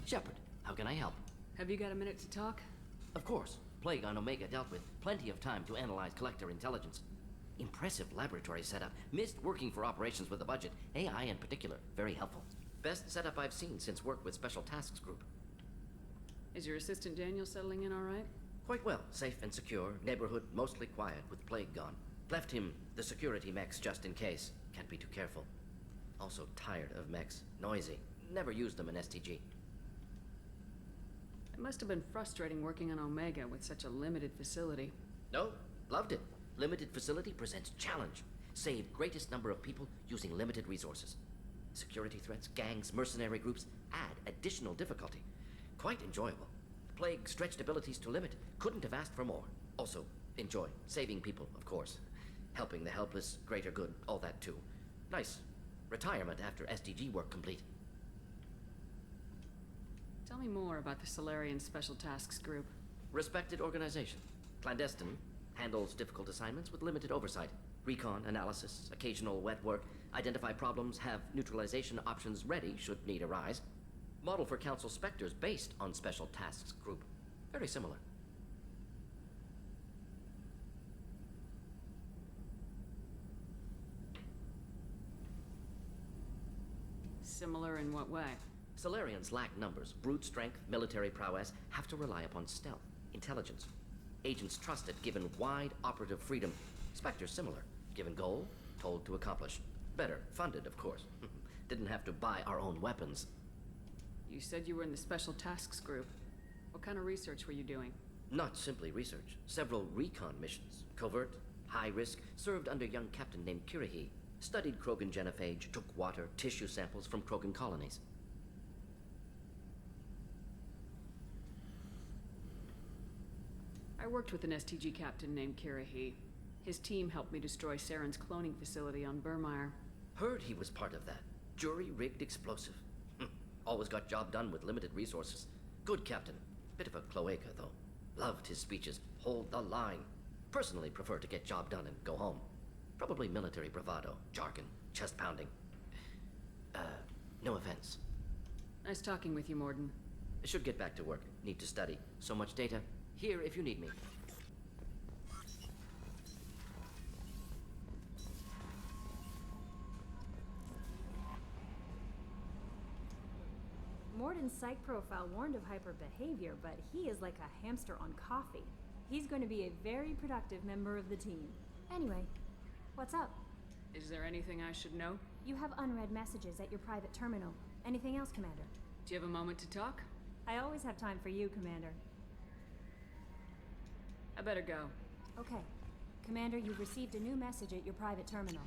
Shepard, how can I help? Have you got a minute to talk? Of course. Plague on Omega dealt with. Plenty of time to analyze collector intelligence. Impressive laboratory setup. Missed working for operations with a budget. AI in particular. Very helpful. Best setup I've seen since work with Special Tasks Group. Is your assistant Daniel settling in all right? Quite well. Safe and secure. Neighborhood mostly quiet with Plague gone. Left him the security mechs just in case. Can't be too careful. Also tired of mechs. Noisy. Never used them in STG. It must have been frustrating working on Omega with such a limited facility. No, loved it. Limited facility presents challenge. Save greatest number of people using limited resources. Security threats, gangs, mercenary groups add additional difficulty. Quite enjoyable. Plague stretched abilities to limit. Couldn't have asked for more. Also, enjoy. Saving people, of course. Helping the helpless, greater good, all that too. Nice. Retirement after SDG work complete. Tell me more about the Solarian Special Tasks Group. Respected organization. Clandestine. Handles difficult assignments with limited oversight. Recon, analysis, occasional wet work. Identify problems, have neutralization options ready should need arise. Model for Council Spectres based on Special Tasks Group. Very similar. Similar in what way? Solarians lack numbers, brute strength, military prowess, have to rely upon stealth, intelligence. Agents trusted, given wide operative freedom. Spectres similar, given goal, told to accomplish. Better, funded, of course. Didn't have to buy our own weapons. You said you were in the Special Tasks Group. What kind of research were you doing? Not simply research. Several recon missions. Covert, high risk, served under young captain named Kirahi. Studied Krogan genophage, took water, tissue samples from Krogan colonies. I worked with an STG captain named Kirahi. His team helped me destroy Saren's cloning facility on Burmire. Heard he was part of that. Jury-rigged explosive. Always got job done with limited resources. Good captain. Bit of a cloaca, though. Loved his speeches. Hold the line. Personally prefer to get job done and go home. Probably military bravado, jargon, chest pounding. No offense. Nice talking with you, Morden. Should get back to work. Need to study. So much data. Here if you need me. Morden's psych profile warned of hyper behavior, but he is like a hamster on coffee. He's going to be a very productive member of the team. Anyway, what's up? Is there anything I should know? You have unread messages at your private terminal. Anything else, Commander? Do you have a moment to talk? I always have time for you, Commander. I better go. Okay. Commander, you've received a new message at your private terminal.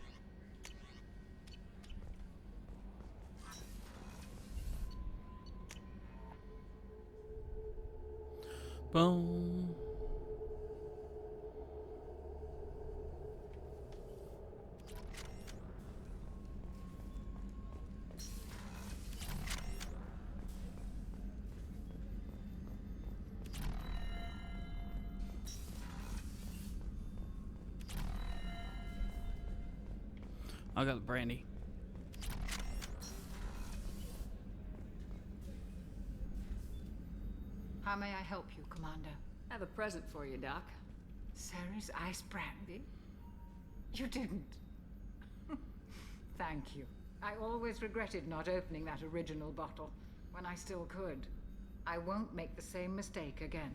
Boom. I got the brandy. How may I help you, Commander? I have a present for you, Doc. Sarah's ice brandy? You didn't. Thank you. I always regretted not opening that original bottle when I still could. I won't make the same mistake again.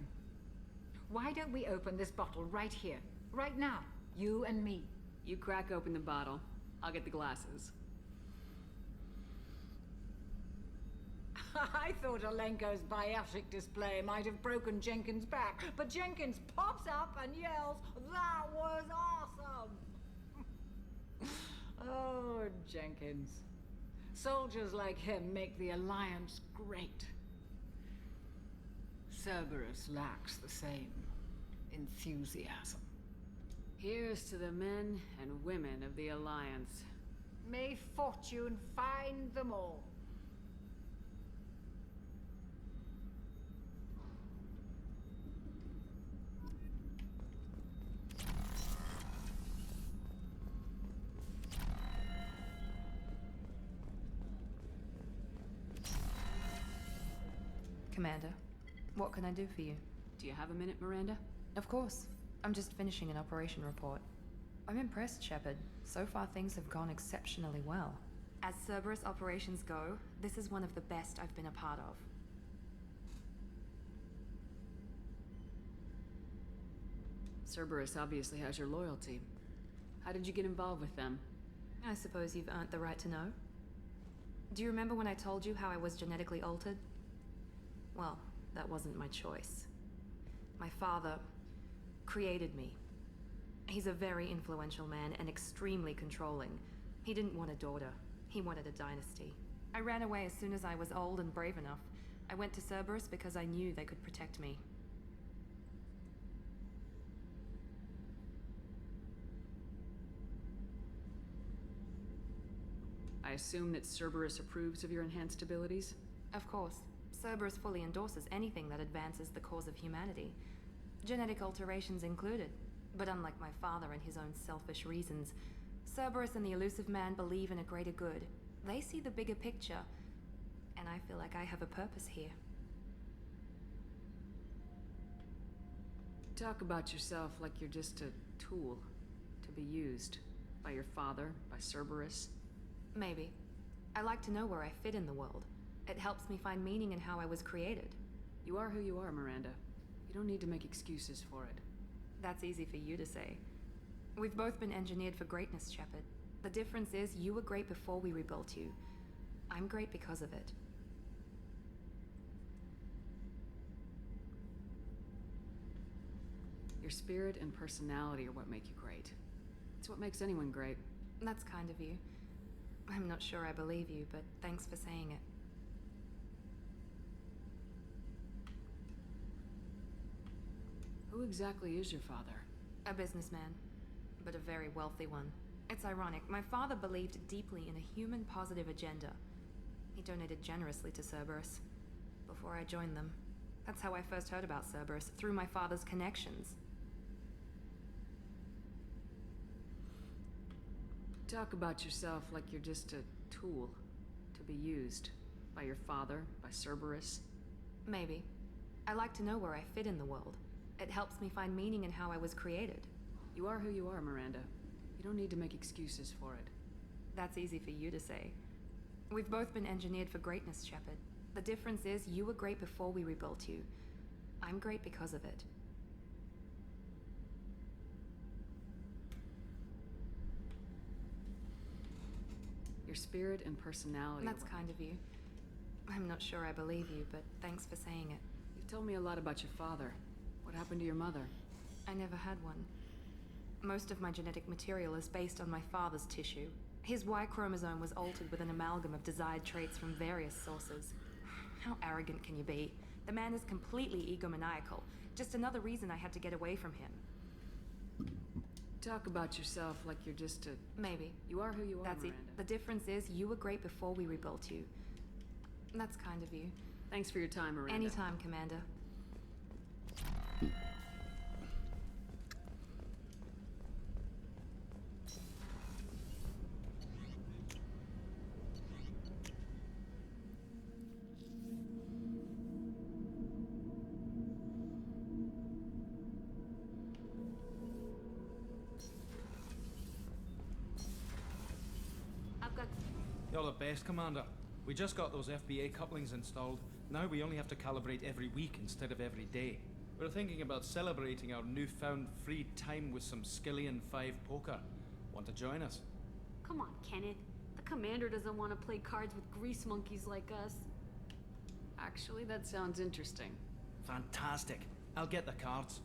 Why don't we open this bottle right here, right now? You and me. You crack open the bottle. I'll get the glasses. I thought Alenko's biotic display might have broken Jenkins' back, but Jenkins pops up and yells, "That was awesome!" Oh, Jenkins. Soldiers like him make the Alliance great. Cerberus lacks the same enthusiasm. Here's to the men and women of the Alliance. May fortune find them all. Commander, what can I do for you? Do you have a minute, Miranda? Of course. I'm just finishing an operation report. I'm impressed, Shepard. So far things have gone exceptionally well. As Cerberus operations go, this is one of the best I've been a part of. Cerberus obviously has your loyalty. How did you get involved with them? I suppose you've earned the right to know. Do you remember when I told you how I was genetically altered? Well, that wasn't my choice. My father created me. He's a very influential man and extremely controlling. He didn't want a daughter. He wanted a dynasty. I ran away as soon as I was old and brave enough. I went to Cerberus because I knew they could protect me. I assume that Cerberus approves of your enhanced abilities? Of course. Cerberus fully endorses anything that advances the cause of humanity. Genetic alterations included. But unlike my father and his own selfish reasons, Cerberus and the Elusive Man believe in a greater good. They see the bigger picture, and I feel like I have a purpose here. Talk about yourself like you're just a tool to be used by your father, by Cerberus. Maybe. I like to know where I fit in the world. It helps me find meaning in how I was created. You are who you are, Miranda. You don't need to make excuses for it. That's easy for you to say. We've both been engineered for greatness, Shepard. The difference is you were great before we rebuilt you. I'm great because of it. Your spirit and personality are what make you great. It's what makes anyone great. That's kind of you. I'm not sure I believe you, but thanks for saying it. Who exactly is your father? A businessman, but a very wealthy one. It's ironic. My father believed deeply in a human-positive agenda. He donated generously to Cerberus before I joined them. That's how I first heard about Cerberus, through my father's connections. Talk about yourself like you're just a tool to be used by your father, by Cerberus. Maybe. I like to know where I fit in the world. It helps me find meaning in how I was created. You are who you are, Miranda. You don't need to make excuses for it. That's easy for you to say. We've both been engineered for greatness, Shepard. The difference is you were great before we rebuilt you. I'm great because of it. Your spirit and personality. That's kind of you. I'm not sure I believe you, but thanks for saying it. You've told me a lot about your father. What happened to your mother? I never had one. Most of my genetic material is based on my father's tissue. His Y chromosome was altered with an amalgam of desired traits from various sources. How arrogant can you be? The man is completely egomaniacal. Just another reason I had to get away from him. Talk about yourself like you're just a... Maybe. You are who you are, That's Miranda. it. The difference is you were great before we rebuilt you. That's kind of you. Thanks for your time, Miranda. Anytime, Commander. You're the best, Commander. We just got those FBA couplings installed. Now we only have to calibrate every week instead of every day. We're thinking about celebrating our newfound free time with some Skillian 5 poker. Want to join us? Come on, Kenneth. The commander doesn't want to play cards with grease monkeys like us. Actually, that sounds interesting. Fantastic. I'll get the cards.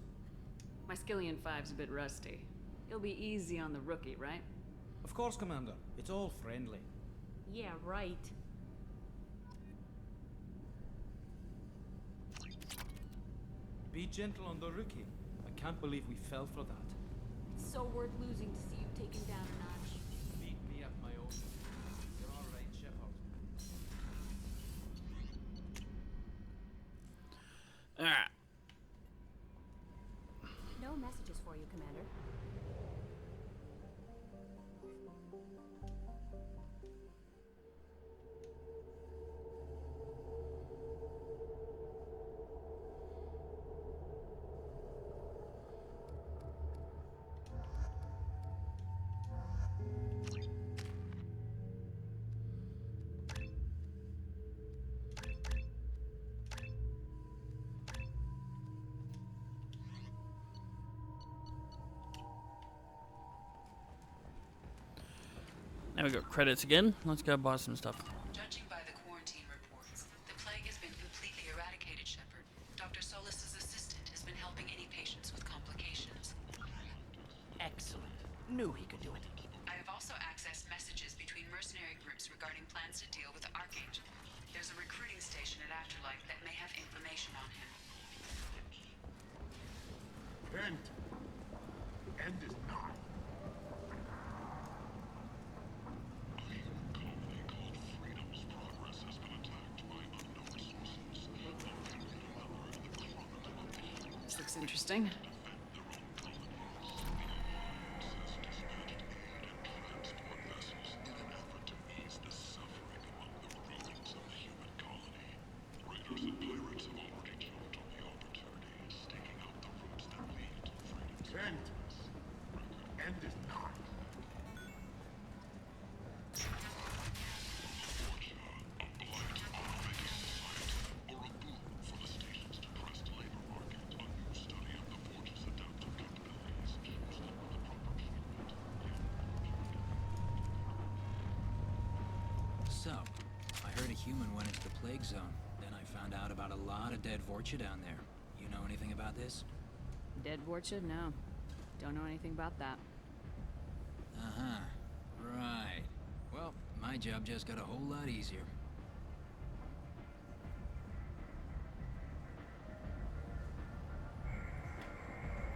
My Skillian 5's a bit rusty. You'll be easy on the rookie, right? Of course, Commander. It's all friendly. Yeah, right. Be gentle on the rookie. I can't believe we fell for that. It's so worth losing to see you taken down a notch. Beat me up my own. You're all right, Shepard. Alright. No messages for you, Commander. Now we got credits again. Let's go buy some stuff. Judging by the quarantine reports, the plague has been completely eradicated, Shepard. Dr. Solis's assistant has been helping any patients with complications. Excellent. Knew he could do it. I have also accessed messages between mercenary groups regarding plans to deal with the Archangel. There's a recruiting station at Afterlife that may have information on him. End. End is not. This looks interesting. End is not. So, I heard a human went into the plague zone. Then I found out about a lot of dead Vorcha down there. You know anything about this? Dead Vorcha? No. Don't know anything about that. Uh-huh. Right. Well, my job just got a whole lot easier.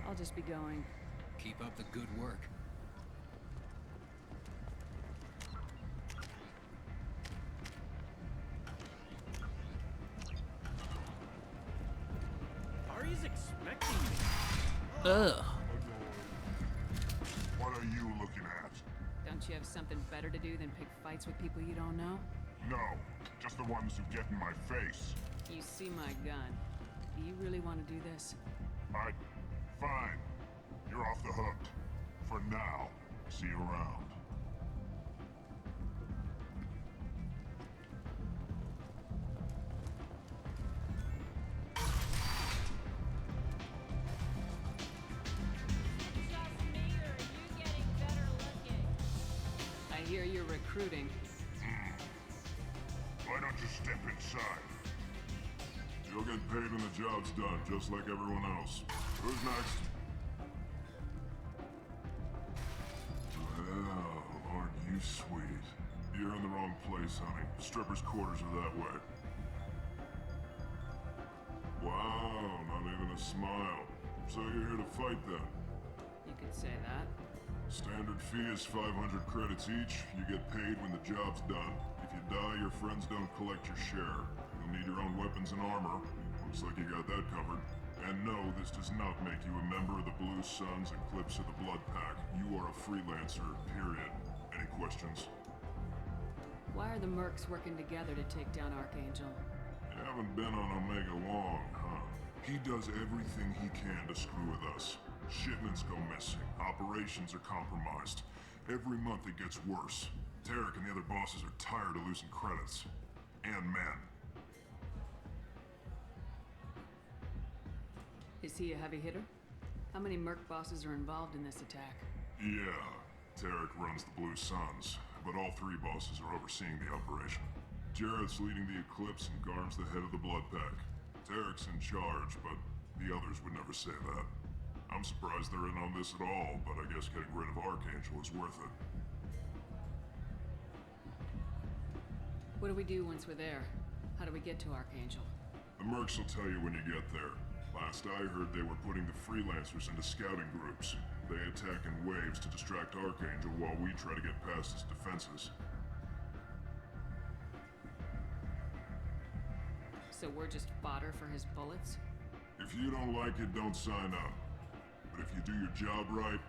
I'll just be going. Keep up the good work. Ari's expecting me. Ugh. What are you looking at? Don't you have something better to do than pick fights with people you don't know? No, just the ones who get in my face. You see my gun. Do you really want to do this? Fine. You're off the hook. For now. See you around. I hear you're recruiting. Why don't you step inside? You'll get paid when the job's done, just like everyone else. Who's next? Well, aren't you sweet? You're in the wrong place, honey. Strippers' quarters are that way. Wow, not even a smile. So you're here to fight then? You could say that. Standard fee is 500 credits each. You get paid when the job's done. If you die, your friends don't collect your share. You'll need your own weapons and armor. Looks like you got that covered. And no, this does not make you a member of the Blue Suns Eclipse of the Blood Pack. You are a freelancer, period. Any questions? Why are the mercs working together to take down Archangel? You haven't been on Omega long, huh? He does everything he can to screw with us. Shipments go missing. Operations are compromised. Every month it gets worse. Tarek and the other bosses are tired of losing credits. And men. Is he a heavy hitter? How many merc bosses are involved in this attack? Yeah, Tarek runs the Blue Suns, but all three bosses are overseeing the operation. Jarrett's leading the Eclipse and Garm's the head of the Blood Pack. Tarek's in charge, but the others would never say that. I'm surprised they're in on this at all, but I guess getting rid of Archangel is worth it. What do we do once we're there? How do we get to Archangel? The mercs will tell you when you get there. Last I heard, they were putting the freelancers into scouting groups. They attack in waves to distract Archangel while we try to get past his defenses. So we're just fodder for his bullets? If you don't like it, don't sign up. But if you do your job right,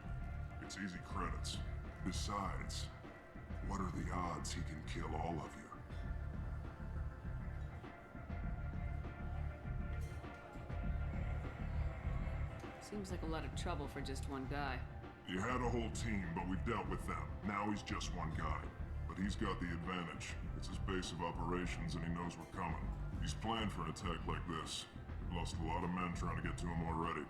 it's easy credits. Besides, what are the odds he can kill all of you? Seems like a lot of trouble for just one guy. You had a whole team, but we've dealt with them. Now he's just one guy. But he's got the advantage. It's his base of operations and he knows we're coming. He's planned for an attack like this. We've lost a lot of men trying to get to him already.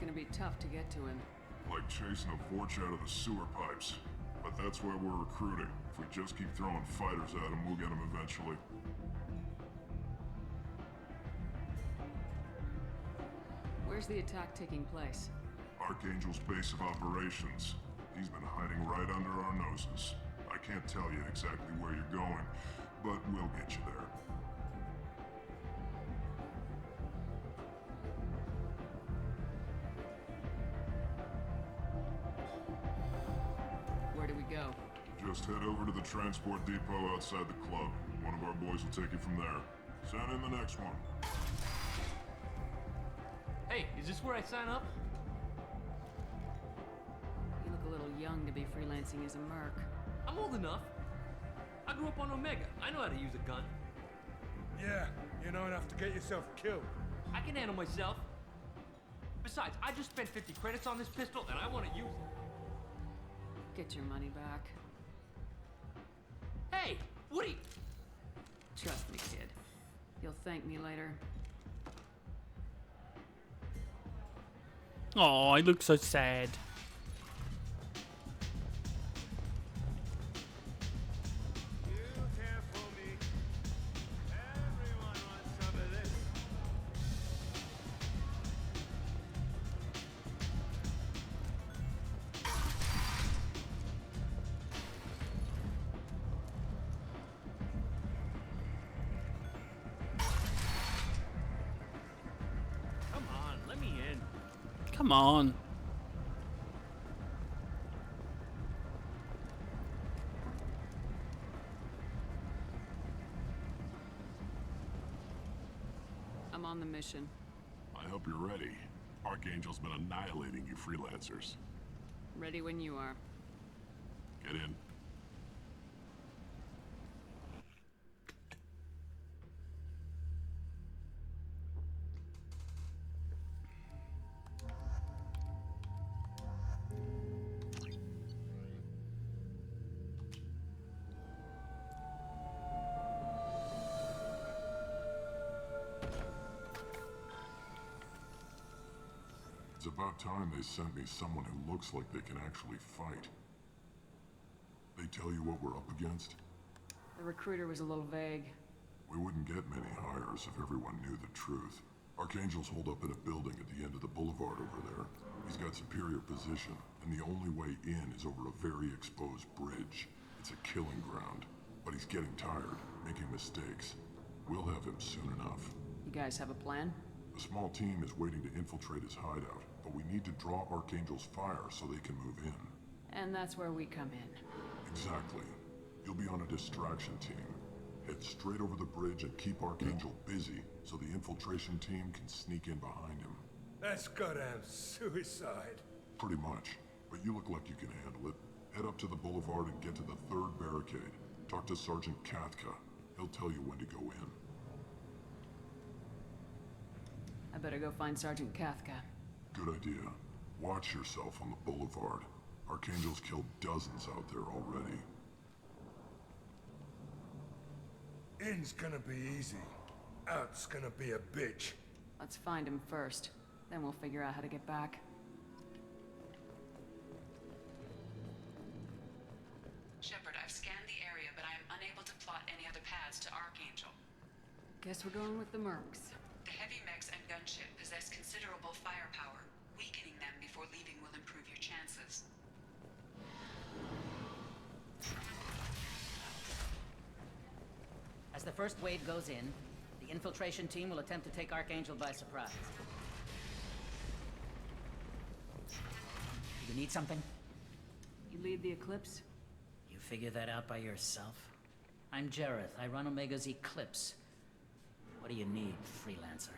gonna be tough to get to him. Like chasing a Vorch out of the sewer pipes. But that's why we're recruiting. If we just keep throwing fighters at him, we'll get him eventually. Where's the attack taking place? Archangel's base of operations. He's been hiding right under our noses. I can't tell you exactly where you're going, but we'll get you there. Where do we go? Just head over to the transport depot outside the club. One of our boys will take you from there. Send in the next one. Hey, is this where I sign up? You look a little young to be freelancing as a merc. I'm old enough. I grew up on Omega. I know how to use a gun. Yeah, you know enough to get yourself killed. I can handle myself. Besides, I just spent 50 credits on this pistol, and I want to use it. Get your money back. Hey, Woody! Trust me, kid. You'll thank me later. Oh, he looks so sad. Come on, let me in. Come on. I'm on the mission. I hope you're ready. Archangel's been annihilating you freelancers. Ready when you are. Get in. It's about time they sent me someone who looks like they can actually fight. They tell you what we're up against? The recruiter was a little vague. We wouldn't get many hires if everyone knew the truth. Archangel's holed up in a building at the end of the boulevard over there. He's got superior position, and the only way in is over a very exposed bridge. It's a killing ground, but he's getting tired, making mistakes. We'll have him soon enough. You guys have a plan? A small team is waiting to infiltrate his hideout, but we need to draw Archangel's fire so they can move in. And that's where we come in. Exactly. You'll be on a distraction team. Head straight over the bridge and keep Archangel busy so the infiltration team can sneak in behind him. That's goddamn suicide. Pretty much. But you look like you can handle it. Head up to the boulevard and get to the third barricade. Talk to Sergeant Kathka. He'll tell you when to go in. I better go find Sergeant Kathka. Good idea. Watch yourself on the boulevard. Archangel's killed dozens out there already. In's gonna be easy. Out's gonna be a bitch. Let's find him first. Then we'll figure out how to get back. Shepard, I've scanned the area, but I am unable to plot any other paths to Archangel. Guess we're going with the mercs. The heavy mechs and gunship possess considerable firepower. Weakening them before leaving will improve your chances. As the first wave goes in, the infiltration team will attempt to take Archangel by surprise. You need something? You lead the Eclipse? You figure that out by yourself? I'm Jareth. I run Omega's Eclipse. What do you need, freelancer?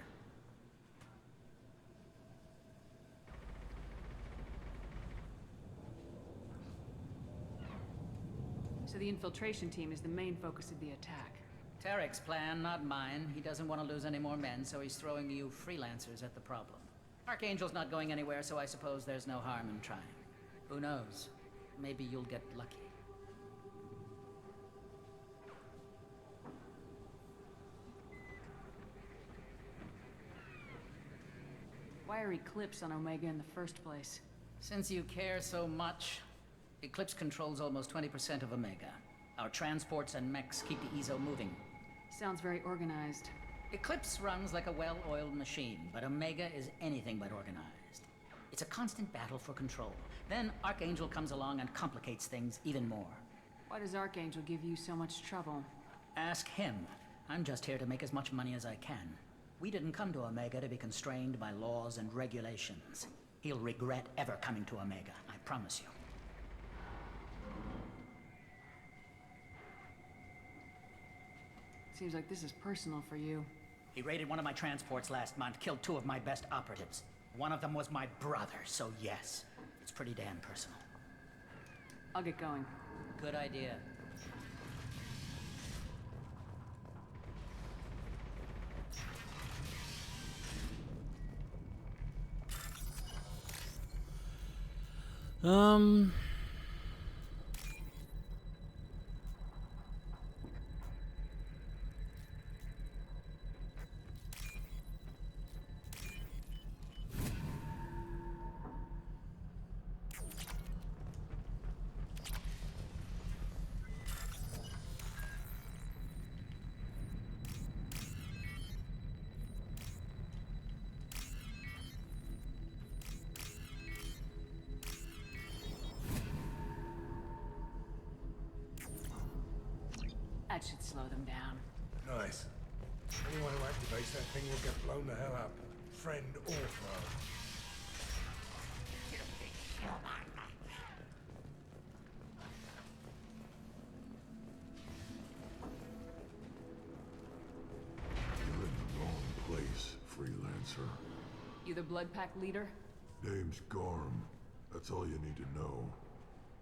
So the infiltration team is the main focus of the attack. Tarek's plan, not mine. He doesn't want to lose any more men, so he's throwing you freelancers at the problem. Archangel's not going anywhere, so I suppose there's no harm in trying. Who knows? Maybe you'll get lucky. Why are Eclipse on Omega in the first place? Since you care so much, Eclipse controls almost 20% of Omega. Our transports and mechs keep the EZO moving. Sounds very organized. Eclipse runs like a well-oiled machine, but Omega is anything but organized. It's a constant battle for control. Then Archangel comes along and complicates things even more. Why does Archangel give you so much trouble? Ask him. I'm just here to make as much money as I can. We didn't come to Omega to be constrained by laws and regulations. He'll regret ever coming to Omega, I promise you. Seems like this is personal for you. He raided one of my transports last month, killed 2 of my best operatives. One of them was my brother, so yes, it's pretty damn personal. I'll get going. Good idea. That should slow them down. Nice. Anyone who activates that thing will get blown the hell up. Friend or foe. You're in the wrong place, freelancer. You the Blood Pack leader? Name's Garm. That's all you need to know.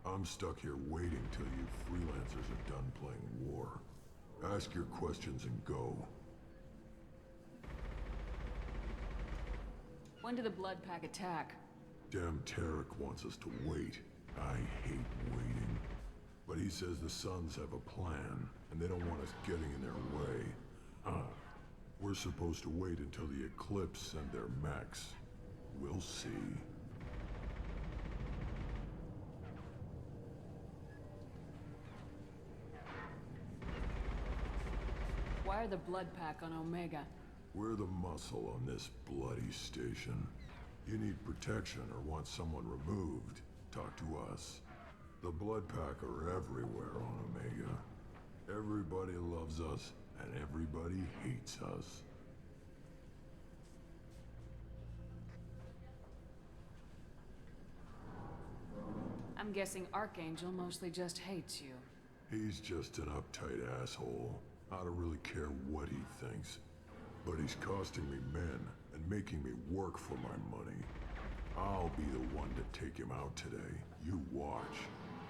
I'm stuck here waiting till you freelancers are done playing war. Ask your questions and go. When did the Blood Pack attack? Damn Tarek wants us to wait. I hate waiting. But he says the Suns have a plan, and they don't want us getting in their way. We're supposed to wait until the Eclipse send their mechs. We'll see. Why are the Blood Pack on Omega? We're the muscle on this bloody station. You need protection or want someone removed, talk to us. The Blood Pack are everywhere on Omega. Everybody loves us, and everybody hates us. I'm guessing Archangel mostly just hates you. He's just an uptight asshole. I don't really care what he thinks. But he's costing me men and making me work for my money. I'll be the one to take him out today. You watch.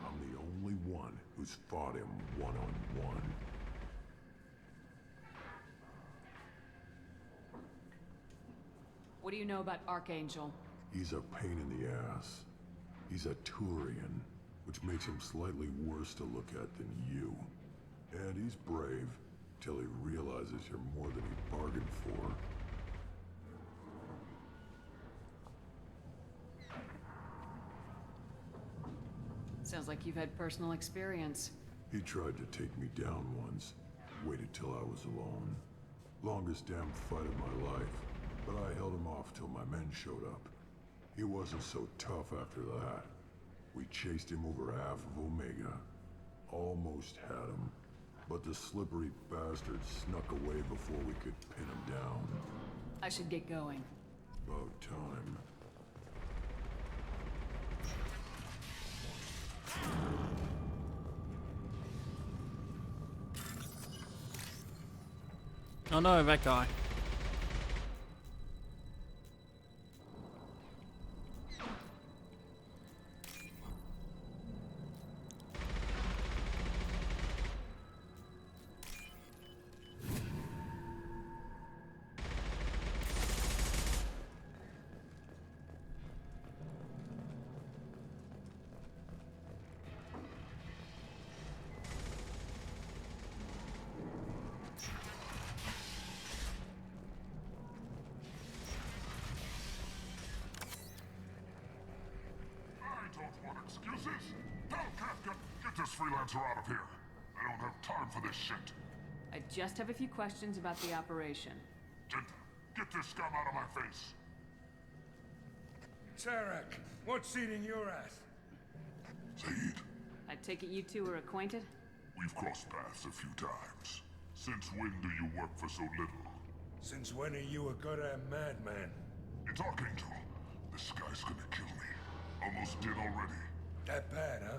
I'm the only one who's fought him one-on-one. What do you know about Archangel? He's a pain in the ass. He's a Turian, which makes him slightly worse to look at than you. And he's brave, till he realizes you're more than he bargained for. Sounds like you've had personal experience. He tried to take me down once. Waited till I was alone. Longest damn fight of my life, but I held him off till my men showed up. He wasn't so tough after that. We chased him over half of Omega. Almost had him, but the slippery bastard snuck away before we could pin him down. I should get going. About time. Oh no, that guy. Get this freelancer out of here. I don't have time for this shit. I just have a few questions about the operation. Jinta, get this scum out of my face. Tarek, what's eating your ass? Zaid, I take it you two are acquainted? we've crossed paths a few times. Since when do you work for so little? Since when are you a goddamn madman? It's Archangel. This guy's gonna kill me. Almost did already. That bad, huh?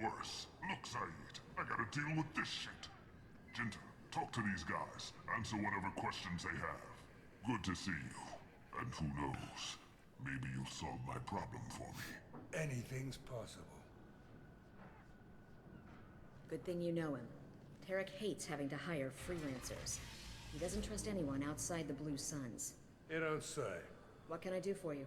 Worse. Look, Zaid, I gotta deal with this shit. Jinta, talk to these guys. Answer whatever questions they have. Good to see you. And who knows, maybe you'll solve my problem for me. Anything's possible. Good thing you know him. Tarek hates having to hire freelancers. He doesn't trust anyone outside the Blue Suns. You don't say. What can I do for you?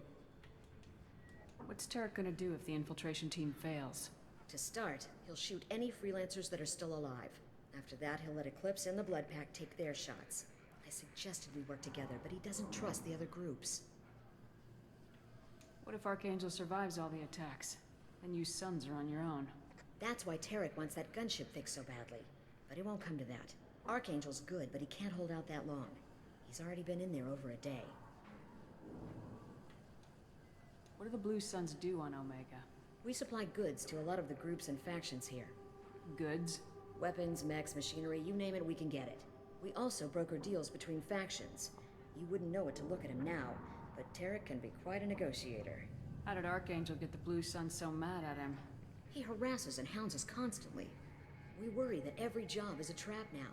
What's Tarek gonna do if the infiltration team fails? To start, he'll shoot any freelancers that are still alive. After that, he'll let Eclipse and the Blood Pack take their shots. I suggested we work together, but he doesn't trust the other groups. What if Archangel survives all the attacks? Then you Suns are on your own. That's why Tarek wants that gunship fixed so badly. But it won't come to that. Archangel's good, but he can't hold out that long. He's already been in there over a day. What do the Blue Suns do on Omega? We supply goods to a lot of the groups and factions here. Goods? Weapons, mechs, machinery, you name it, we can get it. We also broker deals between factions. You wouldn't know it to look at him now, but Tarek can be quite a negotiator. How did Archangel get the Blue Suns so mad at him? He harasses and hounds us constantly. We worry that every job is a trap now.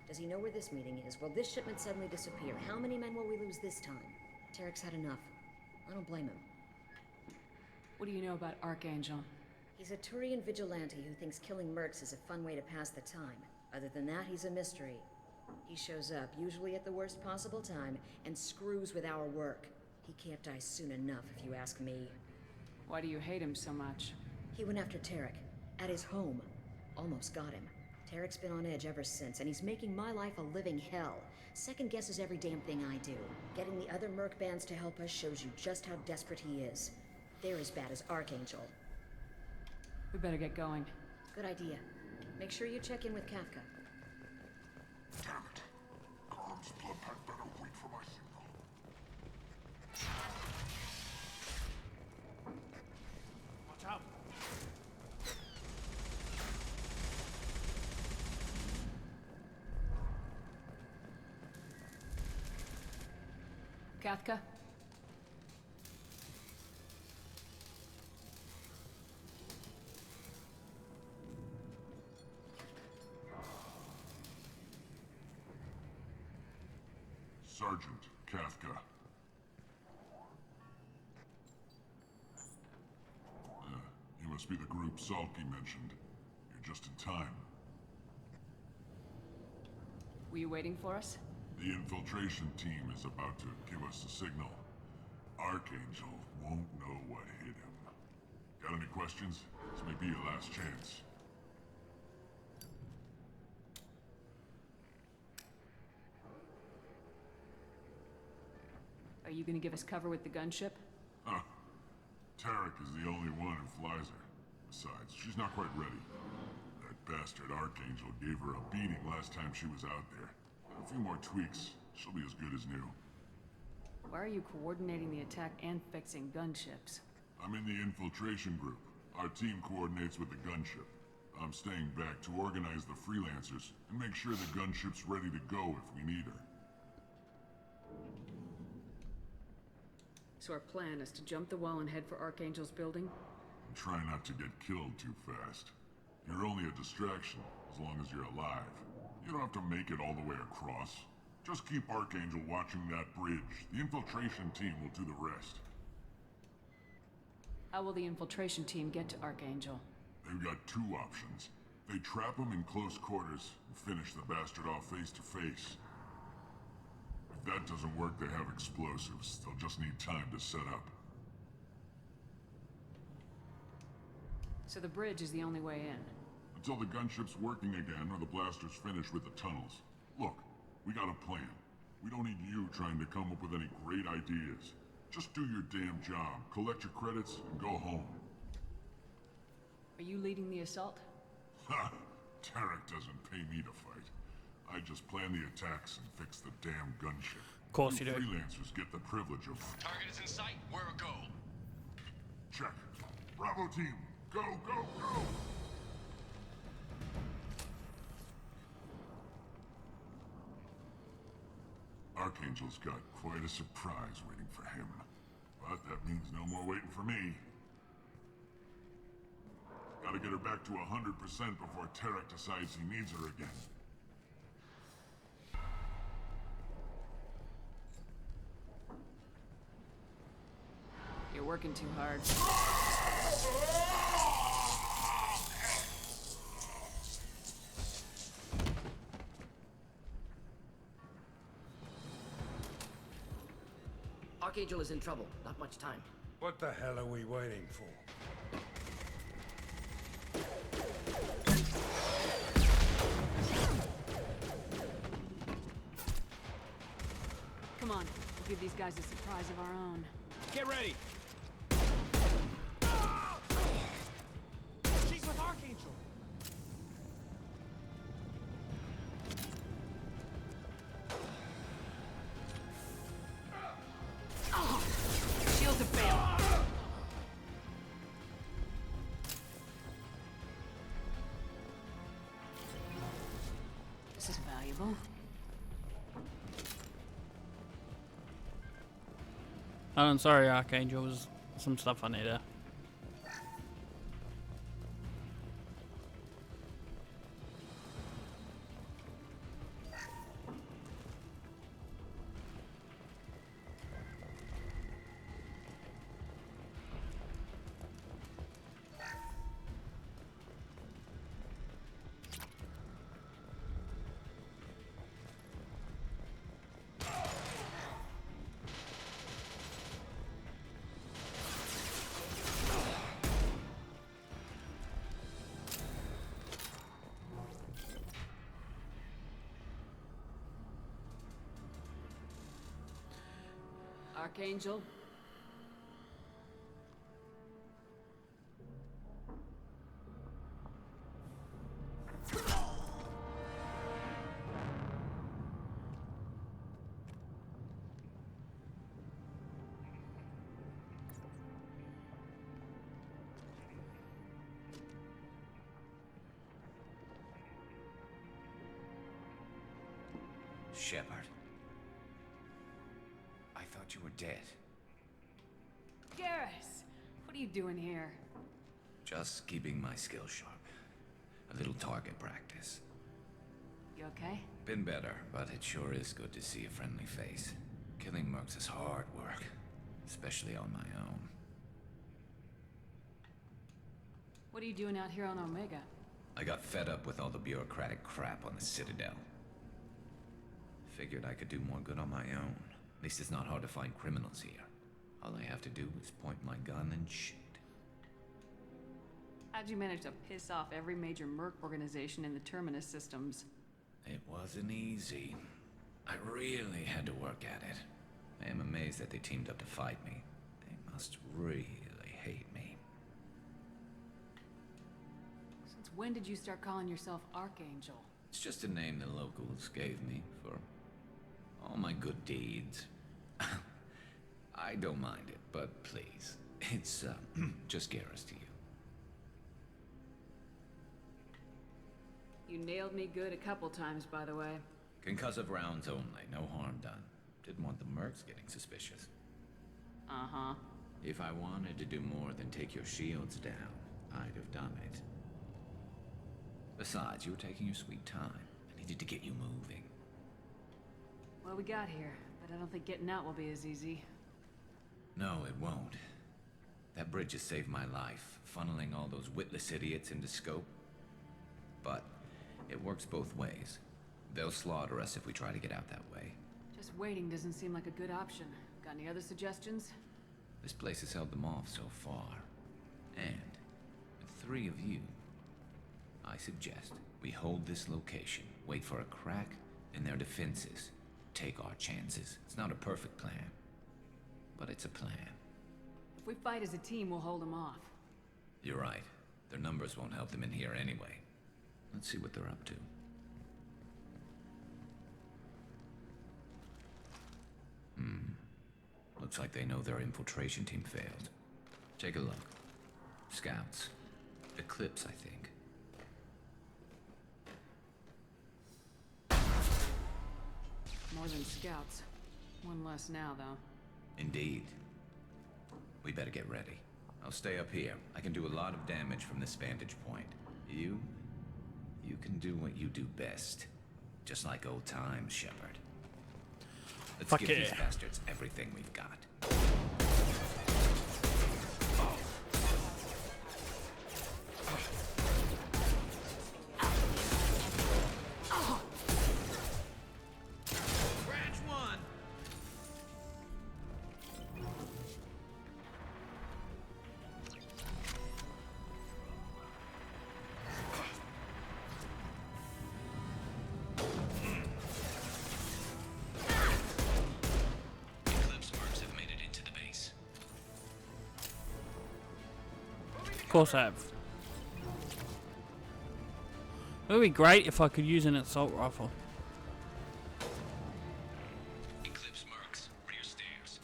Does he know where this meeting is? Will this shipment suddenly disappear? How many men will we lose this time? Tarek's had enough. I don't blame him. What do you know about Archangel? He's a Turian vigilante who thinks killing mercs is a fun way to pass the time. Other than that, he's a mystery. He shows up, usually at the worst possible time, and screws with our work. He can't die soon enough, if you ask me. Why do you hate him so much? He went after Tarek, at his home. Almost got him. Tarek's been on edge ever since, and he's making my life a living hell. Second guesses every damn thing I do. Getting the other merc bands to help us shows you just how desperate he is. They're as bad as Archangel. We better get going. Good idea. Make sure you check in with Kafka. Damn it. Gorham's blood pack better wait for my signal. Watch out. Kafka? Sergeant Kafka. You must be the group Salky mentioned. You're just in time. Were you waiting for us? The infiltration team is about to give us a signal. Archangel won't know what hit him. Got any questions? This may be your last chance. Are you gonna give us cover with the gunship? Huh. Tarek is the only one who flies her. Besides, she's not quite ready. That bastard Archangel gave her a beating last time she was out there. A few more tweaks, she'll be as good as new. Why are you coordinating the attack and fixing gunships? I'm in the infiltration group. Our team coordinates with the gunship. I'm staying back to organize the freelancers and make sure the gunship's ready to go if we need her. So our plan is to jump the wall and head for Archangel's building? And try not to get killed too fast. You're only a distraction, as long as you're alive. You don't have to make it all the way across. Just keep Archangel watching that bridge. The infiltration team will do the rest. How will the infiltration team get to Archangel? They've got two options. They trap him in close quarters and finish the bastard off face to face. If that doesn't work, they have explosives. They'll just need time to set up. So the bridge is the only way in? Until the gunship's working again or the blasters finish with the tunnels. Look, we got a plan. We don't need you trying to come up with any great ideas. Just do your damn job, collect your credits, and go home. Are you leading the assault? Ha! Tarek doesn't pay me to fight. I just plan the attacks and fix the damn gunship. Of course you do. Freelancers get the privilege of... Target is in sight. Where a go? Check. Bravo team, go, go, go! Archangel's got quite a surprise waiting for him. But that means no more waiting for me. Gotta get her back to 100% before Tarek decides he needs her again. You're working too hard. Archangel is in trouble. Not much time. What the hell are we waiting for? Come on, we'll give these guys a surprise of our own. Get ready. She's with Archangel. Shields have failed. This is valuable. Oh, I'm sorry, Archangel. There's some stuff I need to... Archangel. Shepard. I thought you were dead. Garrus, what are you doing here? Just keeping my skills sharp. A little target practice. You okay? Been better, but it sure is good to see a friendly face. Killing mercs is hard work, especially on my own. What are you doing out here on Omega? I got fed up with all the bureaucratic crap on the Citadel. Figured I could do more good on my own. At least it's not hard to find criminals here. All I have to do is point my gun and shoot. How'd you manage to piss off every major merc organization in the Terminus systems? It wasn't easy. I really had to work at it. I am amazed that they teamed up to fight me. They must really hate me. Since when did you start calling yourself Archangel? It's just a name the locals gave me for all my good deeds. I don't mind it, but please, it's just Garrus to you. You nailed me good a couple times, by the way. Concussive rounds only, no harm done. Didn't want the mercs getting suspicious. Uh-huh. If I wanted to do more than take your shields down, I'd have done it. Besides, you were taking your sweet time. I needed to get you moving. Well, we got here, but I don't think getting out will be as easy. No, it won't. That bridge has saved my life, funneling all those witless idiots into scope. But it works both ways. They'll slaughter us if we try to get out that way. Just waiting doesn't seem like a good option. Got any other suggestions? This place has held them off so far. And with 3 of you, I suggest we hold this location, wait for a crack in their defenses, take our chances. It's not a perfect plan, but it's a plan. If we fight as a team, we'll hold them off. You're right. Their numbers won't help them in here anyway. Let's see what they're up to. Looks like they know their infiltration team failed. Take a look. Scouts. Eclipse, I think. More than scouts. One less now, though. Indeed. We better get ready. I'll stay up here. I can do a lot of damage from this vantage point. You can do what you do best. Just like old times, Shepard. Let's Fuck give yeah. these bastards everything we've got. Branch one! Eclipse marks have made it into the base. Of course I have. It would be great if I could use an assault rifle. Eclipse marks, rear stairs.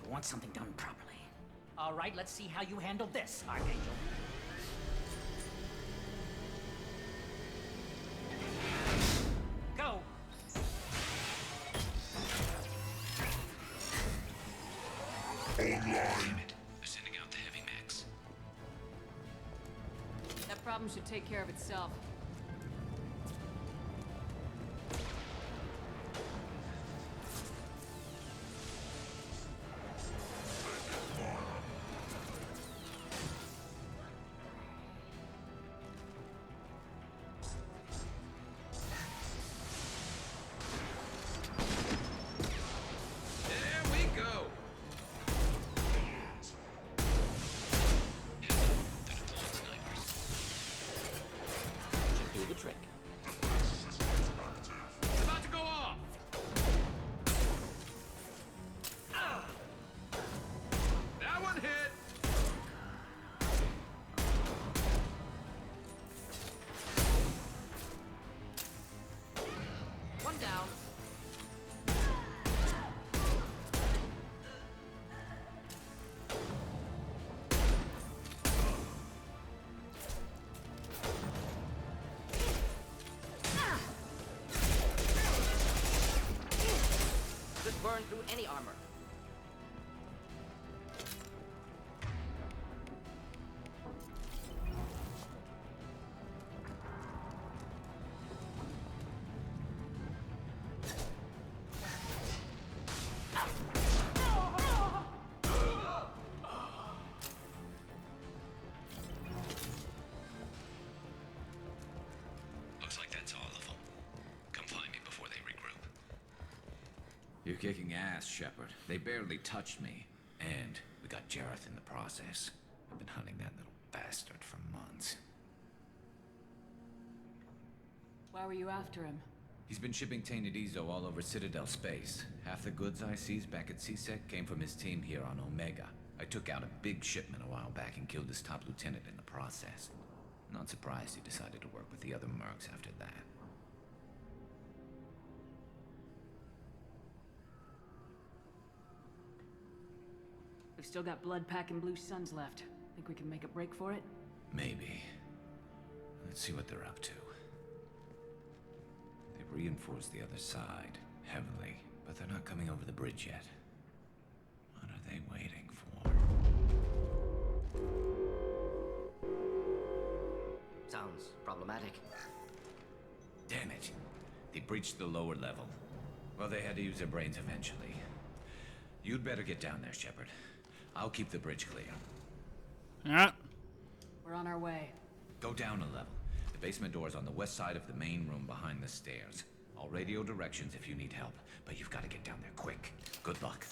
You want something done properly. All right, let's see how you handle this, Archangel. Go! Damn it. They're sending out the heavy mechs. That problem should take care of itself. There we go! Should do the trick. It's about to go off! That one hit! One down. Just burn through any armor. Looks like that's all of them. Come find me before they regroup. You're kicking ass, Shepard. They barely touched me. And we got Jareth in the process. I've been hunting that little bastard for months. Why were you after him? He's been shipping tainted Ezo all over Citadel space. Half the goods I seized back at CSEC came from his team here on Omega. I took out a big shipment a while back and killed his top lieutenant in the process. Not surprised he decided to work with the other mercs after that. We've still got Blood Pack and Blue Suns left. Think we can make a break for it? Maybe. Let's see what they're up to. They've reinforced the other side, heavily, but they're not coming over the bridge yet. What are they waiting for? Sounds problematic. Damn it. They breached the lower level. Well, they had to use their brains eventually. You'd better get down there, Shepard. I'll keep the bridge clear. Yeah. We're on our way. Go down a level. The basement door's on the west side of the main room behind the stairs. I'll radio directions if you need help, but you've got to get down there quick. Good luck.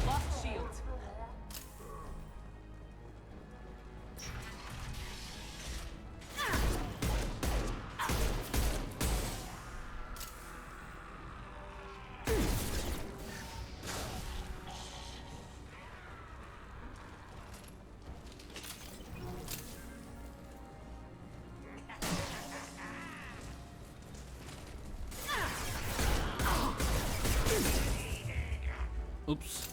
Lost shields. Oops.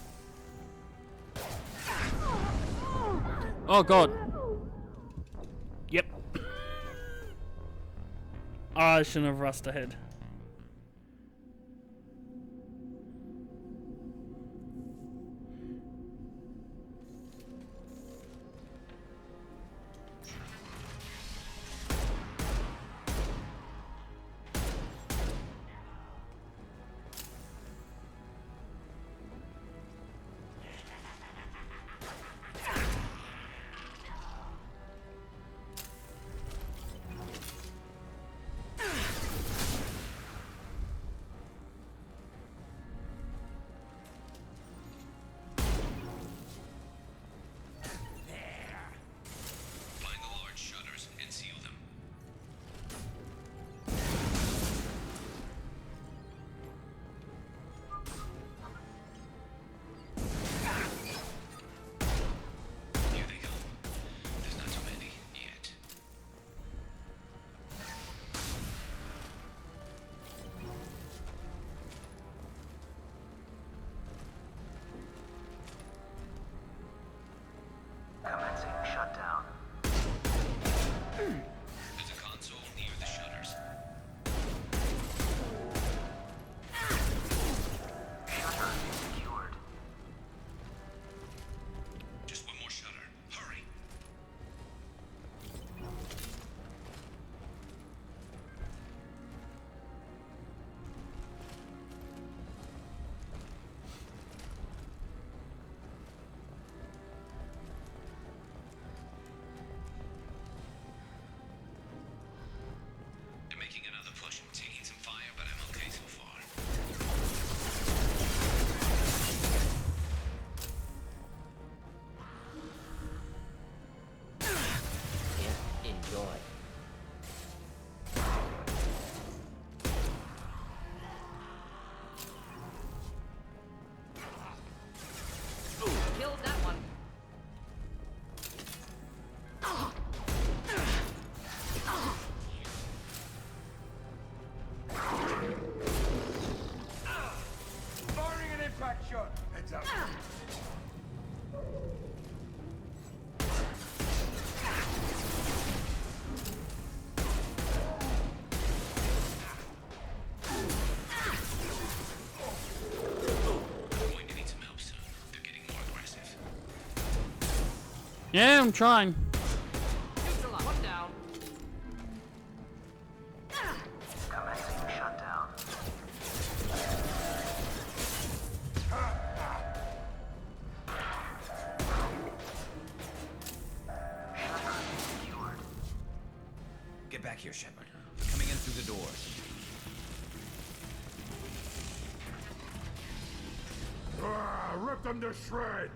Oh god. Yep. I shouldn't have rushed ahead. Find the large shutters and seal them. Here they go. There's not too many yet. Commencing shutdown. There's a console near the shutters. Shutter secured. Just one more shutter. Hurry. They're making another push. Taking some fire, but I'm okay so far. Yeah, enjoy. Killed that one. Firing an impact shot. Heads up. Going to need some help soon. They're getting more aggressive. Yeah, I'm trying. One down. Commencing shutdown. Shutter secured. Get back here, Shepard. They're coming in through the doors. Rip them to shreds!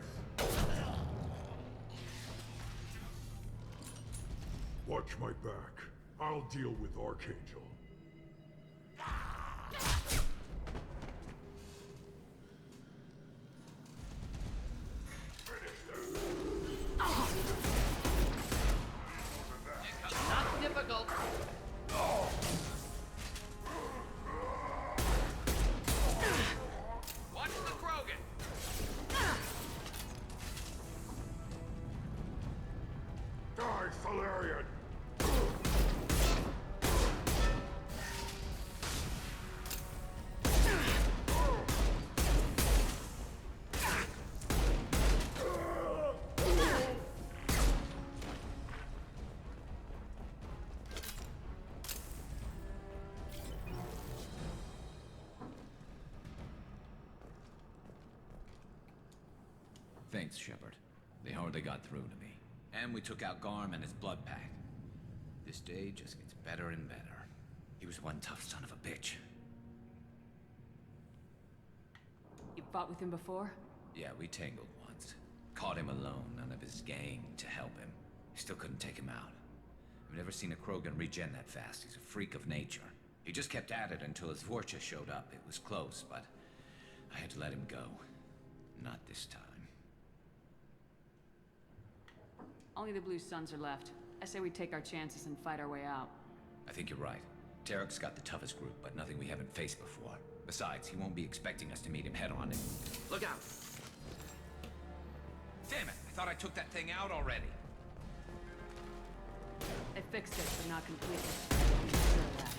Watch my back. I'll deal with Archangel. Not difficult. Watch the Krogan. chariot! Thanks, Shepard. They hardly got through to me. And we took out Garm and his blood pack. This day just gets better and better. He was one tough son of a bitch. You fought with him before? Yeah, we tangled once. Caught him alone, none of his gang to help him. Still couldn't take him out. I've never seen a Krogan regen that fast. He's a freak of nature. He just kept at it until his Vorcha showed up. It was close, but I had to let him go. Not this time. Only the Blue Suns are left. I say we take our chances and fight our way out. I think you're right. Tarek's got the toughest group, but nothing we haven't faced before. Besides, he won't be expecting us to meet him head-on and... Look out! Damn it! I thought I took that thing out already. They fixed it, but not completely. I'm sure of that.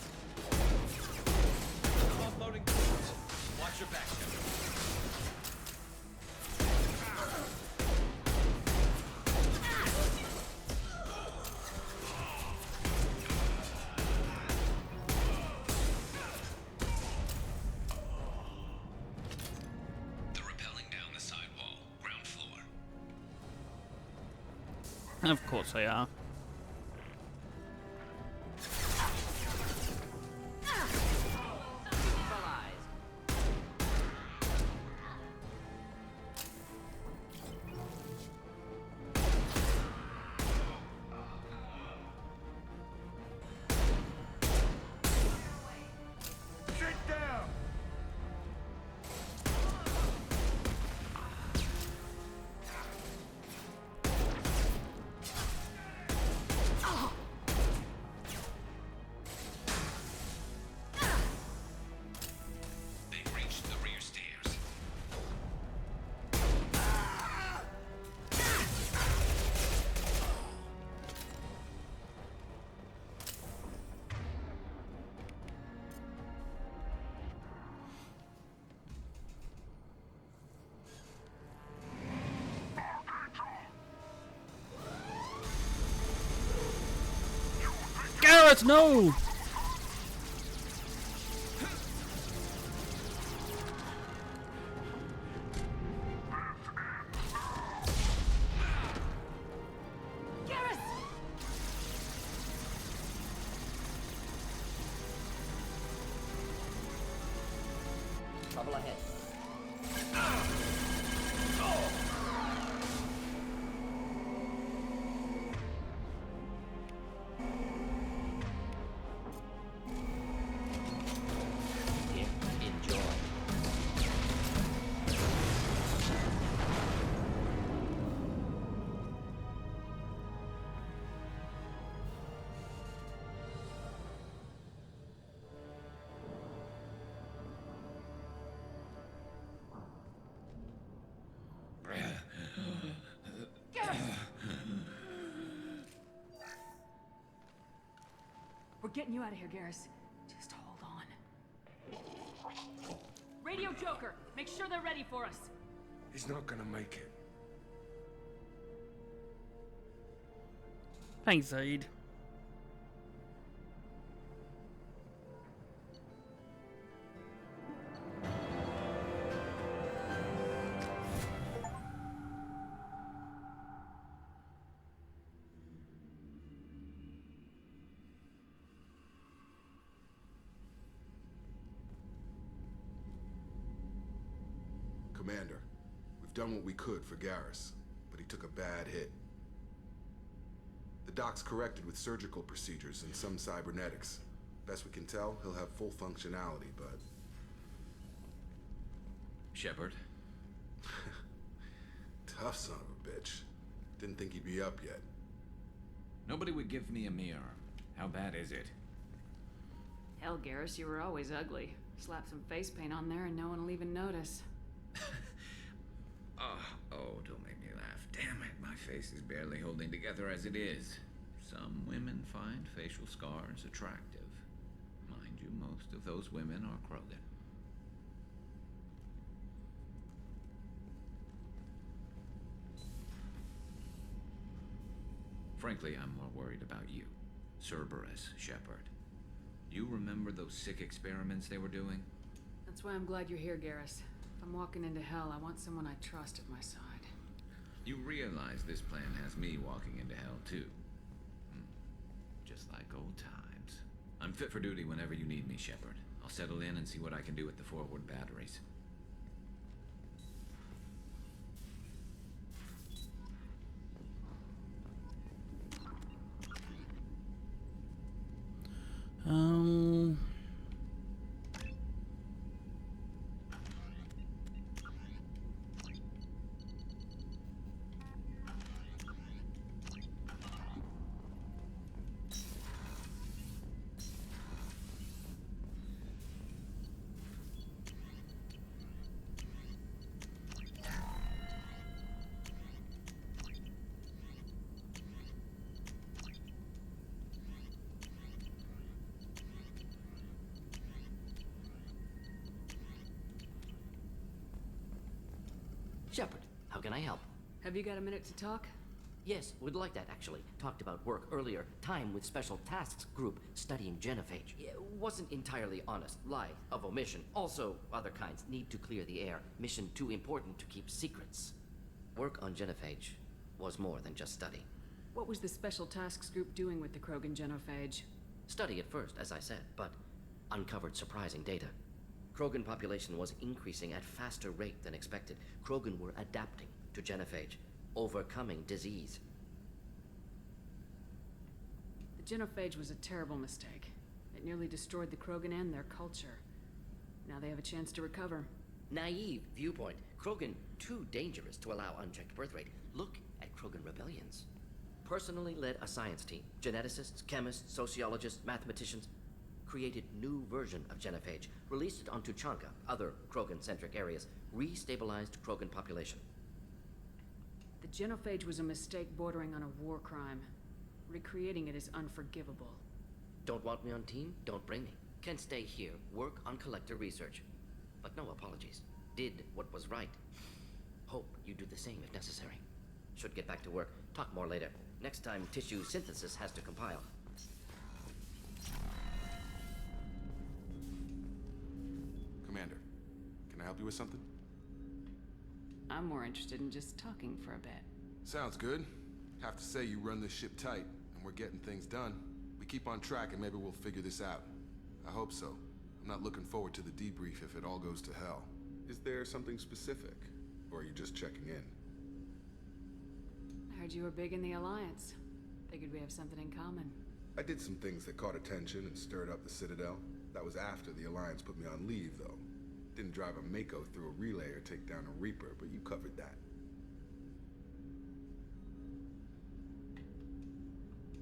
I'm offloading goods. Watch your back, Shepard. Of course they are. Garrett, no! Trouble ahead. We're getting you out of here, Garrus. Just hold on. Radio Joker, make sure they're ready for us. He's not gonna make it. Thanks, Zaid. Commander, we've done what we could for Garrus, but he took a bad hit. The doc's corrected with surgical procedures and some cybernetics. Best we can tell, he'll have full functionality, but... Shepard? Tough son of a bitch. Didn't think he'd be up yet. Nobody would give me a mirror. How bad is it? Hell, Garrus, you were always ugly. Slap some face paint on there and no one will even notice. Oh, don't make me laugh. Damn it, my face is barely holding together as it is. Some women find facial scars attractive. Mind you, most of those women are Krogan. Frankly, I'm more worried about you. Cerberus, Shepard. You remember those sick experiments they were doing? That's why I'm glad you're here, Garrus. If I'm walking into hell, I want someone I trust at my side. You realize this plan has me walking into hell, too. Just like old times. I'm fit for duty whenever you need me, Shepard. I'll settle in and see what I can do with the forward batteries. Shepard, how can I help? Have you got a minute to talk? Yes, would like that actually. Talked about work earlier. Time with Special Tasks Group studying genophage. Wasn't entirely honest. Lie of omission. Also, other kinds need to clear the air. Mission too important to keep secrets. Work on genophage was more than just study. What was the Special Tasks Group doing with the Krogan genophage? Study at first, as I said, but uncovered surprising data. Krogan population was increasing at faster rate than expected. Krogan were adapting to genophage, overcoming disease. The genophage was a terrible mistake. It nearly destroyed the Krogan and their culture. Now they have a chance to recover. Naive viewpoint. Krogan too dangerous to allow unchecked birth rate. Look at Krogan rebellions. Personally led a science team. Geneticists, chemists, sociologists, mathematicians. Created new version of genophage. Released it on Tuchanka, other Krogan-centric areas. Restabilized Krogan population. The genophage was a mistake bordering on a war crime. Recreating it is unforgivable. Don't want me on team? Don't bring me. Can stay here, work on collector research. But no apologies. Did what was right. Hope you do the same if necessary. Should get back to work. Talk more later. Next time, tissue synthesis has to compile. Commander, can I help you with something? I'm more interested in just talking for a bit. Sounds good. Have to say you run this ship tight, and we're getting things done. We keep on track and maybe we'll figure this out. I hope so. I'm not looking forward to the debrief if it all goes to hell. Is there something specific? Or are you just checking in? I heard you were big in the Alliance. Figured we have something in common. I did some things that caught attention and stirred up the Citadel. That was after the Alliance put me on leave, though. Didn't drive a Mako through a relay or take down a Reaper, but you covered that.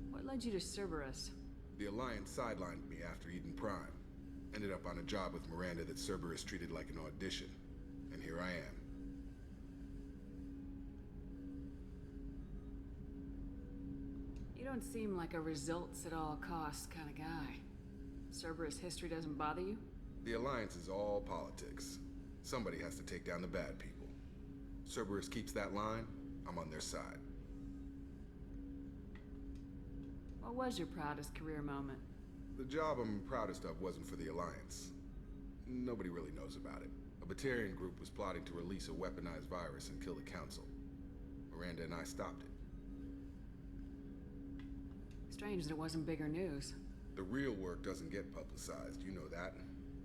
What led you to Cerberus? The Alliance sidelined me after Eden Prime. Ended up on a job with Miranda that Cerberus treated like an audition. And here I am. You don't seem like a results at all costs kind of guy. Cerberus history doesn't bother you? The Alliance is all politics. Somebody has to take down the bad people. Cerberus keeps that line, I'm on their side. What was your proudest career moment? The job I'm proudest of wasn't for the Alliance. Nobody really knows about it. A Batarian group was plotting to release a weaponized virus and kill the Council. Miranda and I stopped it. Strange that it wasn't bigger news. The real work doesn't get publicized, you know that.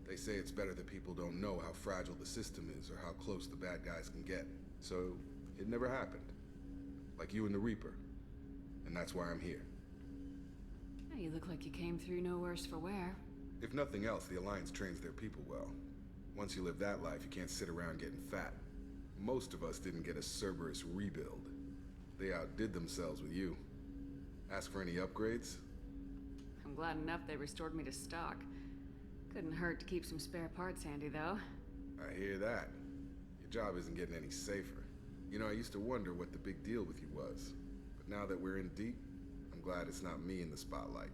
They say it's better that people don't know how fragile the system is or how close the bad guys can get. So, it never happened. Like you and the Reaper. And that's why I'm here. Yeah, you look like you came through no worse for wear. If nothing else, the Alliance trains their people well. Once you live that life, you can't sit around getting fat. Most of us didn't get a Cerberus rebuild. They outdid themselves with you. Ask for any upgrades? I'm glad enough they restored me to stock. Couldn't hurt to keep some spare parts handy, though. I hear that. Your job isn't getting any safer. You know, I used to wonder what the big deal with you was. But now that we're in deep, I'm glad it's not me in the spotlight.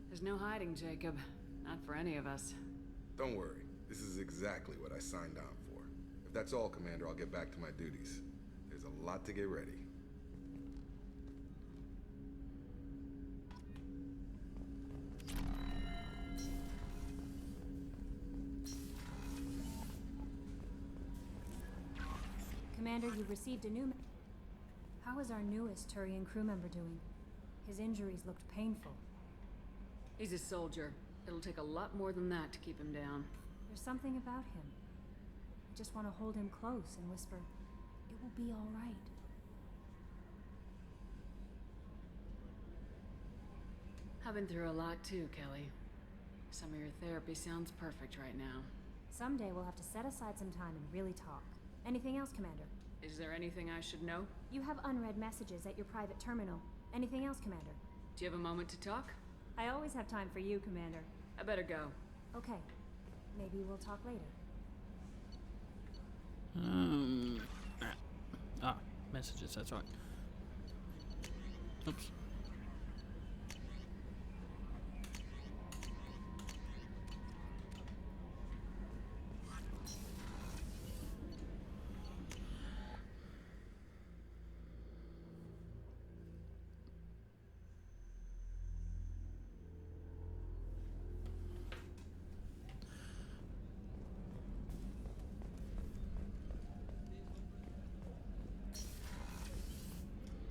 There's no hiding, Jacob. Not for any of us. Don't worry. This is exactly what I signed on for. If that's all, Commander, I'll get back to my duties. There's a lot to get ready. Commander, you've received a new... How is our newest Turian crew member doing? His injuries looked painful. He's a soldier. It'll take a lot more than that to keep him down. There's something about him. I just want to hold him close and whisper, "It will be all right." I've been through a lot too, Kelly. Some of your therapy sounds perfect right now. Someday we'll have to set aside some time and really talk. Anything else, Commander? Is there anything I should know? You have unread messages at your private terminal. Anything else, Commander? Do you have a moment to talk? I always have time for you, Commander. I better go. Okay. Maybe we'll talk later. Messages, that's right. Oops.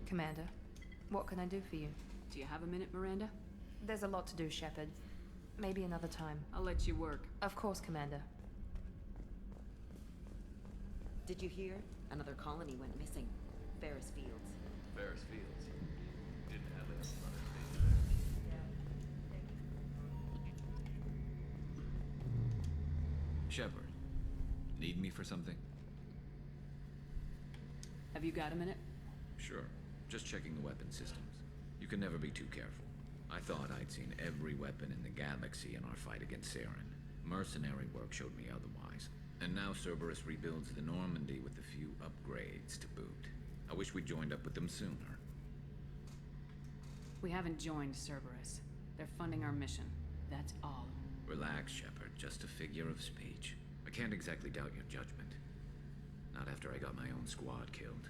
Commander, what can I do for you? Do you have a minute, Miranda? There's a lot to do, Shepard. Maybe another time. I'll let you work. Of course, Commander. Did you hear? Another colony went missing. Ferris Fields. Ferris Fields. Didn't have enough money. Shepard, need me for something? Have you got a minute? Sure. Just checking the weapon systems. You can never be too careful. I thought I'd seen every weapon in the galaxy in our fight against Saren. Mercenary work showed me otherwise. And now Cerberus rebuilds the Normandy with a few upgrades to boot. I wish we'd joined up with them sooner. We haven't joined Cerberus. They're funding our mission. That's all. Relax, Shepard. Just a figure of speech. I can't exactly doubt your judgment. Not after I got my own squad killed.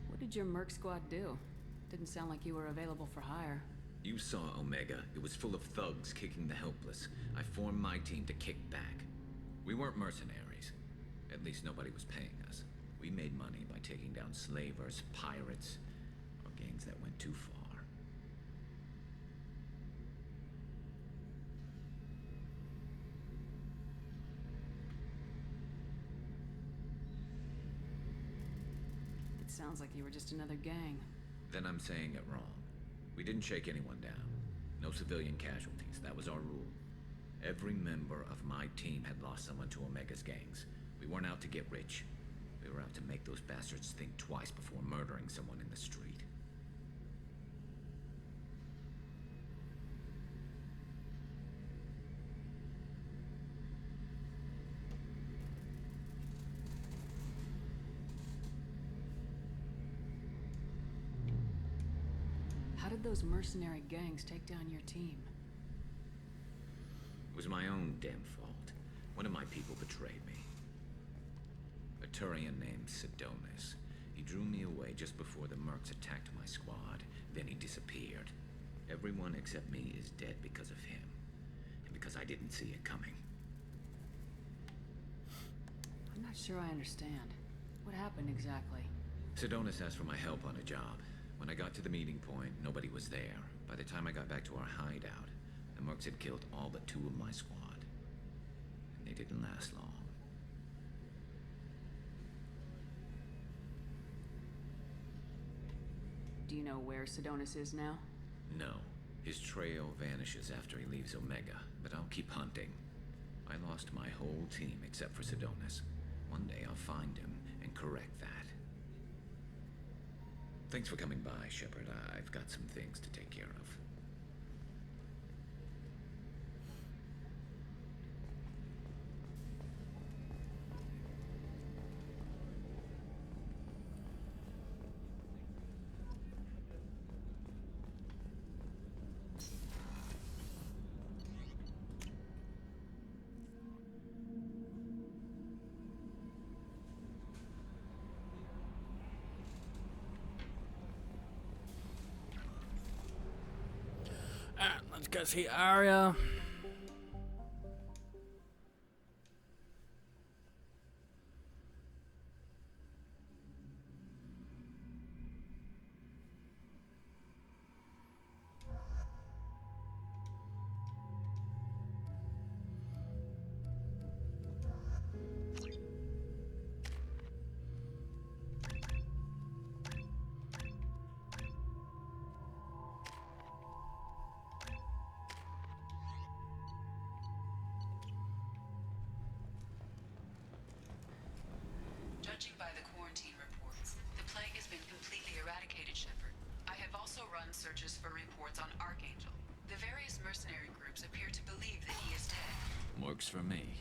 What did your Merc squad do? Didn't sound like you were available for hire. You saw Omega. It was full of thugs kicking the helpless. I formed my team to kick back. We weren't mercenaries. At least nobody was paying us. We made money by taking down slavers, pirates, or gangs that went too far. It sounds like you were just another gang. Then I'm saying it wrong. We didn't shake anyone down. No civilian casualties. That was our rule. Every member of my team had lost someone to Omega's gangs. We weren't out to get rich. We were out to make those bastards think twice before murdering someone in the street. How did those mercenary gangs take down your team? It was my own damn fault. One of my people betrayed me. A Turian named Sidonis. He drew me away just before the Mercs attacked my squad. Then he disappeared. Everyone except me is dead because of him. And because I didn't see it coming. I'm not sure I understand. What happened exactly? Sidonis asked for my help on a job. When I got to the meeting point, nobody was there. By the time I got back to our hideout, the Mercs had killed all but 2 of my squad. And they didn't last long. Do you know where Sidonis is now? No. His trail vanishes after he leaves Omega, but I'll keep hunting. I lost my whole team except for Sidonis. One day I'll find him and correct that. Thanks for coming by, Shepard. I've got some things to take care of. go see Arya. Judging by the quarantine reports, the plague has been completely eradicated, Shepard. I have also run searches for reports on Archangel. The various mercenary groups appear to believe that he is dead. Works for me.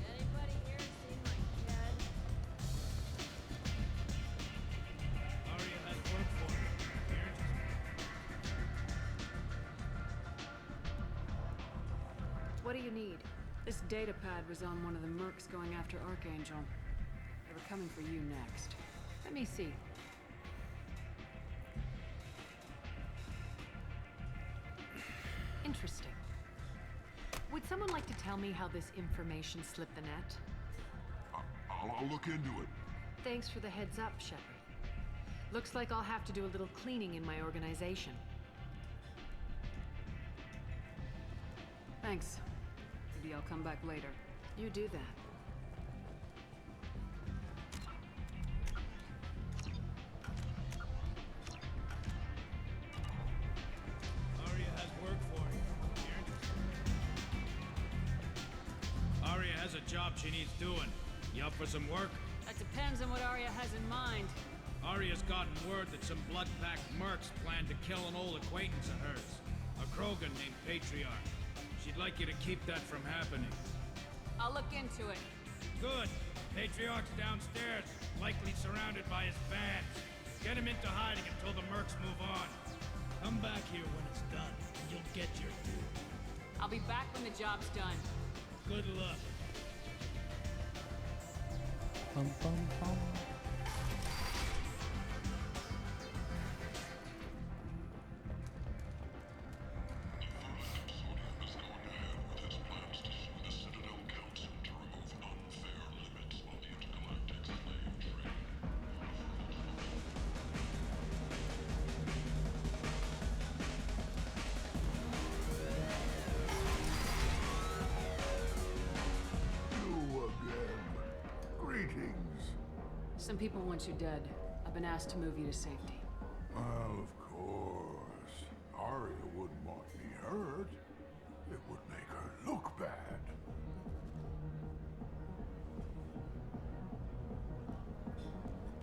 Anybody here seen my cat? Arya has work for you. What do you need? This data pad was on one of the mercs going after Archangel. They were coming for you next. Let me see. Interesting. Would someone like to tell me how this information slipped the net? I'll look into it. Thanks for the heads up, Shepard. Looks like I'll have to do a little cleaning in my organization. Thanks. Maybe I'll come back later. You do that. Arya has work for you. Arya has a job she needs doing. You up for some work? That depends on what Arya has in mind. Arya's gotten word that some blood-packed mercs plan to kill an old acquaintance of hers. A Krogan named Patriarch. She'd like you to keep that from happening. I'll look into it. Good. Patriarch's downstairs, likely surrounded by his fans. Get him into hiding until the mercs move on. Come back here when it's done, and you'll get your due. I'll be back when the job's done. Good luck. Bum, bum, bum. Some people want you dead. I've been asked to move you to safety. Well, of course. Arya wouldn't want me hurt. It would make her look bad.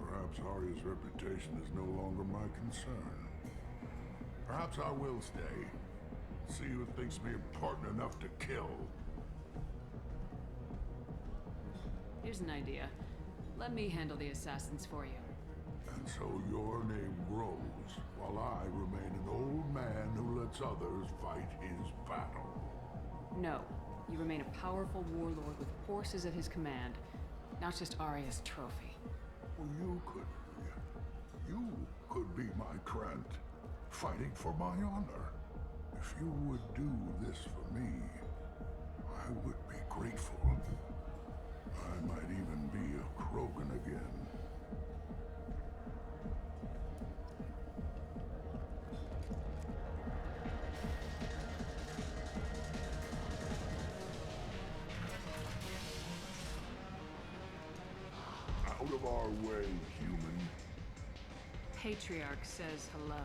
Perhaps Arya's reputation is no longer my concern. Perhaps I will stay. See who thinks me important enough to kill. Here's an idea. Let me handle the assassins for you. And so your name grows, while I remain an old man who lets others fight his battle. No. You remain a powerful warlord with forces at his command, not just Arya's trophy. Well, you could be my Krent, fighting for my honor. If you would do this for me, I would be grateful. I might even be a Krogan again. Out of our way, human. Patriarch says hello.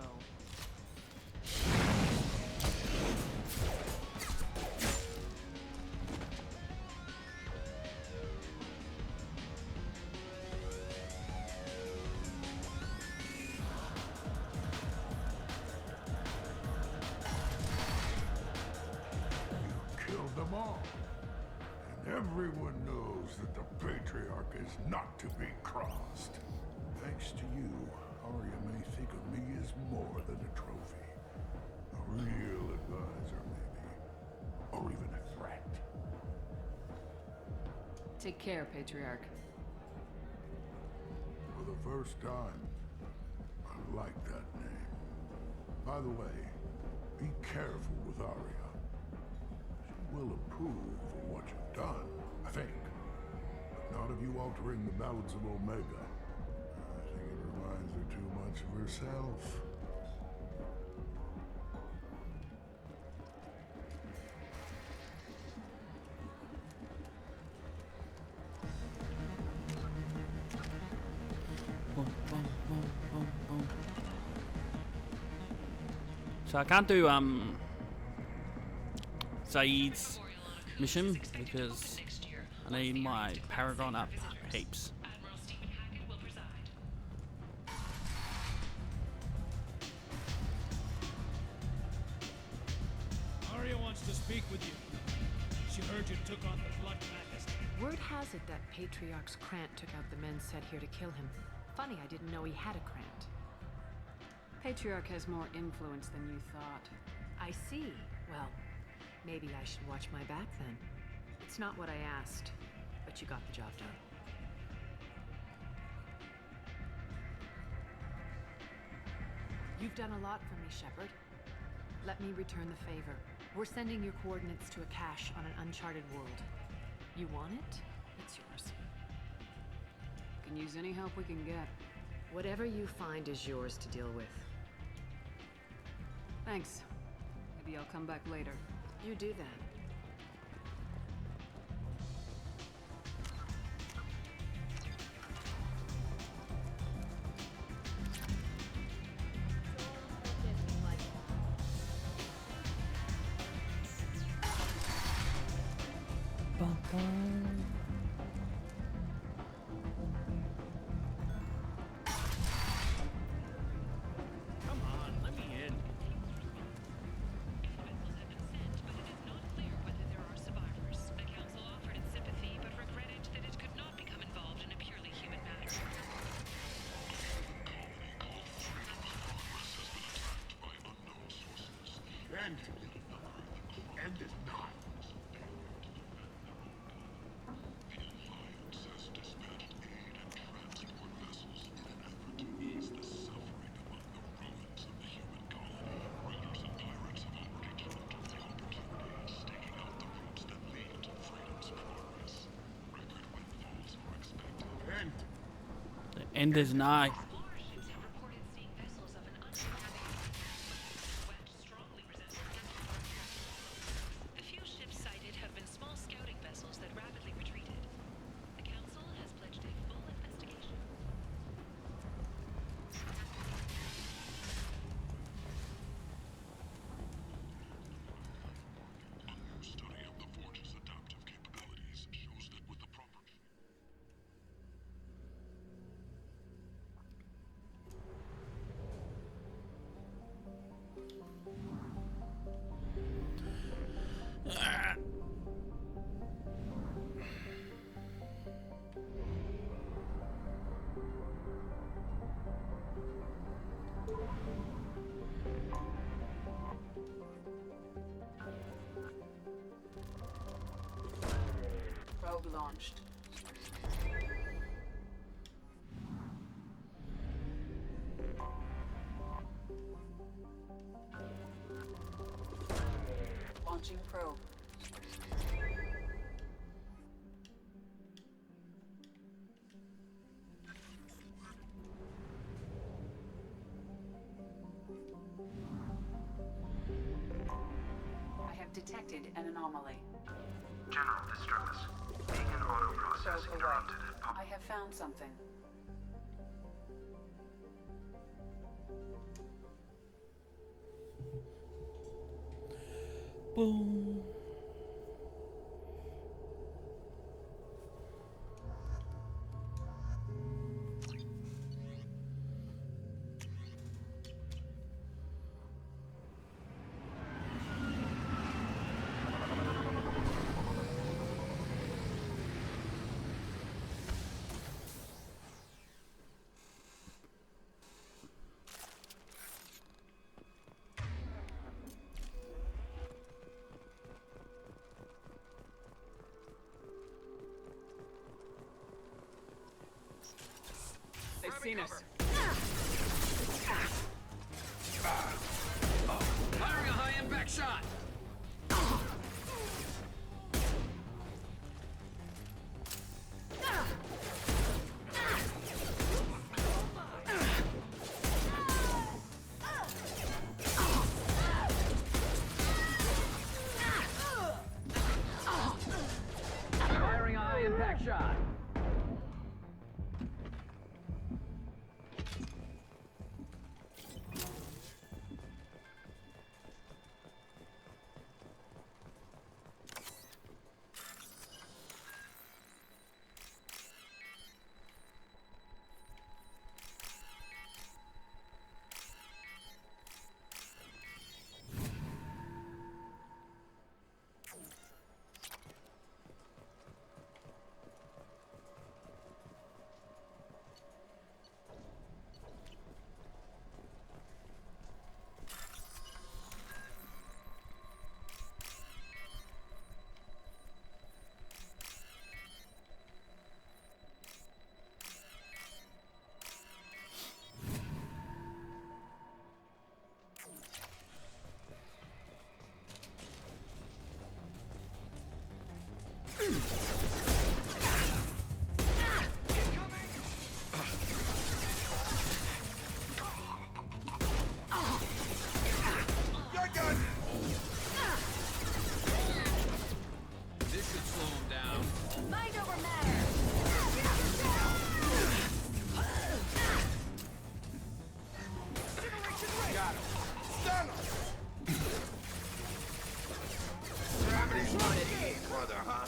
Killed them all. And everyone knows that the Patriarch is not to be crossed. Thanks to you, Arya may think of me as more than a trophy. A real advisor, maybe. Or even a threat. Take care, Patriarch. For the first time, I like that name. By the way, be careful with Arya. She will approve for what you've done, I think. But not of you altering the balance of Omega. I think it reminds her too much of herself. So I can't do Zaid's mission because I need my Paragon up heaps. Arya wants to speak with you. She heard you took on the Blood Magus. Word has it that Patriarch's Krant took out the men set here to kill him. Funny, I didn't know he had a Krant. Patriarch has more influence than you thought. I see. Well, maybe I should watch my back then. It's not what I asked, but you got the job done. You've done a lot for me, Shepard. Let me return the favor. We're sending your coordinates to a cache on an uncharted world. You want it? It's yours. Can use any help we can get. Whatever you find is yours to deal with. Thanks. Maybe I'll come back later. You do that. Come on, let me in. End it not. The end is nigh. The few ships sighted have been small scouting vessels that rapidly retreated. The Council has pledged a full investigation. Your study of the Forge's adaptive capabilities shows that with the proper... Probe launched. Launching probe. I have detected an anomaly. General distress. Beacon auto process Probe interrupted. away. I have found something. Boom. seen us. Firing a high impact shot. Firing a high impact shot. This should slow him down. Mind over matter. Got him. Stun him! Gravity's running, brother, huh?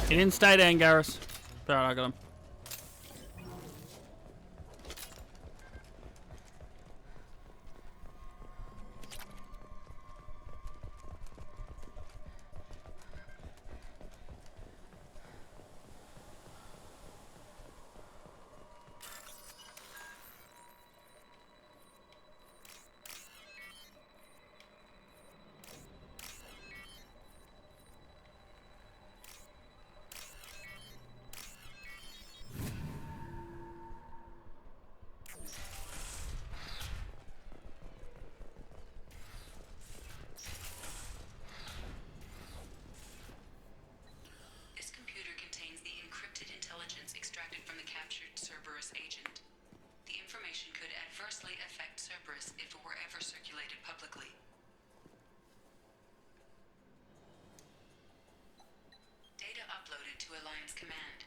He didn't stay there, Garrus. Alright, I got him. This computer contains the encrypted intelligence extracted from the captured Cerberus agent. The information could adversely affect Cerberus if it were ever circulated publicly. Data uploaded to Alliance Command.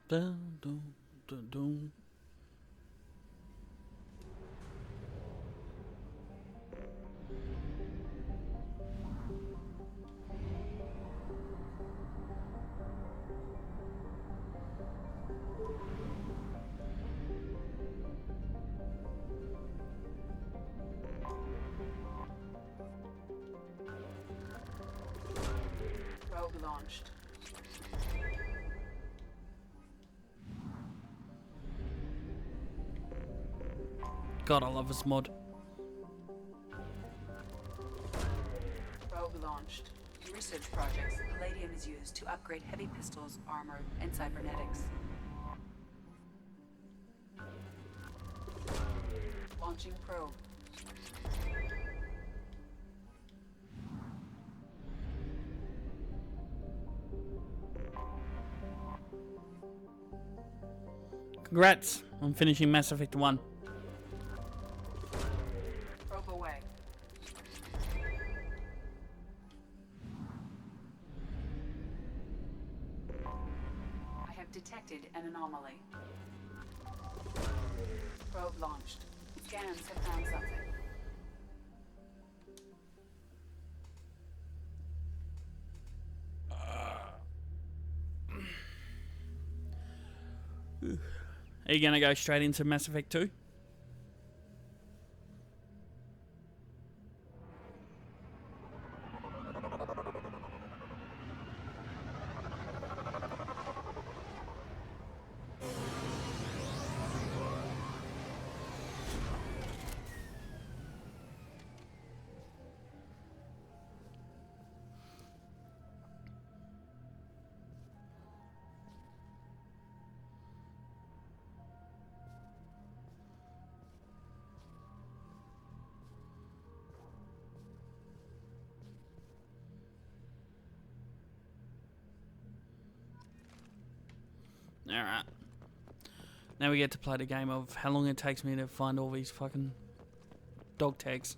Dun, dun, dun, dun. Probe launched. God, I love this mod. Probe launched. Research projects. Palladium is used to upgrade heavy pistols, armor, and cybernetics. Launching probe. Congrats on finishing Mass Effect 1. Probe away. I have detected an anomaly. Probe launched. Scans have found something. Are you gonna go straight into Mass Effect 2? Alright. Now we get to play the game of how long it takes me to find all these fucking dog tags.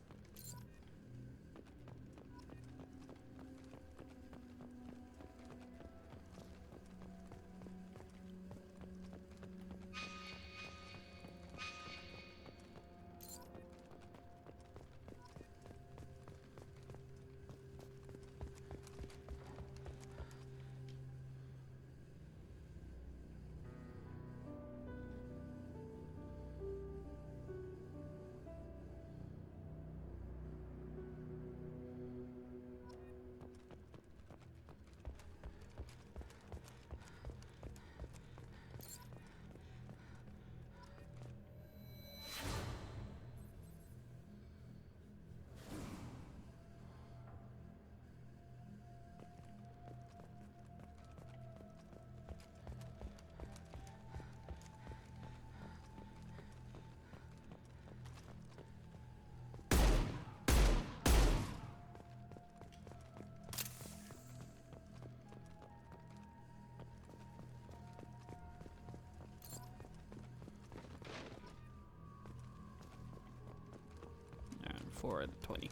And 4 out of 20.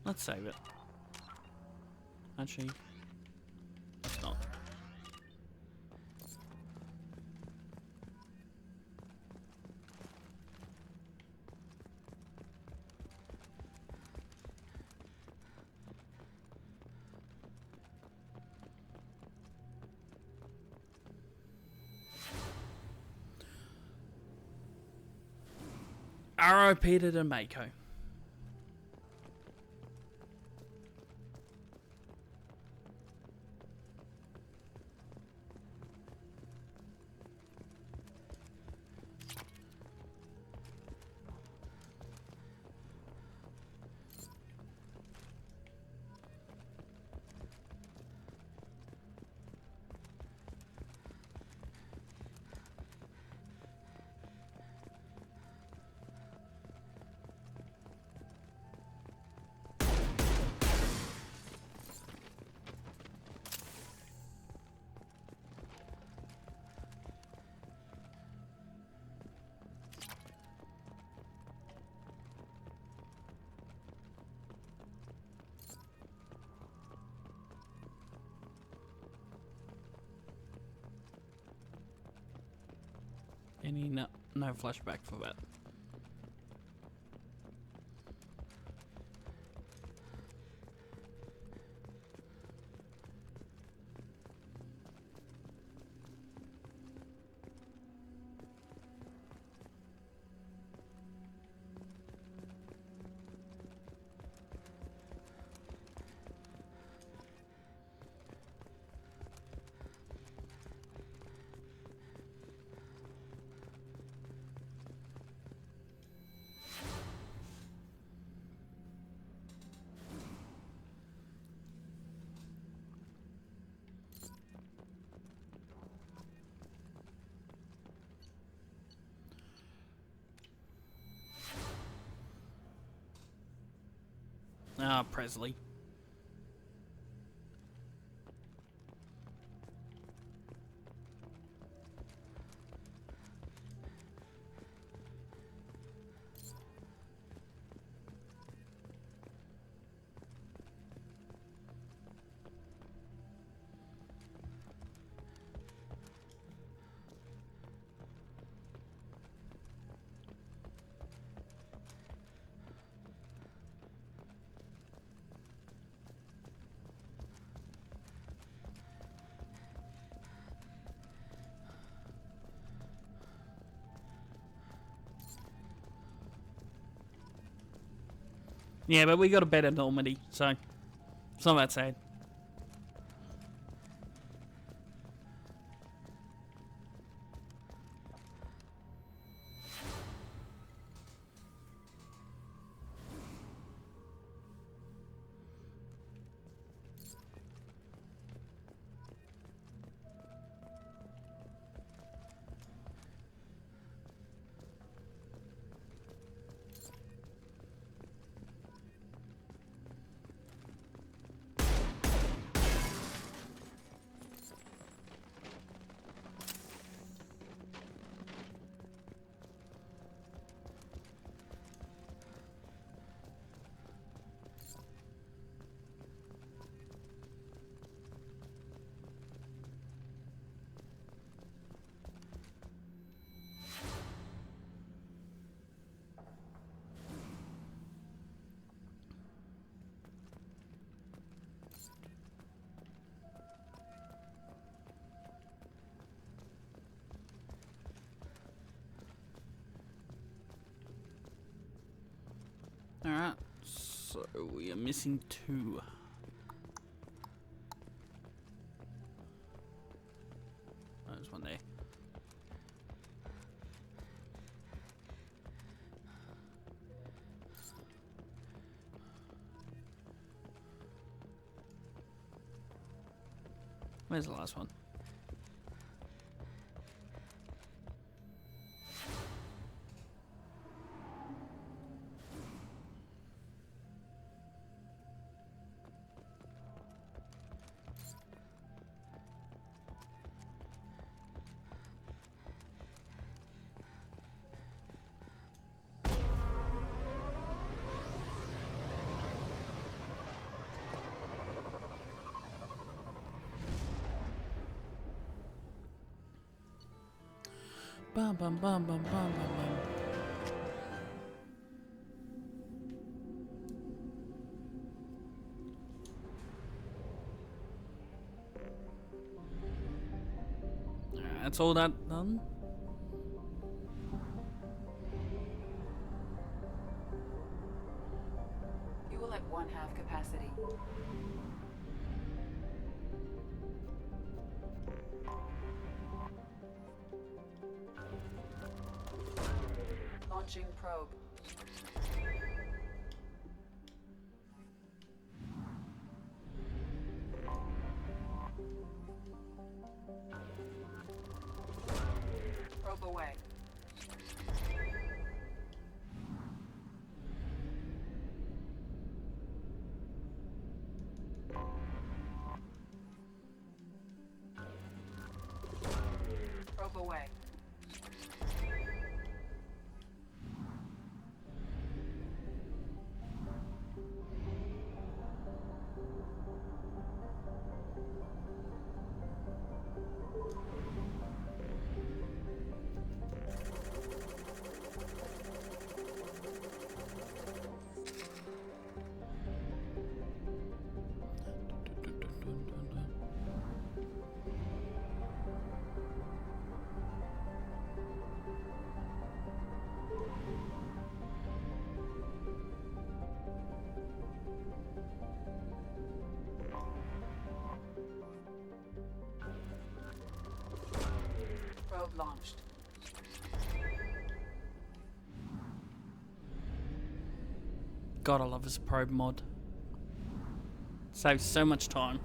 Let's save it. Actually, let's not. R.I.P. to Mako. Any no flashback for that. Ah, Presley. Yeah, but we got a better Normandy, so it's not that sad. So we are missing 2. There's one there. Where's the last one? Bum bum bum bum bum bum bum. That's all that done. You will at 1/2 capacity. Launching probe. Probe away. Probe away. Probe launched. God, I love this probe mod. Saves so much time.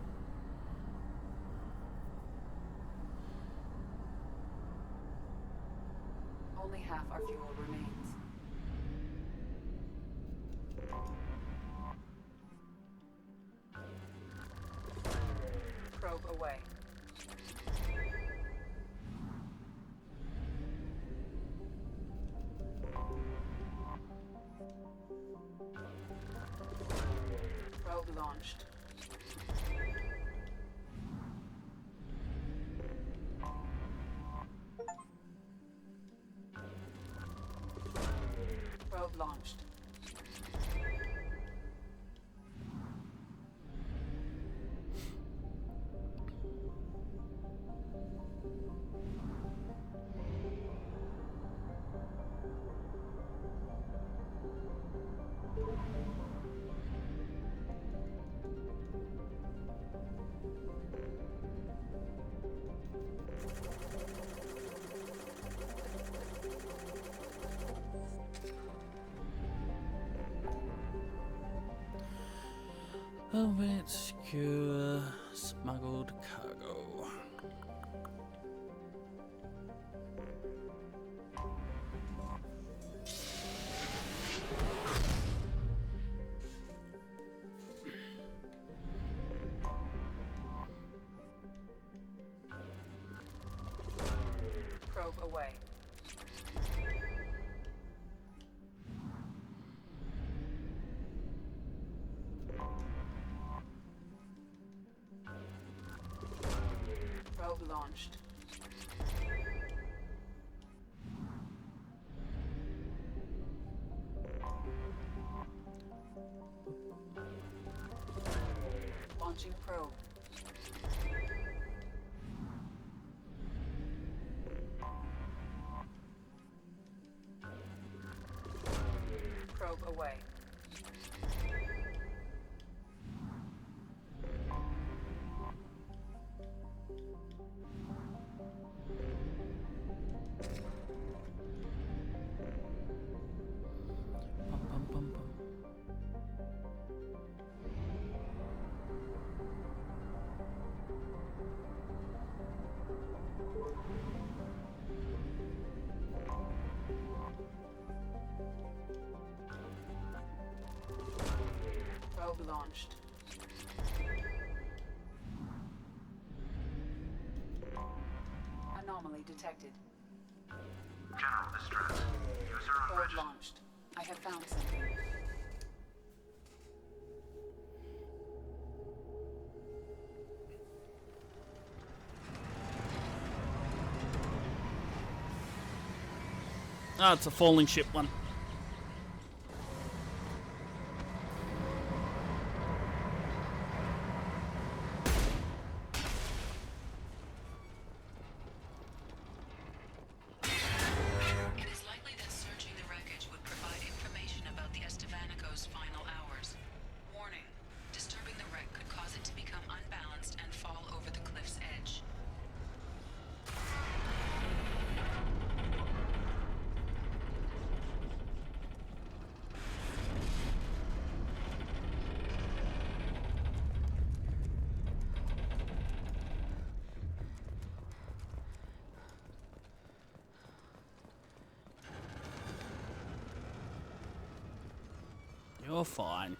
Only half our fuel remains. Probe away. Probe launched. Probe launched. Elevate, secure, smuggled cargo. Probe away. Probe launched. Launching probe. Probe away. Probe launched. Anomaly detected. General distress. User Probe unregistered. launched. I have found something. Oh, it's a falling ship one. It is likely that searching the wreckage would provide information about the Estevanico's final hours. Warning, disturbing the wreck could cause it to become unbalanced and fall over the cliff's edge. You're fine.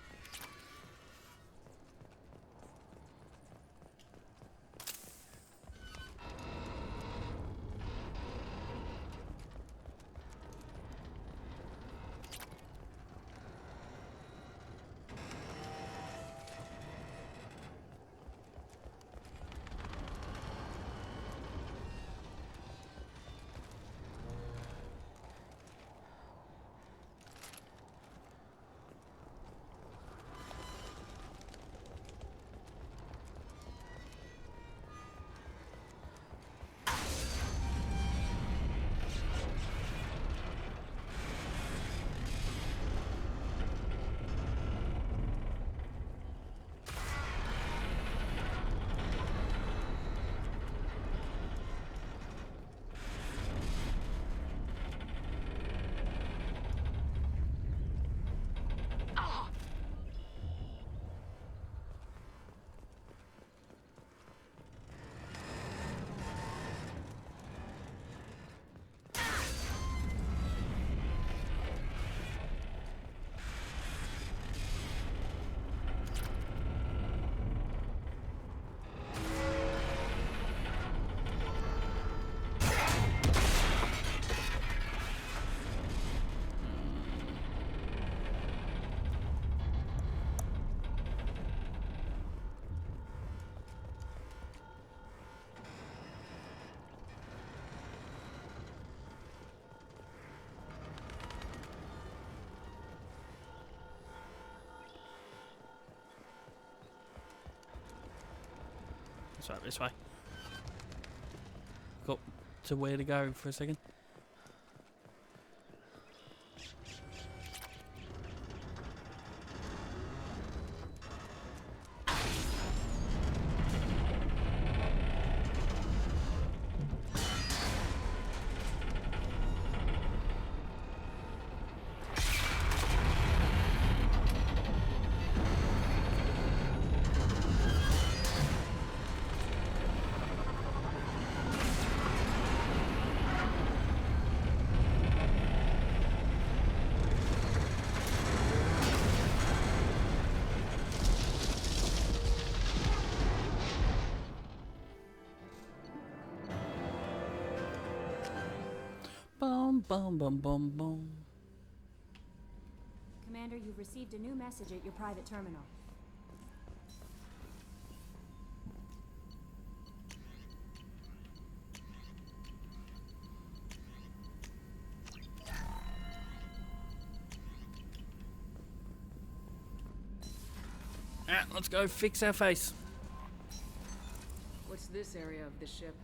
Let's try it this way. Got to where to go for a second. Boom, boom, boom, boom, boom. Commander, you've received a new message at your private terminal. Ah, let's go fix our face. What's this area of the ship?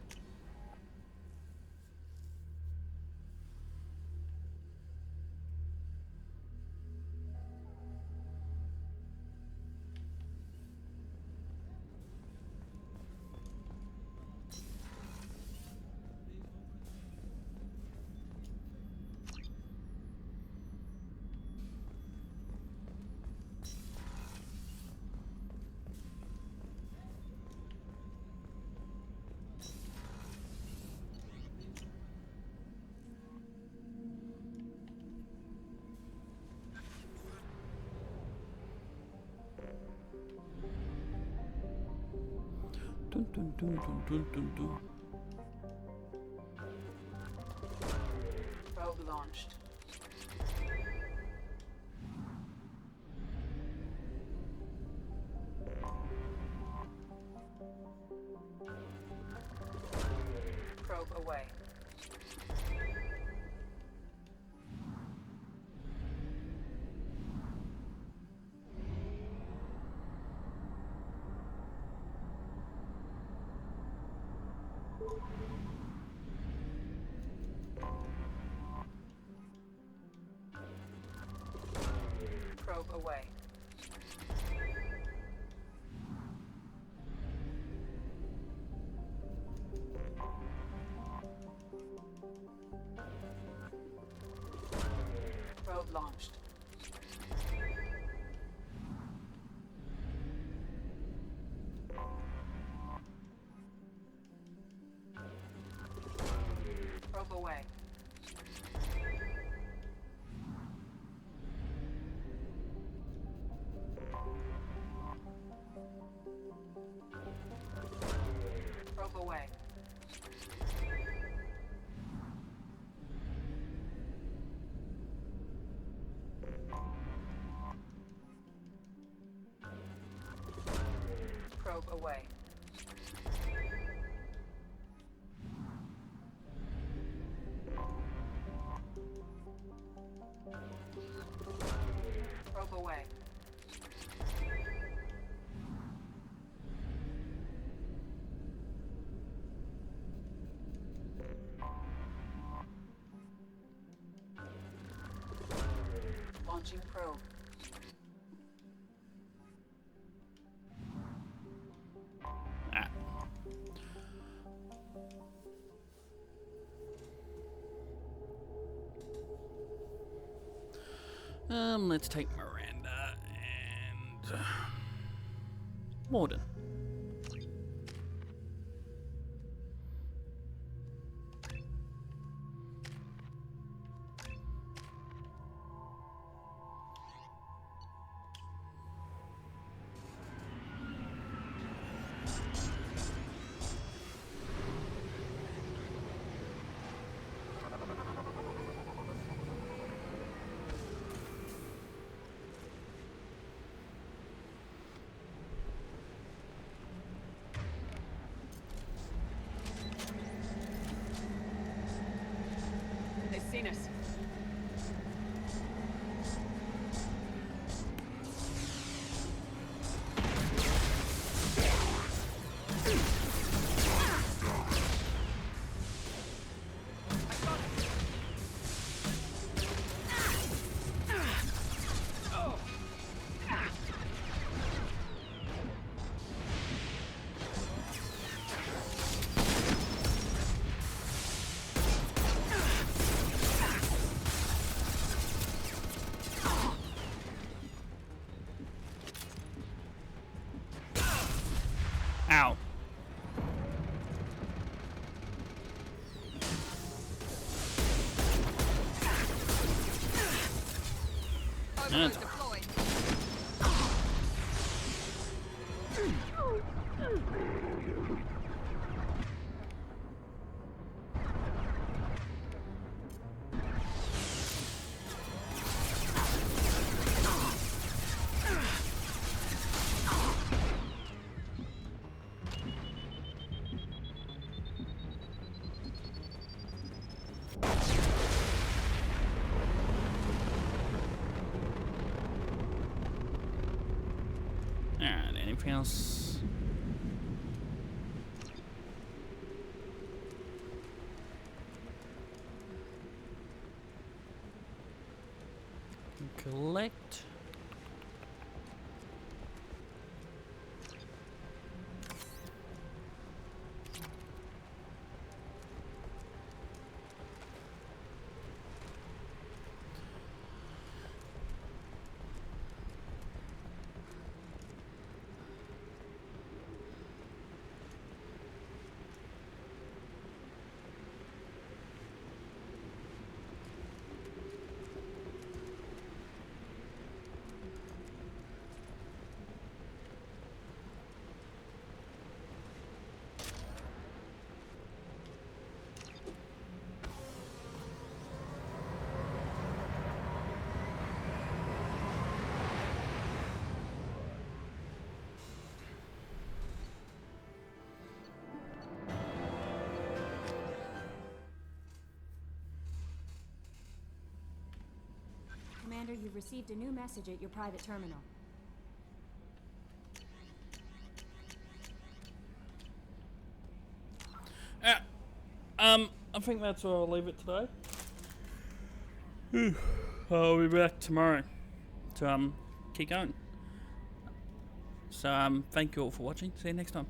Dun, dun, dun, dun, dun, dun, dun. Probe launched. Probe away. Probe away. Probe launched. Probe away. Probe away. Probe away. Probe away. Launching probe. Let's take Miranda and Warden. They've seen us. Ow. That's Alright, anything else? Collect. Commander, you've received a new message at your private terminal. I think that's where I'll leave it today. I'll be back tomorrow to keep going. So thank you all for watching. See you next time.